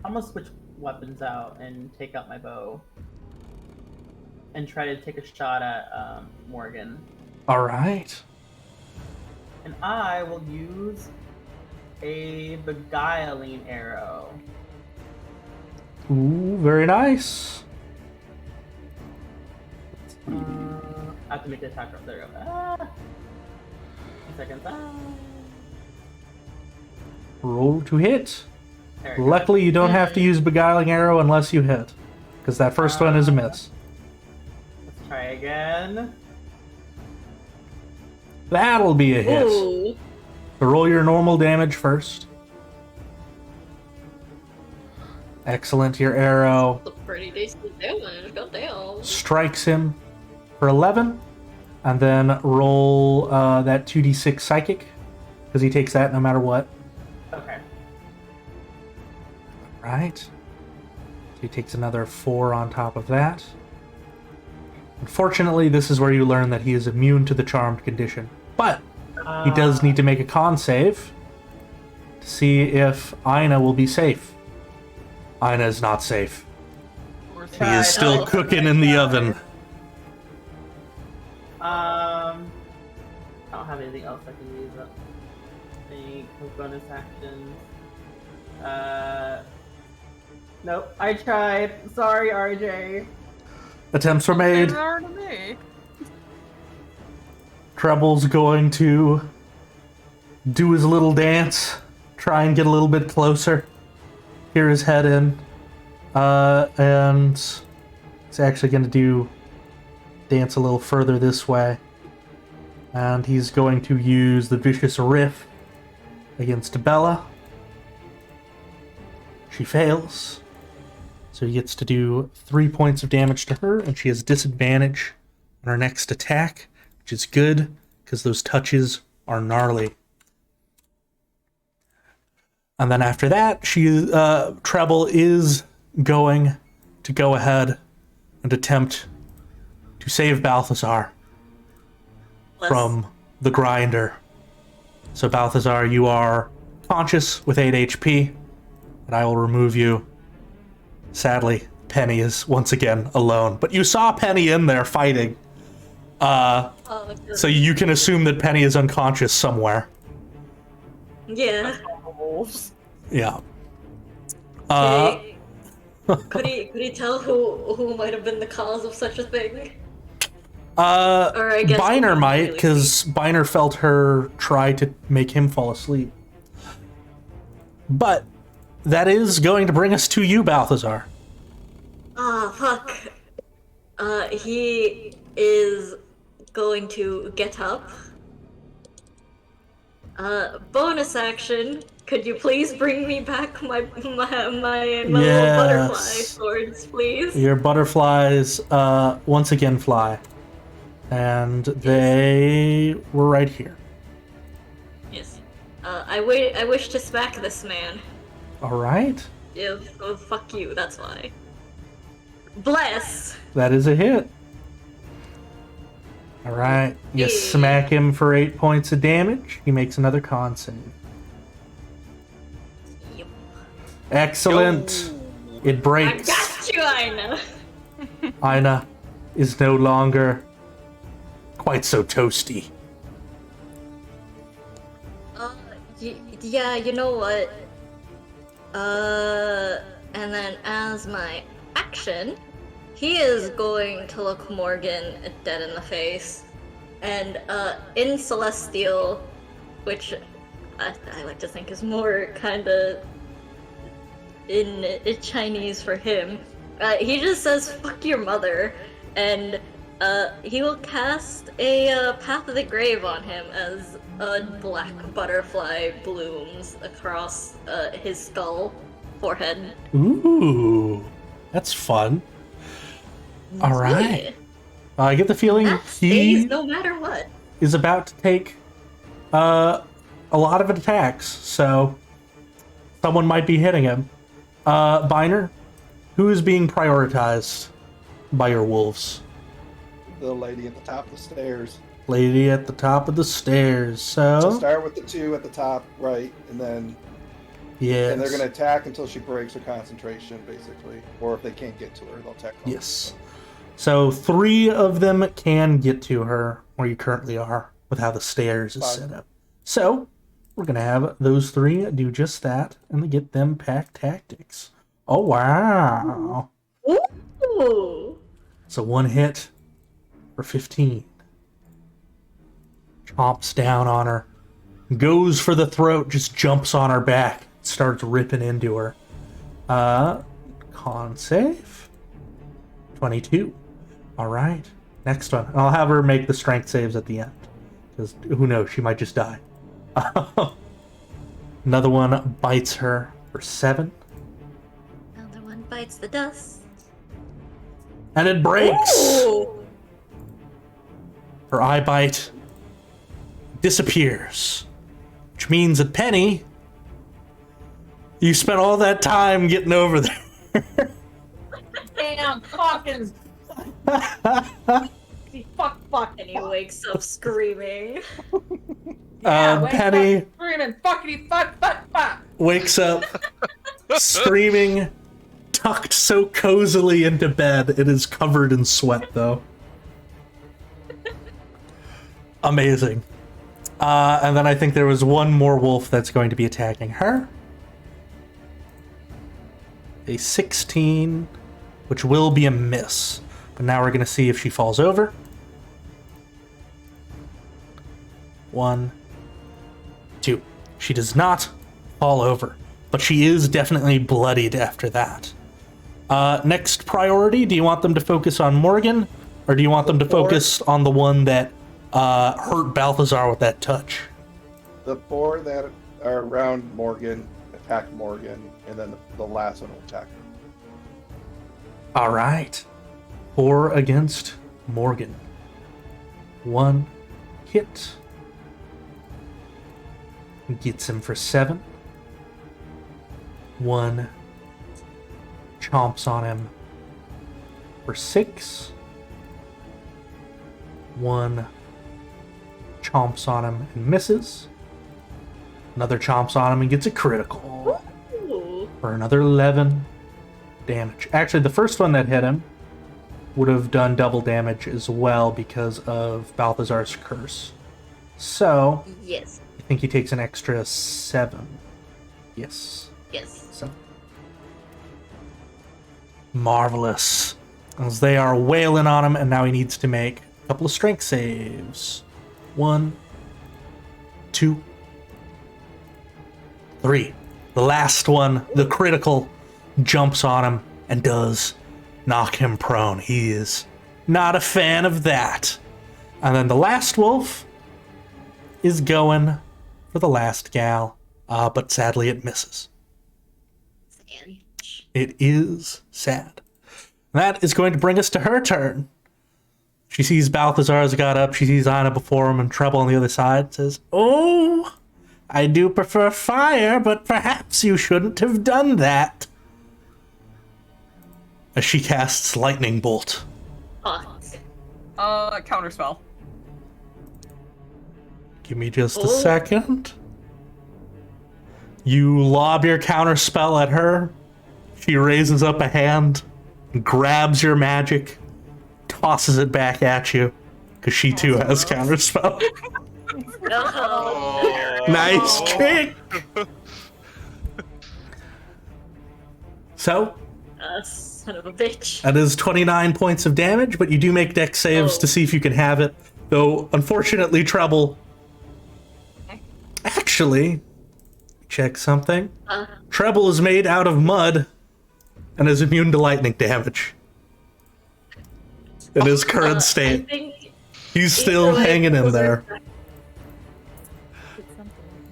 I'm gonna switch weapons out and take out my bow. And try to take a shot at Morgan. All right. And I will use a beguiling arrow. Ooh, very nice. I have to make the attack roll. There we go. 2 seconds. Roll to hit. There we go. Luckily, you don't have to use beguiling arrow unless you hit, because that first one is a miss. Let's try again. That'll be a hit. Ooh. So roll your normal damage first. Excellent. Your arrow That's a pretty decent damage. Goddamn. strikes him for 11, and then roll that 2d6 psychic, because he takes that no matter what. Okay. Right. So he takes another 4 on top of that. Unfortunately, this is where you learn that he is immune to the charmed condition. But he does need to make a con save to see if Aina will be safe. Aina is not safe. He is still Oh. cooking in the oven. I don't have anything else I can use up. I think with bonus actions. Nope. I tried. Sorry, RJ. Attempts were made. They are to me. Treble's going to do his little dance, try and get a little bit closer, peer his head in, and he's actually going to dance a little further this way. And he's going to use the Vicious Riff against Bella. She fails. So he gets to do 3 points of damage to her, and she has disadvantage on her next attack, which is good, because those touches are gnarly. And then after that, Treble is going to go ahead and attempt to save Balthazar from the grinder. So Balthazar, you are conscious with 8 HP, and I will remove you. Sadly, Penny is once again alone. But you saw Penny in there fighting. So you can assume that Penny is unconscious somewhere. Yeah. Yeah. Could he tell who might have been the cause of such a thing? Or I guess Biner might, really because Biner felt her try to make him fall asleep. But that is going to bring us to you, Balthazar. Fuck. He is going to get up. Bonus action. Could you please bring me back my little butterfly swords, please? Your butterflies once again fly. And they were right here. Yes. I wish to smack this man. Alright. Yeah, oh, fuck you, that's why. Bless! That is a hit. Alright. You smack him for 8 points of damage. He makes another con save. Yep. Excellent. It breaks. I got you, Ina! Ina is no longer quite so toasty. Yeah, you know what? And then as my action, he is going to look Morgan dead in the face. And, in Celestial, which I like to think is more kinda in Chinese for him, he just says, "Fuck your mother," and he will cast a Path of the Grave on him as a black butterfly blooms across his skull, forehead. Ooh, that's fun. All right. Yeah. I get the feeling That he stays no matter what. is about to take a lot of attacks, so someone might be hitting him. Biner, who is being prioritized by your wolves? The lady at the top of the stairs. Lady at the top of the stairs. So So start with the two at the top right, and then yes. and they're going to attack until she breaks her concentration, basically. Or if they can't get to her, they'll attack her. Yes. So 3 of them can get to her where you currently are with how the stairs is set up. So we're going to have those 3 do just that and get them pack tactics. Oh, wow. Ooh. So 1 hit for 15. Chomps down on her. Goes for the throat, just jumps on her back. Starts ripping into her. Con save. 22. Alright. Next one. I'll have her make the strength saves at the end. Because who knows, she might just die. Another one bites her for 7. Another one bites the dust. And it breaks! Ooh. Her eye bite disappears. Which means that Penny, you spent all that time getting over there. Damn, fucking. Fuck. And he wakes up screaming. Yeah, Penny fuck, screaming, fuckity fuck. wakes up screaming, tucked so cozily into bed. It is covered in sweat, though. Amazing. And then I think there was one more wolf that's going to be attacking her. a 16, which will be a miss. But now we're going to see if she falls over. 1, 2. She does not fall over, but she is definitely bloodied after that. Next priority, do you want them to focus on Morgan, or do you want them to focus on the one that hurt Balthazar with that touch? The 4 that are around Morgan attack Morgan, and then the last one will attack her. All right. 4 against Morgan. 1 hit. Gets him for 7. 1 chomps on him for 6. 1 chomps on him and misses. Another chomps on him and gets a critical Ooh. for another 11 damage. Actually, the first one that hit him would have done double damage as well because of Balthazar's curse. So, Yes. I think he takes an extra 7. Yes. Yes. So. Marvelous. As they are wailing on him, and now he needs to make a couple of strength saves. 1, 2, 3. The last one, the critical, jumps on him and does knock him prone. He is not a fan of that. And then the last wolf is going for the last gal, but sadly it misses. And It is sad. That is going to bring us to her turn. She sees Balthazar's got up, she sees Ina before him and Trouble on the other side, says, "Oh, I do prefer fire, but perhaps you shouldn't have done that." As she casts Lightning Bolt. hot. Counterspell. Give me just a Oh. second. You lob your counterspell at her. She raises up a hand, grabs your magic, tosses it back at you, because she too has counterspell. Oh. Nice trick! So, Son of a bitch. that is 29 points of damage, but you do make dex saves to see if you can have it. Though, unfortunately, Treble... Actually, check something. Treble is made out of mud and is immune to lightning damage. In his current I state. think He's still either way, hanging in those there. are-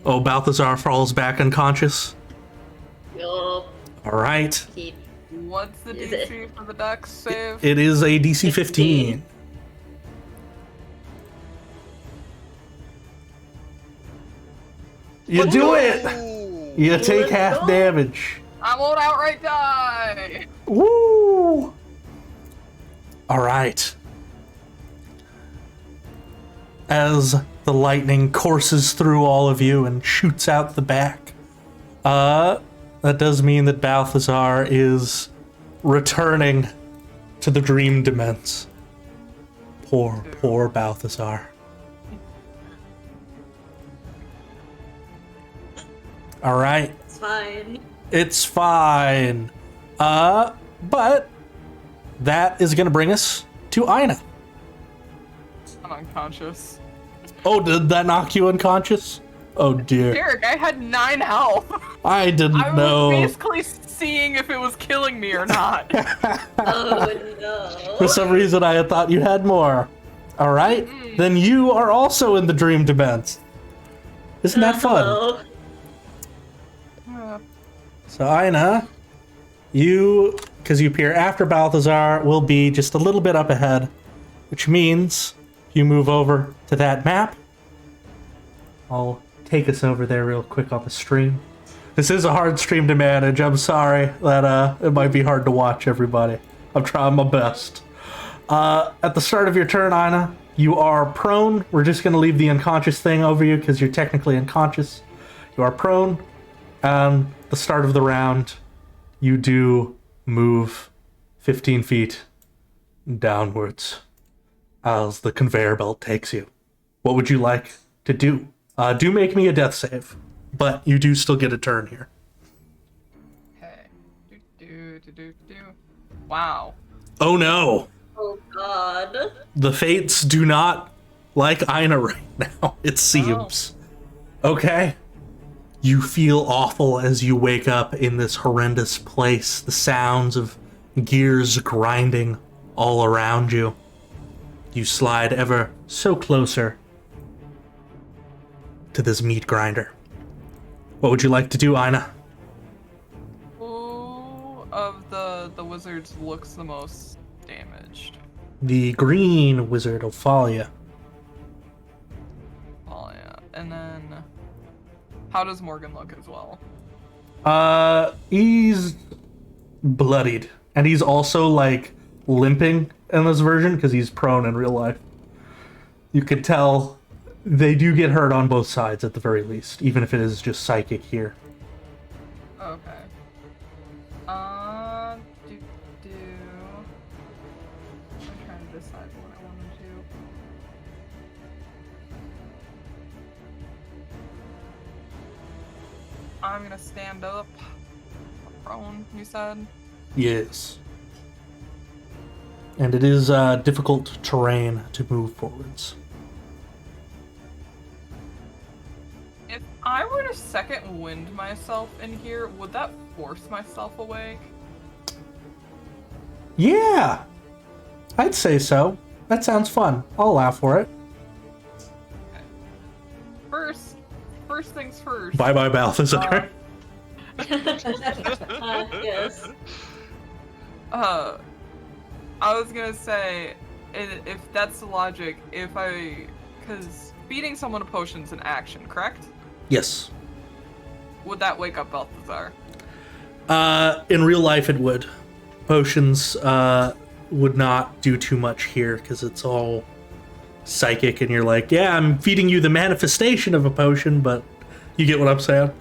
Oh, Balthazar falls back unconscious. Yup. Alright. He- What's the Is DC for the dex save? It is a DC 15. You do it! Ooh. You take Let's half go. damage. I won't outright die! Woo! Alright. As the lightning courses through all of you and shoots out the back, that does mean that Balthazar is returning to the dream dements. Poor Balthazar. Alright. It's fine. It's fine. But that is going to bring us to Ina. I'm unconscious. Oh, did that knock you unconscious? Oh dear. Derek, I had 9 health. I didn't I was know. basically seeing if it was killing me or not. Oh no. For some reason, I had thought you had more. All right, then you are also in the dream dements. Isn't that fun? Hello. So Ina, you, because you appear after Balthazar, will be just a little bit up ahead, which means you move over to that map. I'll take us over there real quick on the stream. This is a hard stream to manage. I'm sorry that it might be hard to watch everybody. I'm trying my best. At the start of your turn, Ina, you are prone. We're just going to leave the unconscious thing over you because you're technically unconscious. You are prone. And the start of the round, you do move 15 feet downwards as the conveyor belt takes you. What would you like to do? Do make me a death save, but you do still get a turn here. Okay. Wow. Oh no. Oh god. The fates do not like Ina right now, it seems. Okay. You feel awful as you wake up in this horrendous place. The sounds of gears grinding all around you. You slide ever so closer to this meat grinder. What would you like to do, Ina? Who of the wizards looks the most damaged? The green wizard, Ophalia. Oh yeah. And then how does Morgan look as well? He's bloodied. And he's also, like, limping in this version because he's prone in real life. You could tell they do get hurt on both sides at the very least, even if it is just psychic here. Okay. I'm trying to decide what I want to do. I'm gonna stand up. Prone, you said? Yes. And it is difficult terrain to move forwards. If I were to second wind myself in here, would that force myself awake? Yeah! I'd say so. That sounds fun. I'll allow for it. First things first. Bye-bye, Balthazar. Yes. I was gonna say, if that's the logic, because feeding someone a potion's an action, correct? Yes. Would that wake up Balthazar? In real life it would. Potions would not do too much here because it's all psychic and you're like, yeah, I'm feeding you the manifestation of a potion, but you get what I'm saying?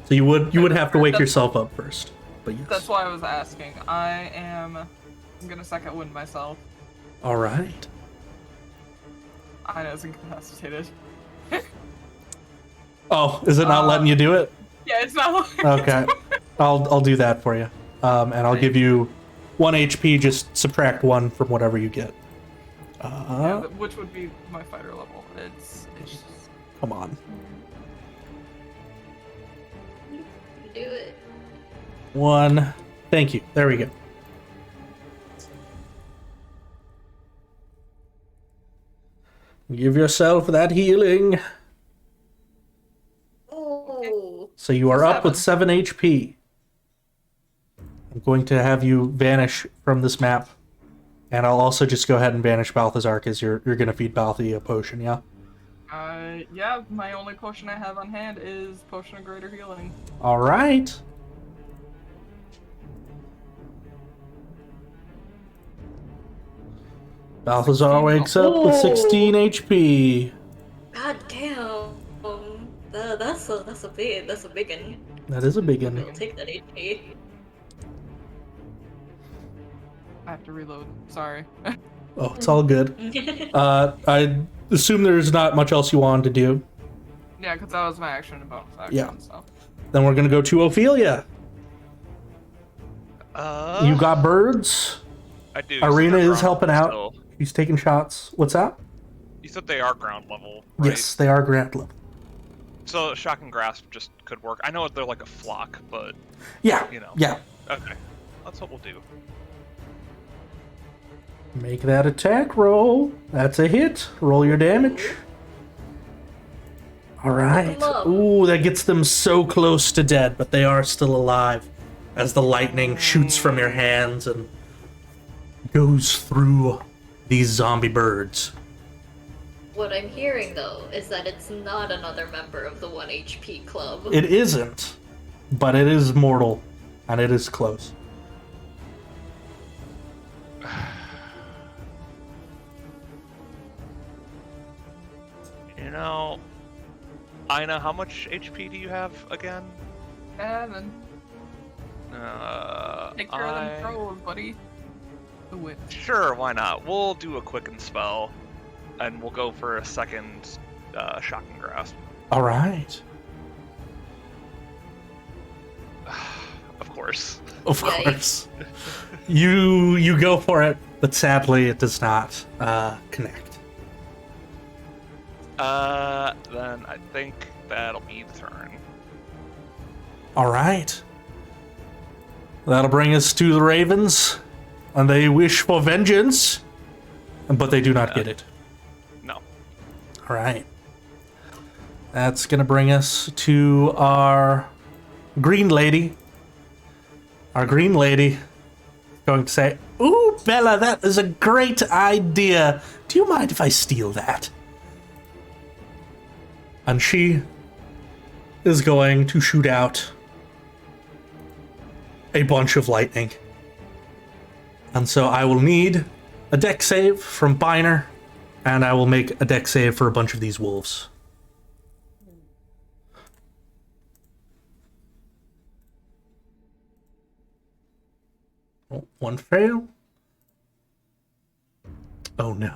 So you would have to wake yourself up first. But yes. That's why I was asking. I'm gonna second wind myself. All right. Ina's incapacitated. Oh, is it not letting you do it? Yeah, it's not. Okay. I'll do that for you. And I'll give you 1 HP, just subtract 1 from whatever you get. Yeah, which would be my fighter level. It's just... Come on. Do it. 1. Thank you. There we go. Give yourself that healing. Oh. So you are up with 7 HP. I'm going to have you vanish from this map. And I'll also just go ahead and banish Balthazar because you're going to feed Balthi a potion, yeah? Yeah, my only potion I have on hand is Potion of Greater Healing. All right. Balthazar wakes up with 16 HP. God damn. That's a big one. That is a big one. I'll take that HP. I have to reload. Sorry. Oh, it's all good. I assume there's not much else you wanted to do. Yeah, because that was my action and bonus action. Yeah. So. Then we're going to go to Ophelia. You got birds. I do. Arena So they're is helping out. still- He's taking shots. What's that? You said they are ground level, right? Yes, they are ground level. So shock and grasp just could work. I know they're like a flock, but Yeah. you know. Yeah. Okay, that's what we'll do. Make that attack roll. That's a hit. Roll your damage. All right. Ooh, that gets them so close to dead, but they are still alive as the lightning shoots from your hands and goes through these zombie birds. What I'm hearing though is that it's not another member of the 1 HP club. It isn't, but it is mortal, and it is close. You know, Ina, how much HP do you have again? 7. Take care of them trolls, buddy. Do it. Sure, why not? We'll do a quicken spell, and we'll go for a second shock and grasp. All right. Of course. Of Yikes. course. You go for it, but sadly it does not connect. Then I think that'll be the turn. All right. That'll bring us to the Ravens, and they wish for vengeance, but they do not get it. No. All right. That's gonna bring us to our green lady. Our green lady going to say, "Ooh, Bella, that is a great idea. Do you mind if I steal that?" And she is going to shoot out a bunch of lightning. And so I will need a dex save from Biner, and I will make a dex save for a bunch of these wolves. Oh, one fail. Oh no.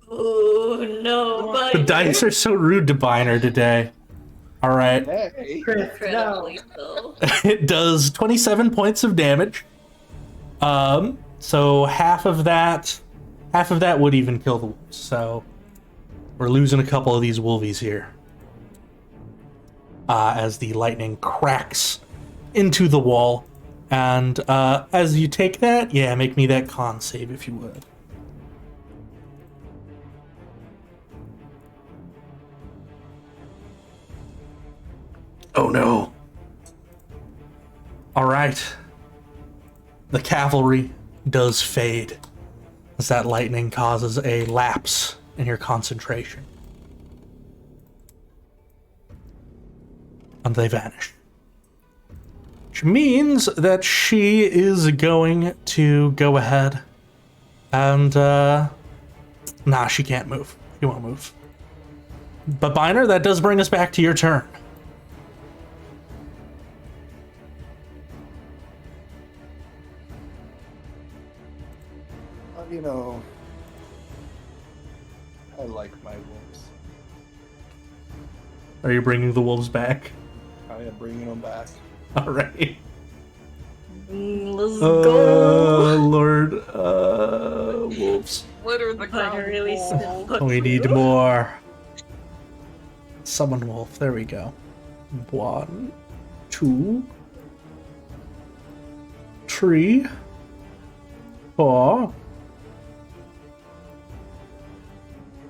Oh no, but The dice are so rude to Biner today. Alright. Hey. Chris, no. incredibly so. It does 27 points of damage. So half of that would even kill the wolves. So we're losing a couple of these wolvies here. As the lightning cracks into the wall. And as you take that, yeah, make me that con save if you would. Oh no. Alright. The cavalry does fade as that lightning causes a lapse in your concentration. And they vanish. Which means that she is going to go ahead and, nah, she can't move. She won't move. But Biner, that does bring us back to your turn. You know, I like my wolves. Are you bringing the wolves back? I am bringing them back. Alright. Let's go. Lord, wolves. Litter the I ground. really wolf. smell We need more. Summon wolf. There we go. 1, 2, 3, 4,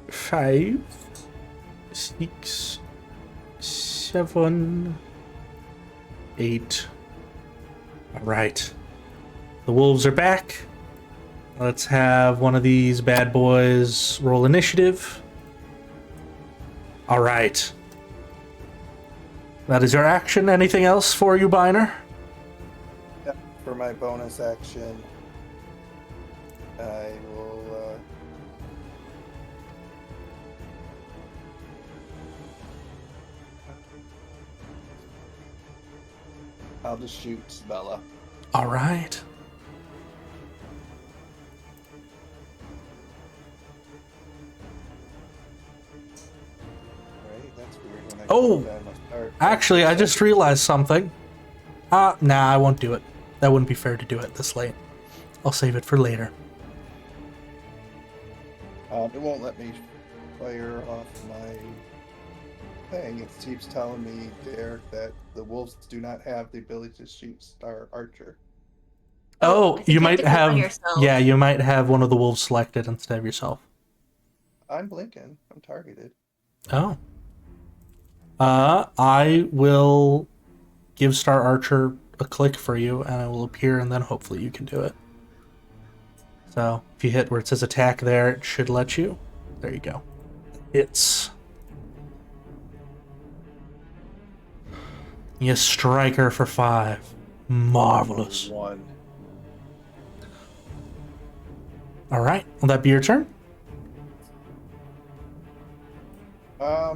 5, 6, 7, 8. All right. The wolves are back. Let's have one of these bad boys roll initiative. All right. That is your action. Anything else for you, Biner? Yep, for my bonus action, I will. I'll just shoot Bella. All right. Right? That's weird. When I Oh! do that, I must start. Actually, I just realized something. Nah, I won't do it. That wouldn't be fair to do it this late. I'll save it for later. It won't let me fire off my thing. It keeps telling me, Derek, that the wolves do not have the ability to shoot Star Archer. Oh, I think you have might to click on have. yourself. Yeah, you might have one of the wolves selected instead of yourself. I'm blinking. I'm targeted. Oh. I will give Star Archer a click for you, and it will appear, and then hopefully you can do it. So, if you hit where it says attack there, it should let you. There you go. It's... You strike her for 5. Marvelous. 1. Alright, will that be your turn? Yeah,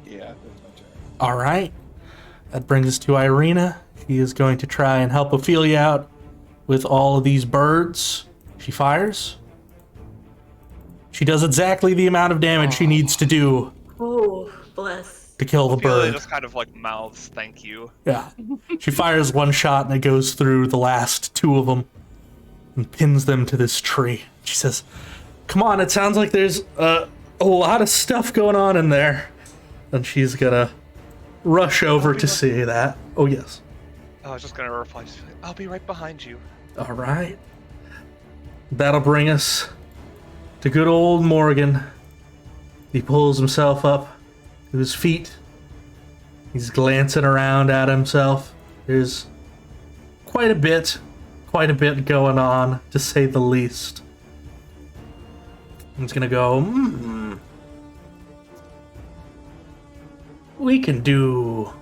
that's my turn. Alright. That brings us to Irina. She is going to try and help Ophelia out with all of these birds. She fires. She does exactly the amount of damage she needs to do. Oh, bless. to kill the Ophelia bird. just kind of like mouths thank you. Yeah. She fires one shot and it goes through the last two of them and pins them to this tree. She says, "Come on, it sounds like there's a lot of stuff going on in there." And she's gonna rush over to see that. Oh, yes. I was just gonna reply, I'll be right behind you. All right. That'll bring us to good old Morgan. He pulls himself up to his feet. He's glancing around at himself. There's quite a bit going on, to say the least. He's gonna go, we can do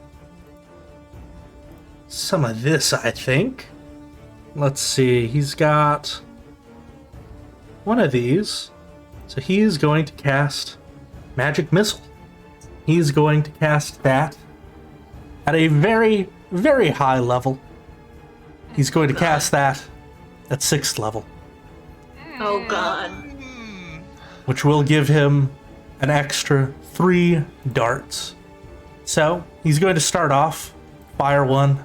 some of this, I think. Let's see, he's got one of these. So he's going to cast Magic Missile. He's going to cast that at a very, very high level. He's going to cast that at 6th level, Oh god. which will give him an extra 3 darts. So he's going to start off, fire one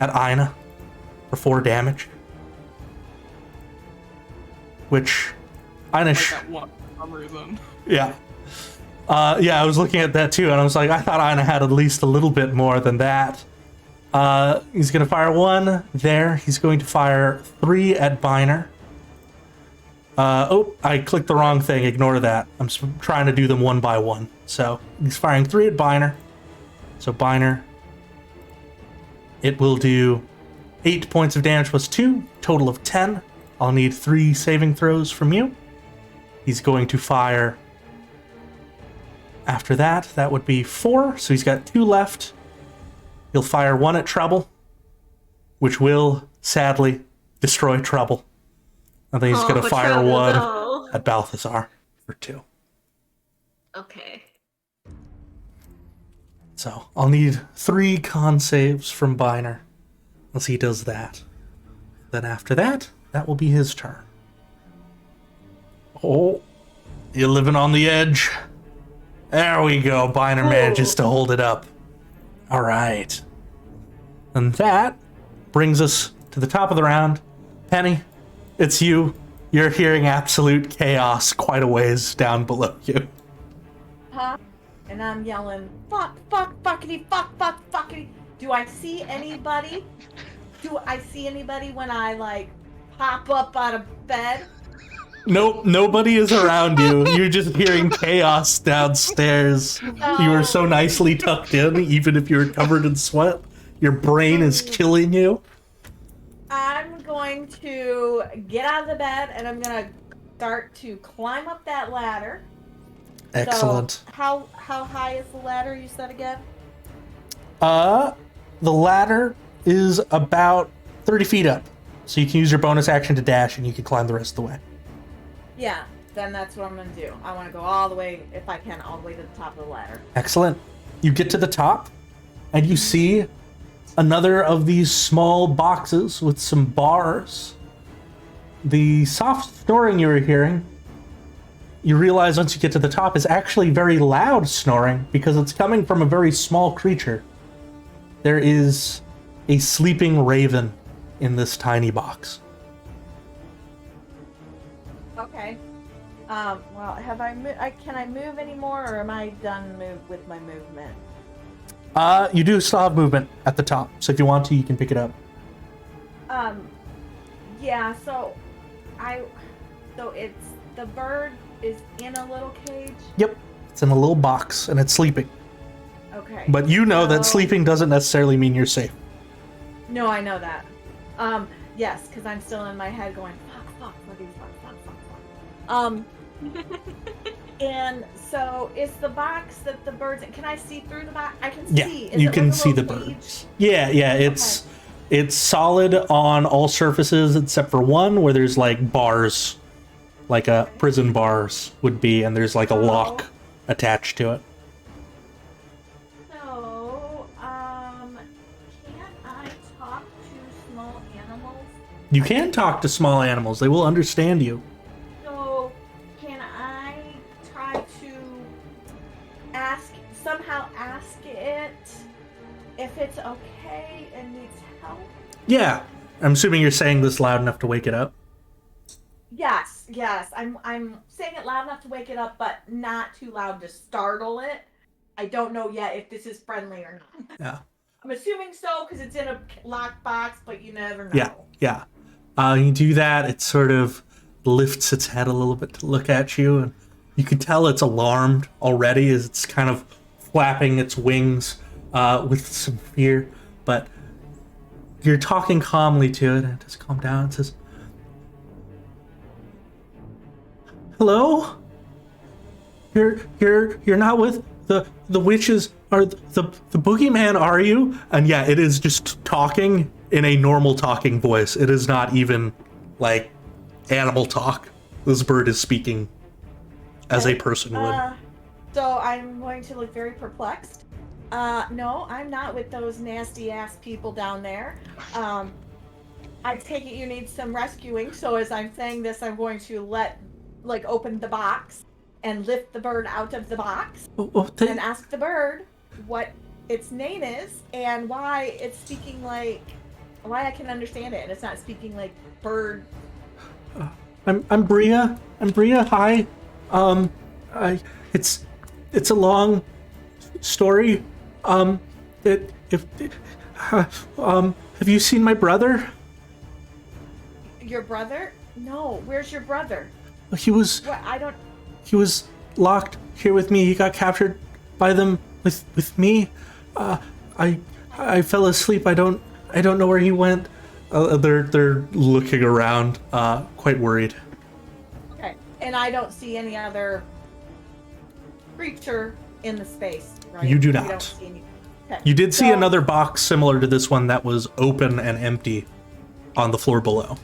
at Aina for 4 damage. Which Aina... Like that one for some reason. Yeah. Yeah, I was looking at that too, and I was like, I thought Aina had at least a little bit more than that. He's going to fire 1 there. He's going to fire 3 at Biner. Oh, I clicked the wrong thing. Ignore that. I'm trying to do them one by one. So he's firing 3 at Biner. So Biner, it will do 8 points of damage plus 2, total of 10. I'll need 3 saving throws from you. He's going to fire after that. That would be 4, so he's got 2 left. He'll fire 1 at Trouble, which will, sadly, destroy Trouble. And then he's going to fire Trouble, 1 no. at Balthazar for 2. Okay. So I'll need 3 con saves from Biner once he does that. Then after that, that will be his turn. Oh, you're living on the edge. There we go. Biner manages to hold it up. All right. And that brings us to the top of the round. Penny, it's you. You're hearing absolute chaos quite a ways down below you. Huh? And I'm yelling, fuck, fuck, fuckity, fuck, fuck, fuckity. Do I see anybody? Do I see anybody when I, like, pop up out of bed? Nope, nobody is around you. You're just hearing chaos downstairs. You were so nicely tucked in, even if you're covered in sweat. Your brain is killing you. I'm going to get out of the bed and I'm going to start to climb up that ladder. Excellent. So, how high is the ladder, you said again? The ladder is about 30 feet up. So you can use your bonus action to dash and you can climb the rest of the way. Yeah, then that's what I'm going to do. I want to go all the way, if I can, all the way to the top of the ladder. Excellent. You get to the top and you see another of these small boxes with some bars. The soft snoring you were hearing, you realize once you get to the top, is actually very loud snoring because it's coming from a very small creature. There is a sleeping raven in this tiny box. Okay. Well, have can I move anymore, or am I done with my movement? You do still have movement at the top, so if you want to, you can pick it up. Yeah, so it's, the bird is in a little cage? Yep, it's in a little box, and it's sleeping. Okay. But you know that So- sleeping doesn't necessarily mean you're safe. No, I know that. Yes, because I'm still in my head going, fuck, and so it's the box that the birds, can I see through the box? I can Yeah, see. Is you it can like a see the little cage? birds. Yeah, it's solid on all surfaces except for one where there's like bars, like prison bars would be, and there's like a lock attached to it. So, can I talk to small animals? You can talk to small animals; they will understand you. So, can I try to ask somehow ask it if it's okay and needs help? Yeah. I'm assuming you're saying this loud enough to wake it up. Yes. I'm saying it loud enough to wake it up, but not too loud to startle it. I don't know yet if this is friendly or not. Yeah. I'm assuming so because it's in a locked box, but you never know. Yeah. You do that, it sort of lifts its head a little bit to look at you, and you can tell it's alarmed already as it's kind of flapping its wings with some fear, but you're talking calmly to it, and it just calms down and says, "Hello? You're not with the witches or the boogeyman, are you?" And yeah, it is just talking in a normal talking voice. It is not even like animal talk. This bird is speaking as a person would. So I'm going to look very perplexed. No, I'm not with those nasty ass people down there. I take it you need some rescuing, so as I'm saying this, I'm going to open the box and lift the bird out of the box and ask the bird what its name is and why it's speaking why I can understand it and it's not speaking like bird. I'm Bria. Hi. It's a long story. Have you seen my brother? Your brother? No. Where's your brother? He was. What? I don't. He was locked here with me. He got captured by them with me. I fell asleep. I don't know where he went. They're looking around, quite worried. Okay. And I don't see any other creature in the space, right? You do We not. don't see any. Okay. You did see another box similar to this one that was open and empty on the floor below.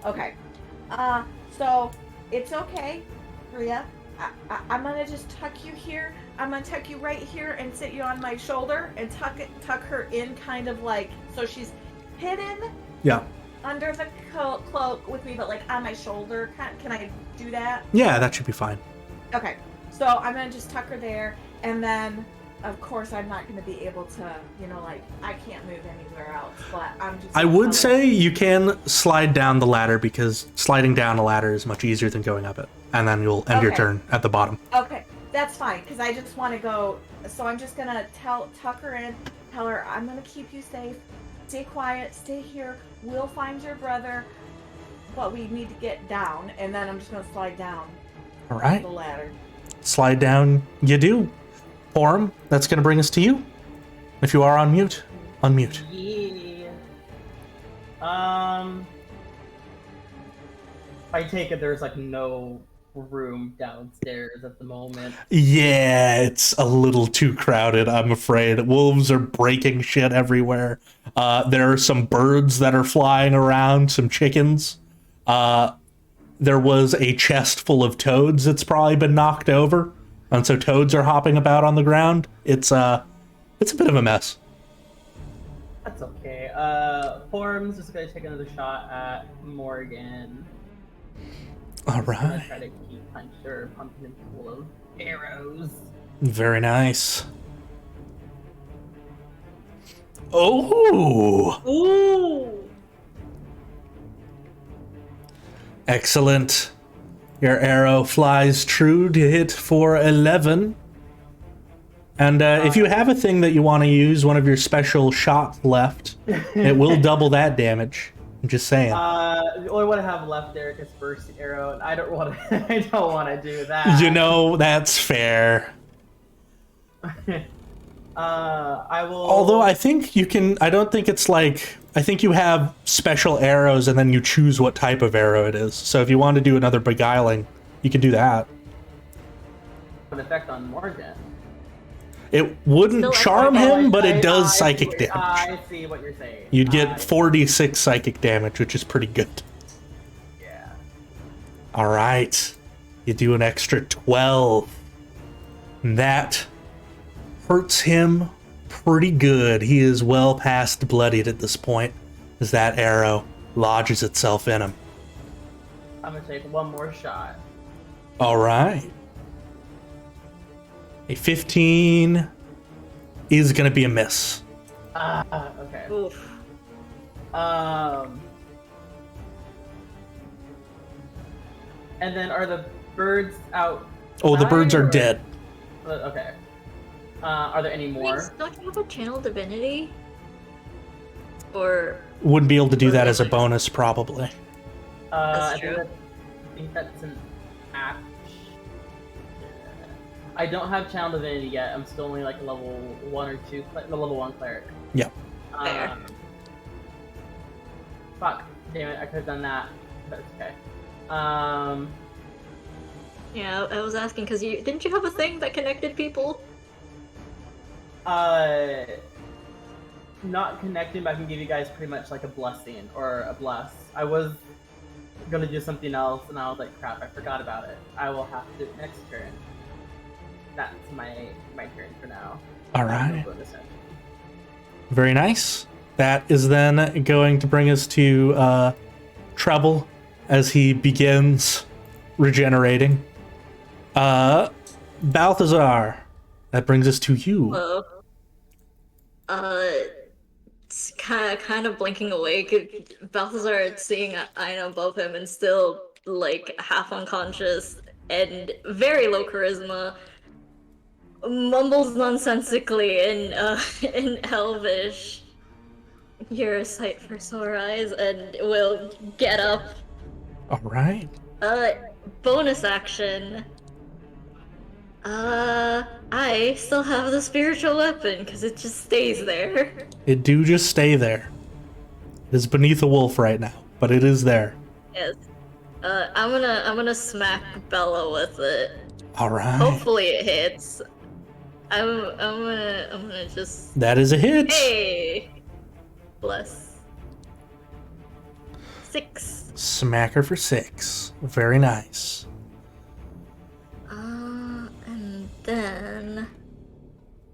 Okay. So it's okay, Rhea. I'm gonna just tuck you here. I'm gonna tuck you right here and sit you on my shoulder and tuck her in kind of like so she's hidden. Yeah. Under the cloak with me, but like on my shoulder. Can I do that? Yeah, that should be fine. Okay. So I'm gonna just tuck her there, and then of course I'm not gonna be able to, I can't move anywhere else. But I'm just. I would say you can slide down the ladder because sliding down a ladder is much easier than going up it, and then you'll end your turn at the bottom. Okay, that's fine because I just want to go. So I'm just gonna tuck her in, tell her I'm gonna keep you safe. Stay quiet, stay here. We'll find your brother, but we need to get down, and then I'm just gonna slide down. All right. The ladder. Slide down. You do. Porum, that's going to bring us to you. If you are on mute, unmute. Yeah. I take it there's no room downstairs at the moment. Yeah, it's a little too crowded, I'm afraid. Wolves are breaking shit everywhere. There are some birds that are flying around, some chickens. There was a chest full of toads that's probably been knocked over, and so toads are hopping about on the ground. It's a bit of a mess. That's okay. Form's just gonna take another shot at Morgan. All I'm gonna right. try to keep Puncher pumping him full of arrows. Very nice. Oh! Ooh. Excellent. Your arrow flies true to hit for 11. And if you have a thing that you want to use, one of your special shots left, it will double that damage. I'm just saying. The only one I have left there is first arrow, and I don't want to. I don't want to do that. That's fair. I will. Although I think you can. I don't think it's like. I think you have special arrows, and then you choose what type of arrow it is. So if you want to do another beguiling, you can do that. An effect on Morgan. It wouldn't Still, charm him, but it does psychic damage. I see what you're saying. You'd get 46 psychic damage, which is pretty good. Yeah. All right. You do an extra 12. That hurts him pretty good. He is well past bloodied at this point as that arrow lodges itself in him. I'm gonna take one more shot. All right. A 15 is going to be a miss. Okay. Oof. And then are the birds out? Oh, the birds are dead. Okay. Are there any more? Wait, don't you have a channel divinity? Or Wouldn't be able to do that as a bonus, probably. That's true. I think that's an action. I don't have channel divinity yet. I'm still only like level 1 or 2, the level 1 cleric. Yeah. Fair. Fuck. Damn it, I could have done that. But it's okay. Yeah, I was asking because didn't you have a thing that connected people? Not connected, but I can give you guys pretty much like a blessing or a bless. I was gonna do something else, and I was like, crap, I forgot about it. I will have to do it next turn. That's my turn for now. All right. Very nice. That is then going to bring us to Treble as he begins regenerating. Balthazar, that brings us to you. Hello. It's kind of blinking away. Balthazar seeing Aina above him and still like half unconscious and very low charisma, mumbles nonsensically in Elvish. You're a sight for sore eyes, and will get up. All right. Bonus action. I still have the spiritual weapon because it just stays there. It do just stay there. It is beneath a wolf right now, but it is there. Yes. I'm gonna smack Bella with it. All right. Hopefully it hits. I'm gonna just. That is a hit. Hey. Bless. 6. Smack her for 6. Very nice. And then.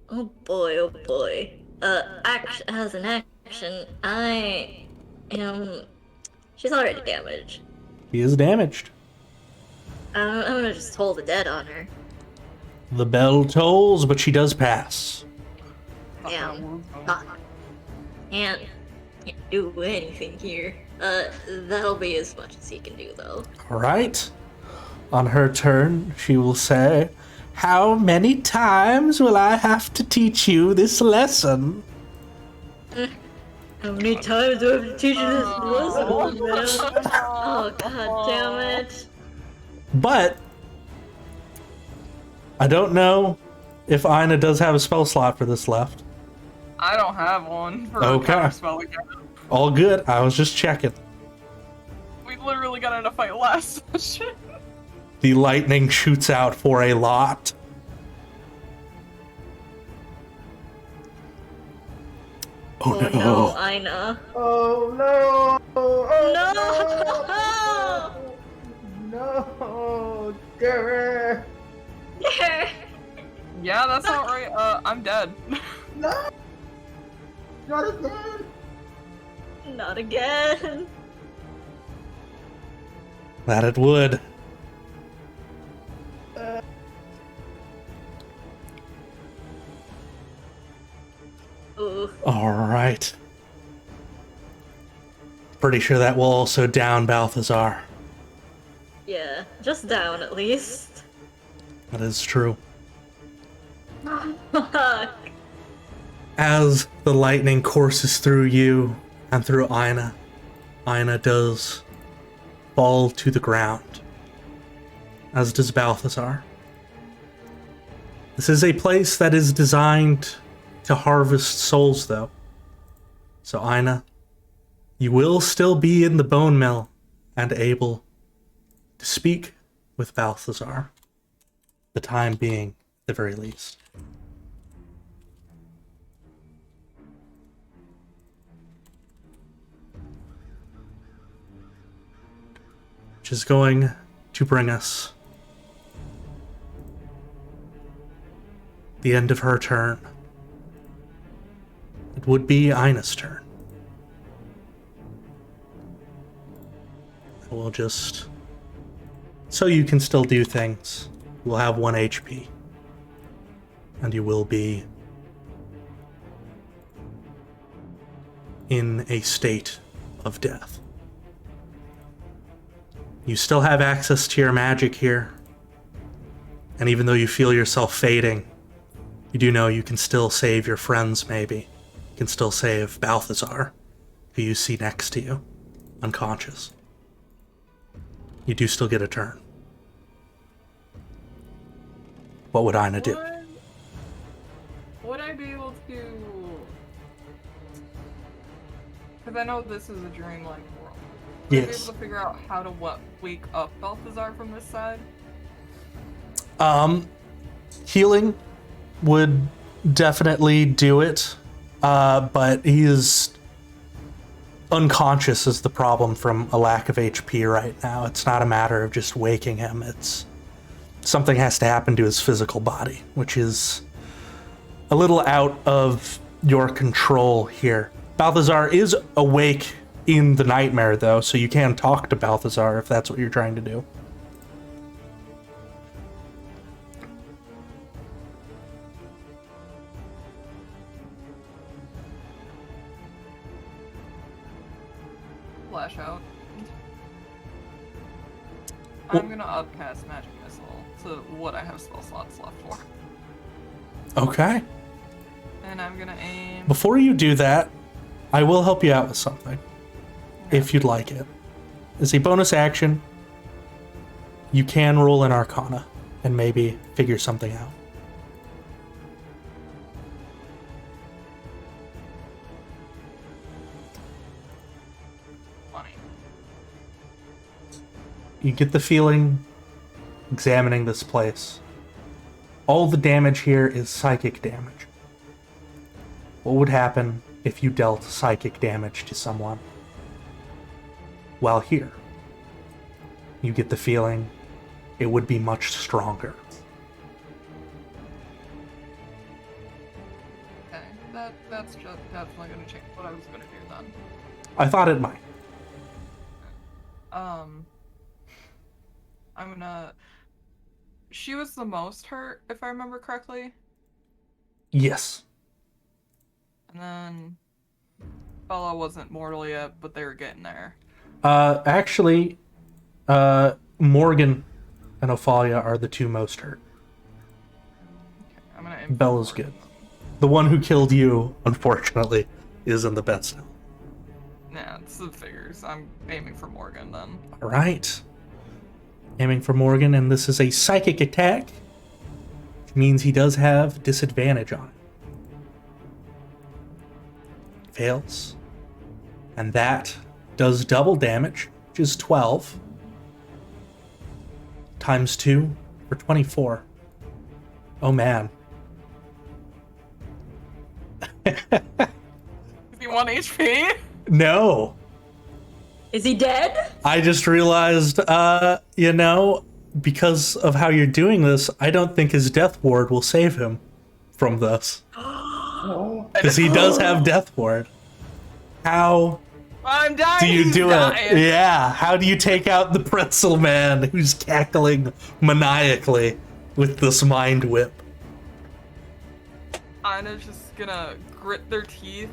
Oh boy. As an action, I am. She's already damaged. He is damaged. I'm gonna just hold the dead on her. The bell tolls, but she does pass. Damn. Can't do anything here. That'll be as much as he can do, though. All right. On her turn, she will say, "How many times will I have to teach you this lesson?" How many times do I have to teach you this lesson? Oh, god damn it. But I don't know if Aina does have a spell slot for this left. I don't have one for Okay. a counterspell again. All good. I was just checking. We literally got in a fight last session. The lightning shoots out for a lot. Oh no, Aina. Oh no! No! No! Derek! Yeah. Yeah, that's not right. I'm dead. No! Not again! Not again. That it would. Ooh. All right. Pretty sure that will also down Balthazar. Yeah, just down at least. That is true. Fuck. As the lightning courses through you and through Aina, Aina does fall to the ground, as does Balthazar. This is a place that is designed to harvest souls, though. So Aina, you will still be in the bone mill and able to speak with Balthazar, the time being at the very least. Which is going to bring us the end of her turn. It would be Aina's turn. We'll just... So you can still do things. We'll have 1 HP. and you will be in a state of death. You still have access to your magic here, and even though you feel yourself fading, you do know you can still save your friends, maybe. You can still save Balthazar, who you see next to you, unconscious. You do still get a turn. What would Ina do? Would I be able to... Because I know this is a dreamlike world. Would I be Yes. able to figure out how to, wake up Balthazar from this side? Healing would definitely do it, but he is unconscious is the problem from a lack of HP right now. It's not a matter of just waking him. It's something has to happen to his physical body, which is a little out of your control here. Balthazar is awake in the nightmare, though, so you can talk to Balthazar if that's what you're trying to do. Flash out. Well- I'm gonna upcast Magic Missile to what I have spell slots left for. Okay. And I'm gonna aim... Before you do that, I will help you out with something, if you'd like it. As a bonus action, you can roll an Arcana and maybe figure something out. Funny. You get the feeling, examining this place, all the damage here is psychic damage. What would happen if you dealt psychic damage to someone? While here, you get the feeling it would be much stronger. Okay, that's just definitely gonna change what I was gonna do then. I thought it might. I'm gonna... She was the most hurt, if I remember correctly. Yes. And then... Bella wasn't mortal yet, but they were getting there. Actually, Morgan and Ophalia are the two most hurt. Okay, I'm gonna aim for Bella's Morgan. good. The one who killed you, unfortunately, is in the best health. Nah, it's the figures. I'm aiming for Morgan then. All right. Aiming for Morgan, and this is a psychic attack, which means he does have disadvantage on it. Fails. And that does double damage, which is 12. Times 2 for 24. Oh man. Is he 1 HP? No. Is he dead? I just realized, because of how you're doing this, I don't think his death ward will save him from this. Because he does have death ward. How I'm dying! do you he's do dying. it? Yeah, how do you take out the pretzel man who's cackling maniacally with this mind whip? Ina's just gonna grit their teeth,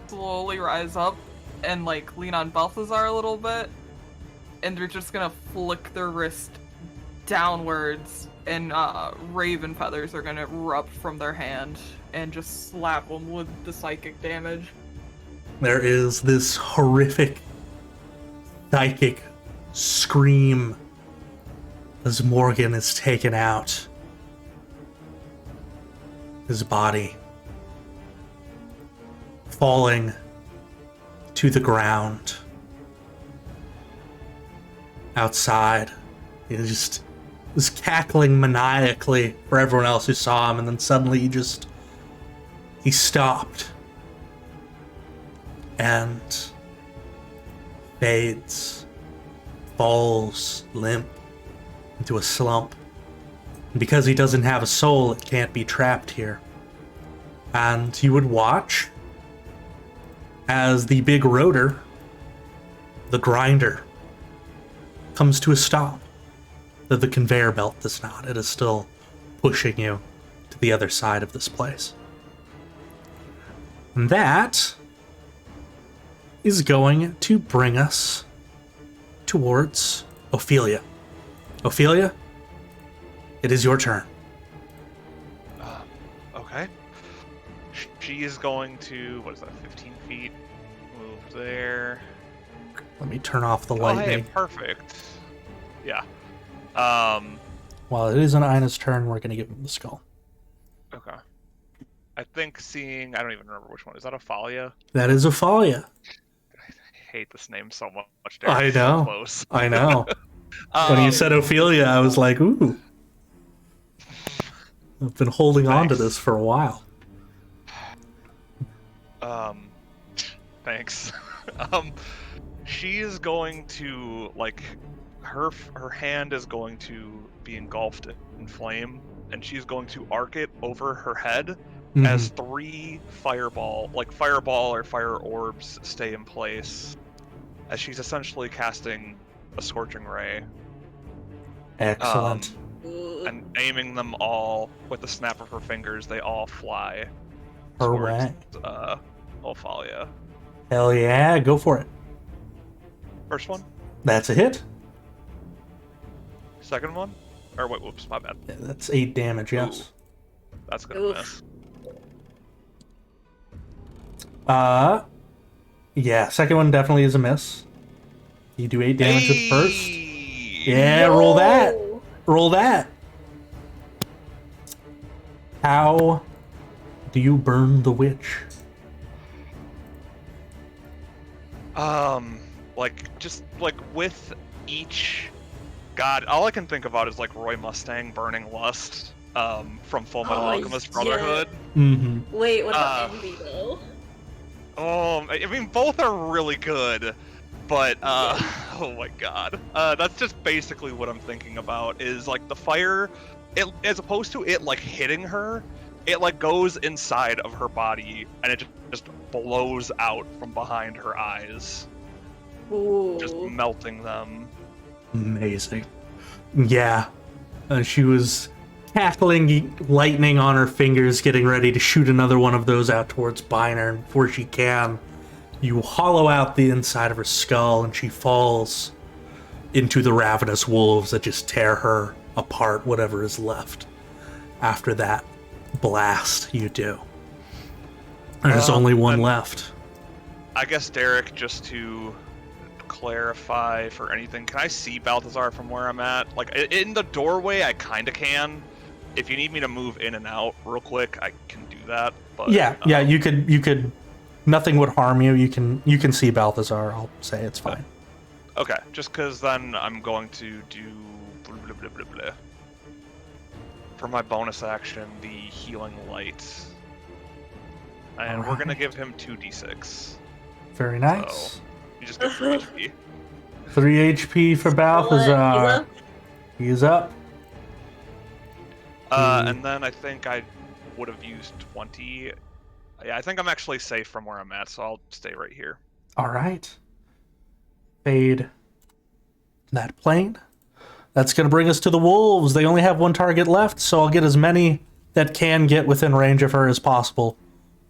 slowly rise up, and lean on Balthazar a little bit, and they're just gonna flick their wrist downwards, and raven feathers are gonna erupt from their hand and just slap them with the psychic damage. There is this horrific psychic scream as Morgan is taken out. His body falling to the ground. Outside, he just was cackling maniacally for everyone else who saw him, and then suddenly he stopped and fades, falls limp into a slump. And because he doesn't have a soul, it can't be trapped here. And you would watch as the big rotor, the grinder, comes to a stop. Though the conveyor belt does not. It is still pushing you to to the other side of this place. And that is going to bring us towards Ophelia. Ophelia, it is your turn. Okay. She is going to, what is that, 15 feet? Move there. Let me turn off the Oh, lightning. hey, perfect. Yeah. While it is an Ina's turn, we're going to give him the skull. Okay. I think seeing, I don't even remember which one. Is that Ophalia? That is Ophalia. I hate this name so much. I It's so know. close. I know. When you said Ophelia, I was like, ooh. I've been holding on to Thanks. this for a while. Thanks. She is going to, like, her hand is going to be engulfed in flame, and she's going to arc it over her head as 3 fireball or fire orbs stay in place, as she's essentially casting a scorching ray. Excellent. And aiming them all with the snap of her fingers, they all fly Her towards way. Ophalia. Hell yeah, go for it. First one, That's a hit. second one, or wait, whoops, my bad. Yeah, that's 8 damage, yes. That's gonna Oof. miss. Yeah, second one definitely is a miss. You do 8 damage with the first. Hey! Yeah, roll that. No! Roll that. How do you burn the witch? Just like with each, God, all I can think about is like Roy Mustang burning lust, from Full Metal Oh, Alchemist yeah. Brotherhood. Mm-hmm. Wait, what about Envy though? I mean, both are really good, but oh my God, that's just basically what I'm thinking about. Is like the fire, as opposed to it like hitting her, it like goes inside of her body and it just blows out from behind her eyes, just Ooh. melting them. Amazing. Yeah. She was cackling lightning on her fingers, getting ready to shoot another one of those out towards Biner. And before she can, you hollow out the inside of her skull and she falls into the ravenous wolves that just tear her apart, whatever is left after that blast you do. There's only one and- left. I guess, Derek, just to clarify for anything, can I see Balthazar from where I'm at? Like, in the doorway, I kind of can. If you need me to move in and out real quick, I can do that. But Yeah, you could. Nothing would harm you. You can see Balthazar. I'll say it's fine. Okay, just because then I'm going to do blah, blah, blah, blah, blah. For my bonus action, the healing light, and we're gonna give him 2d6. Very nice. So you just get 3 HP. 3 HP for Balthazar. He is up. And then I think I would have used 20. Yeah, I think I'm actually safe from where I'm at, so I'll stay right here. All right. Fade that plane. That's going to bring us to the wolves. They only have 1 target left, so I'll get as many that can get within range of her as possible.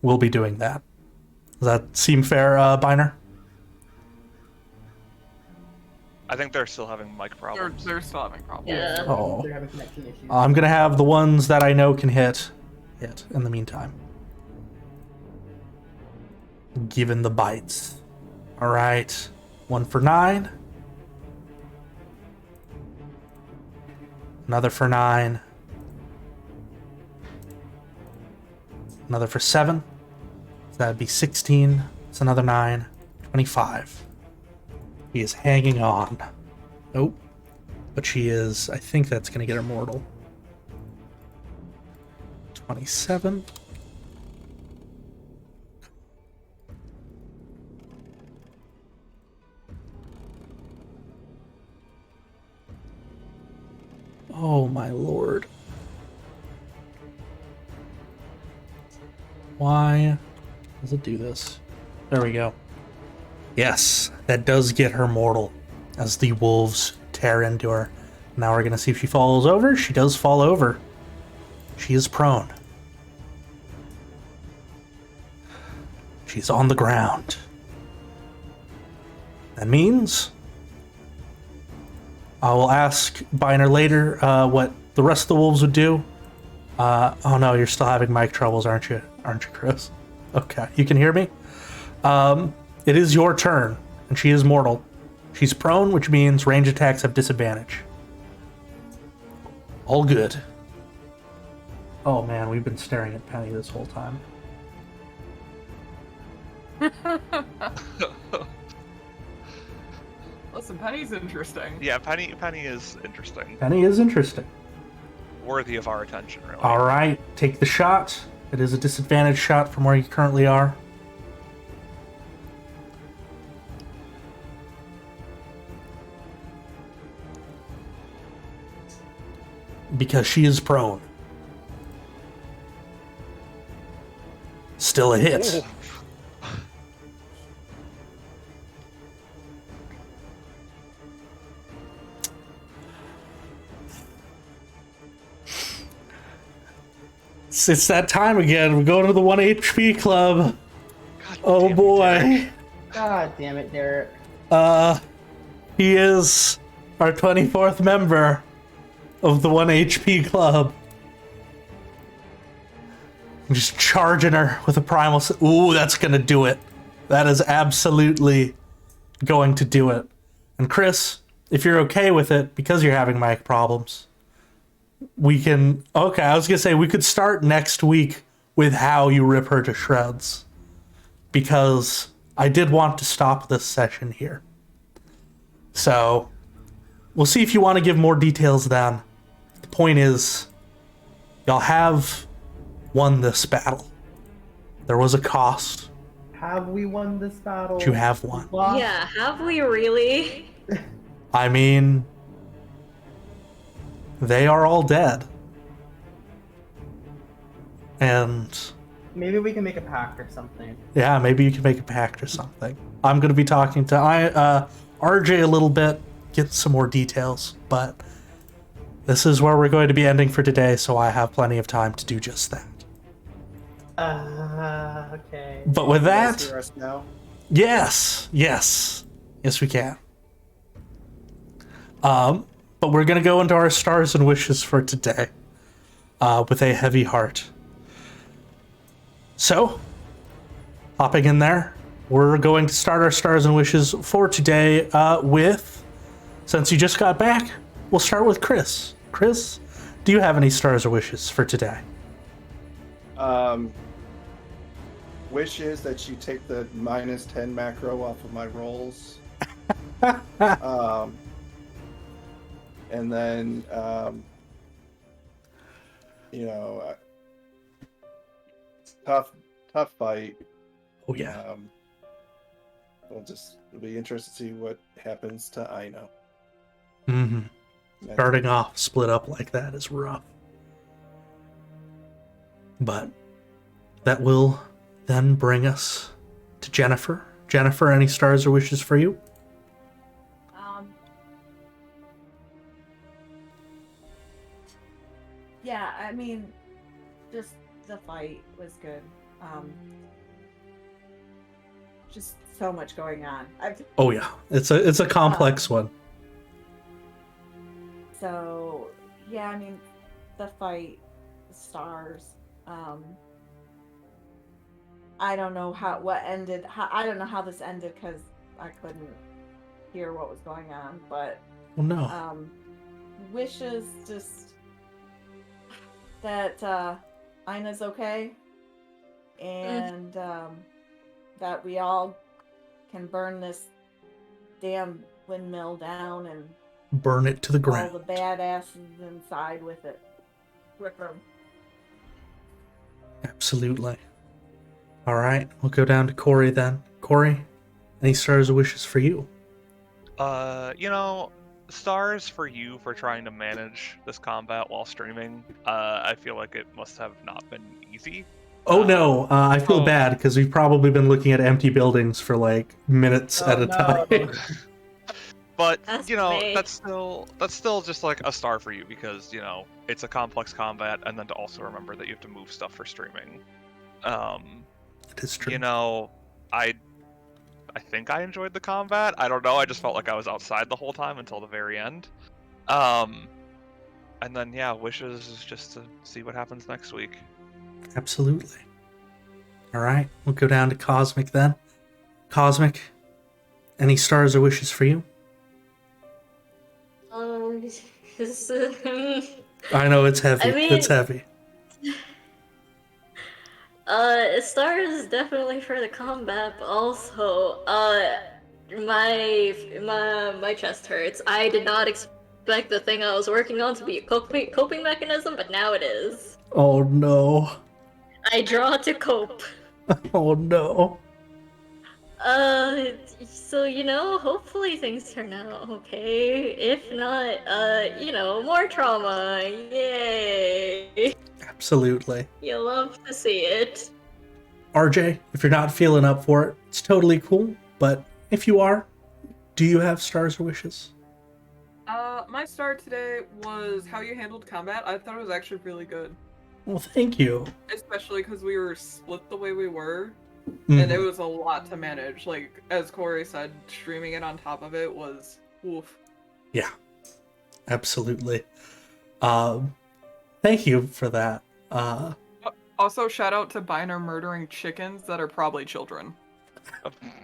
We'll be doing that. Does that seem fair, Biner? I think they're still having mic problems. They're still having problems. Yeah. Oh. They're having connection issues. I'm going to have the ones that I know can hit in the meantime. Given the bites. All right. 1 for 9. Another for 9. Another for 7. So that'd be 16. It's another 9. 25. He is hanging on. Nope. But she is, I think that's going to get her mortal. 27. Oh my lord. Why does it do this? There we go. Yes, that does get her mortal as the wolves tear into her. Now we're going to see if she falls over. She does fall over. She is prone. She's on the ground. That means I will ask Biner later what the rest of the wolves would do. Oh no, you're still having mic troubles, aren't you? Aren't you, Chris? Okay, you can hear me? It is your turn, and she is mortal. She's prone, which means range attacks have disadvantage. All good. Oh man, we've been staring at Penny this whole time. Listen, Penny's interesting. Yeah, Penny is interesting. Penny is interesting. Worthy of our attention, really. All right, take the shot. It is a disadvantage shot from where you currently are. Because she is prone. Still a hit. It's that time again. We're going to the 1 HP club. God Oh damn it, boy. Derek. God damn it, Derek. He is our 24th member of the 1 HP club. I'm just charging her with a primal. Ooh, that's gonna do it. That is absolutely going to do it. And Chris, if you're okay with it, because you're having mic problems, we can. Okay, I was gonna say we could start next week with how you rip her to shreds, because I did want to stop this session here. So we'll see if you want to give more details then. The point is, y'all have won this battle. There was a cost. Have we won this battle? But you have won. Lost? Yeah, have we really? I mean, they are all dead. And Maybe we can make a pact or something. yeah, maybe you can make a pact or something. I'm going to be talking to RJ a little bit, get some more details, but this is where we're going to be ending for today, so I have plenty of time to do just that. Okay. But with You guys that, hear us now? yes, we can. But we're gonna go into our stars and wishes for today, with a heavy heart. So, hopping in there, we're going to start our stars and wishes for today with, since you just got back, we'll start with Chris. Chris, do you have any stars or wishes for today? Wish is that you take the -10 macro off of my rolls. And then, tough fight. Oh yeah. It'll be interesting to see what happens to Aino. Mm-hmm. Starting off split up like that is rough. But that will then bring us to Jennifer. Jennifer, any stars or wishes for you? Yeah, I mean, just the fight was good. Just so much going on. Oh yeah, it's a complex one. So yeah, I mean, the fight, the stars. I don't know I don't know how this ended because I couldn't hear what was going on. But Oh no. wishes just that Ina's okay, and that we all can burn this damn windmill down and Burn it to the all ground. the badasses inside with it. With them. Absolutely. All right, we'll go down to Corey then. Corey, any stars or wishes for you? Stars for you for trying to manage this combat while streaming. I feel like it must have not been easy. Oh no, I feel oh. bad because we've probably been looking at empty buildings for like minutes at a time. But That's me. that's still just like a star for you because it's a complex combat, and then to also remember that you have to move stuff for streaming. It is true. I think I enjoyed the combat. I don't know. I just felt like I was outside the whole time until the very end. And then yeah, wishes is just to see what happens next week. Absolutely. All right, we'll go down to Cosmic then. Cosmic, any stars or wishes for you? This, I know it's heavy. I mean- It's heavy. stars definitely for the combat, but also, my chest hurts. I did not expect the thing I was working on to be a coping mechanism, but now it is. Oh no. I draw to cope. Oh no. So, hopefully things turn out okay. If not, more trauma. Yay! Absolutely. You love to see it. RJ, if you're not feeling up for it, it's totally cool. But if you are, do you have stars or wishes? My star today was how you handled combat. I thought it was actually really good. Well, thank you. Especially because we were split the way we were. Mhm. And it was a lot to manage. Like, as Corey said, streaming it on top of it was oof. Yeah, absolutely. Thank you for that. Also, shout out to Biner murdering chickens that are probably children.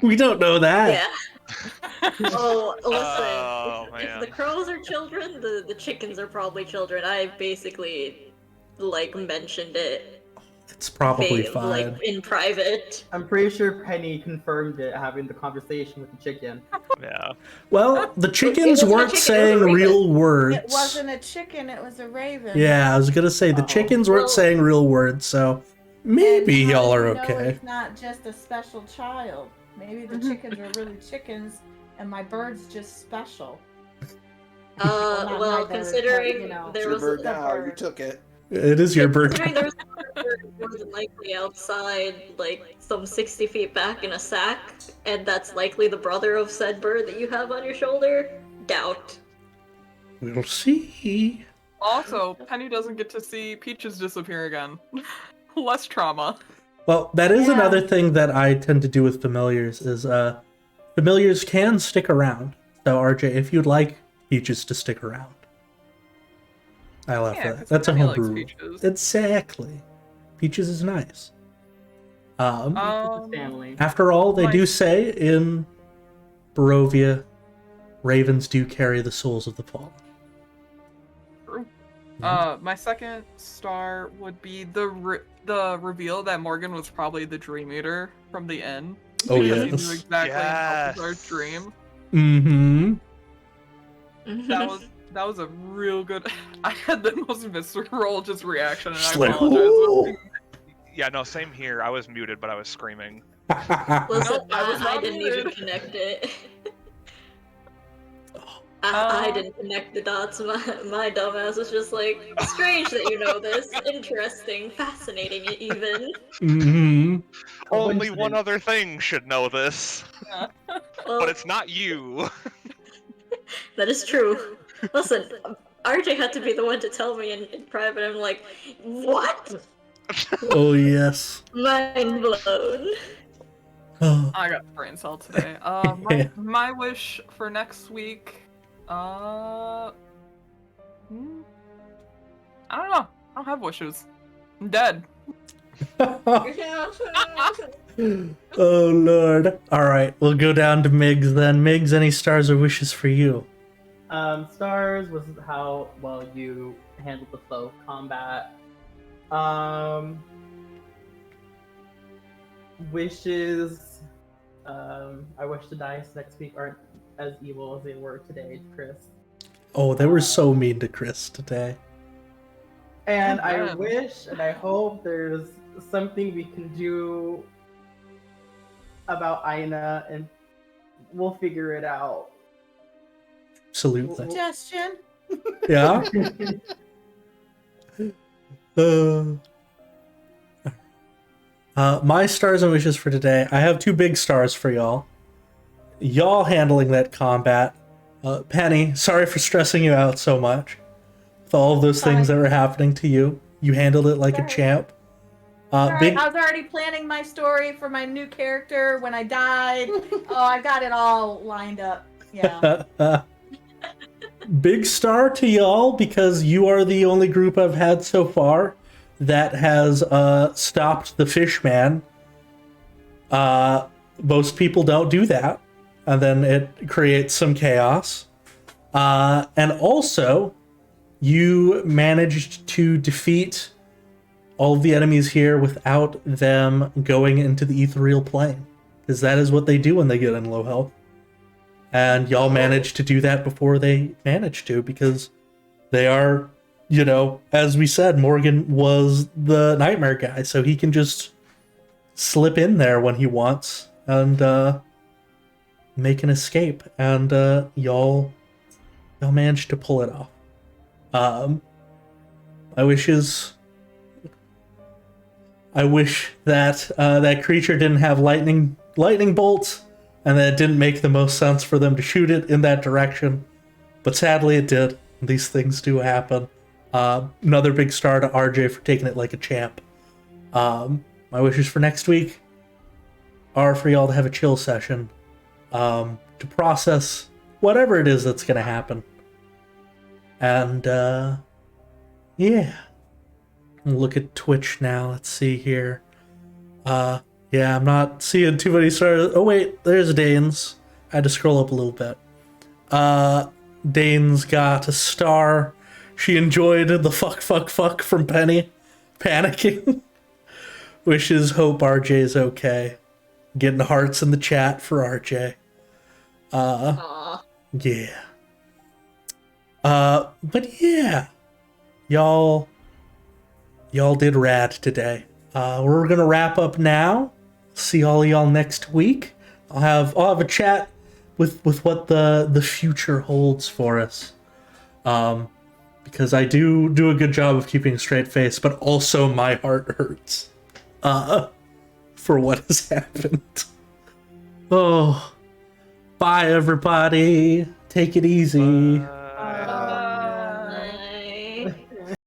We don't know that. Yeah. Oh, listen. Oh, If man. the crows are children, the chickens are probably children. I basically, mentioned it. It's probably Like, fine. in private. I'm pretty sure Penny confirmed it having the conversation with the chicken. Yeah. Well, the chickens wasn't a weren't chicken, it saying was a raven. real words. It wasn't a chicken, it was a raven. Yeah, I was gonna say the Uh-oh. chickens weren't Well- saying real words, so maybe And how y'all do are you know okay. It's not just a special child. Maybe the chickens are really chickens, and my bird's just special. Not my Well, bird, but, considering it's there Your was bird a, now. You took it. It is your bird. considering there was a bird more than likely outside, some 60 feet back in a sack, and that's likely the brother of said bird that you have on your shoulder. Doubt. We'll see. Also, Penny doesn't get to see Peaches disappear again. Less trauma. Well, that is Yeah. another thing that I tend to do with familiars is familiars can stick around. So RJ, if you'd like Peaches to stick around, I love Yeah, that. 'cause That's a Penny likes homebrew. Peaches. Exactly. Peaches is nice. Family. After all, they do Nice. say in Barovia, ravens do carry the souls of the fallen. True. Yeah. My second star would be the reveal that Morgan was probably the Dream Eater from the inn. Oh, Because he yes. knew exactly Yes. our dream. Mm-hmm. That was a real good. I had the most visceral just reaction, and Just I like, apologize. "Ooh." Yeah, no, same here. I was muted, but I was screaming. Listen, Nope, I was I not didn't even muted. connect it. I Uh, didn't connect the dots. My dumbass was just like, strange that you know this. Interesting, fascinating, even. Mm-hmm. Only one Coincidence. other thing should know this, Well, but it's not you. that is true. Listen, RJ had to be the one to tell me in private. I'm like, what? Oh, yes. Mind blown. Oh, I got brain cell today. My wish for next week. I don't know. I don't have wishes. I'm dead. oh, Lord. All right, we'll go down to Migs then. Migs, any stars or wishes for you? Stars was how well you handled the flow of combat. Wishes. I wish the dice next week aren't as evil as they were today, Chris. Oh, they were so mean to Chris today. And Oh, I man. wish and I hope there's something we can do about Aina, and we'll figure it out. Absolutely. Suggestion. Yeah? My stars and wishes for today. I have two big stars for y'all. Y'all handling that combat. Penny, sorry for stressing you out so much with all of those things that were happening to you. You handled it like a Sorry. champ. Alright, Big I was already planning my story for my new character when I died. Oh, I got it all lined up. Yeah. big star to y'all, because you are the only group I've had so far that has stopped the Fishman. Most people don't do that, and then it creates some chaos. And also, you managed to defeat all of the enemies here without them going into the ethereal plane, because that is what they do when they get in low health. And y'all managed to do that before they managed to, because they are, you know, as we said, Morgan was the nightmare guy, so he can just slip in there when he wants and make an escape. And y'all managed to pull it off. I wish that that creature didn't have lightning bolts, and that it didn't make the most sense for them to shoot it in that direction. But sadly it did. These things do happen. Another big star to RJ for taking it like a champ. My wishes for next week are for y'all to have a chill session, to process whatever it is that's going to happen. And, yeah. Look at Twitch now. Let's see here. Yeah, I'm not seeing too many stars. Oh, wait, there's Dane's. I had to scroll up a little bit. Dane's got a star. She enjoyed the fuck from Penny panicking. Wishes, hope RJ's okay. Getting hearts in the chat for RJ. Aw. Yeah. But yeah. Y'all did rad today. We're gonna wrap up now. See all y'all next week. I'll have a chat with what the future holds for us. Because I do a good job of keeping a straight face, but also my heart hurts. For what has happened. Oh. Bye everybody. Take it easy. Bye.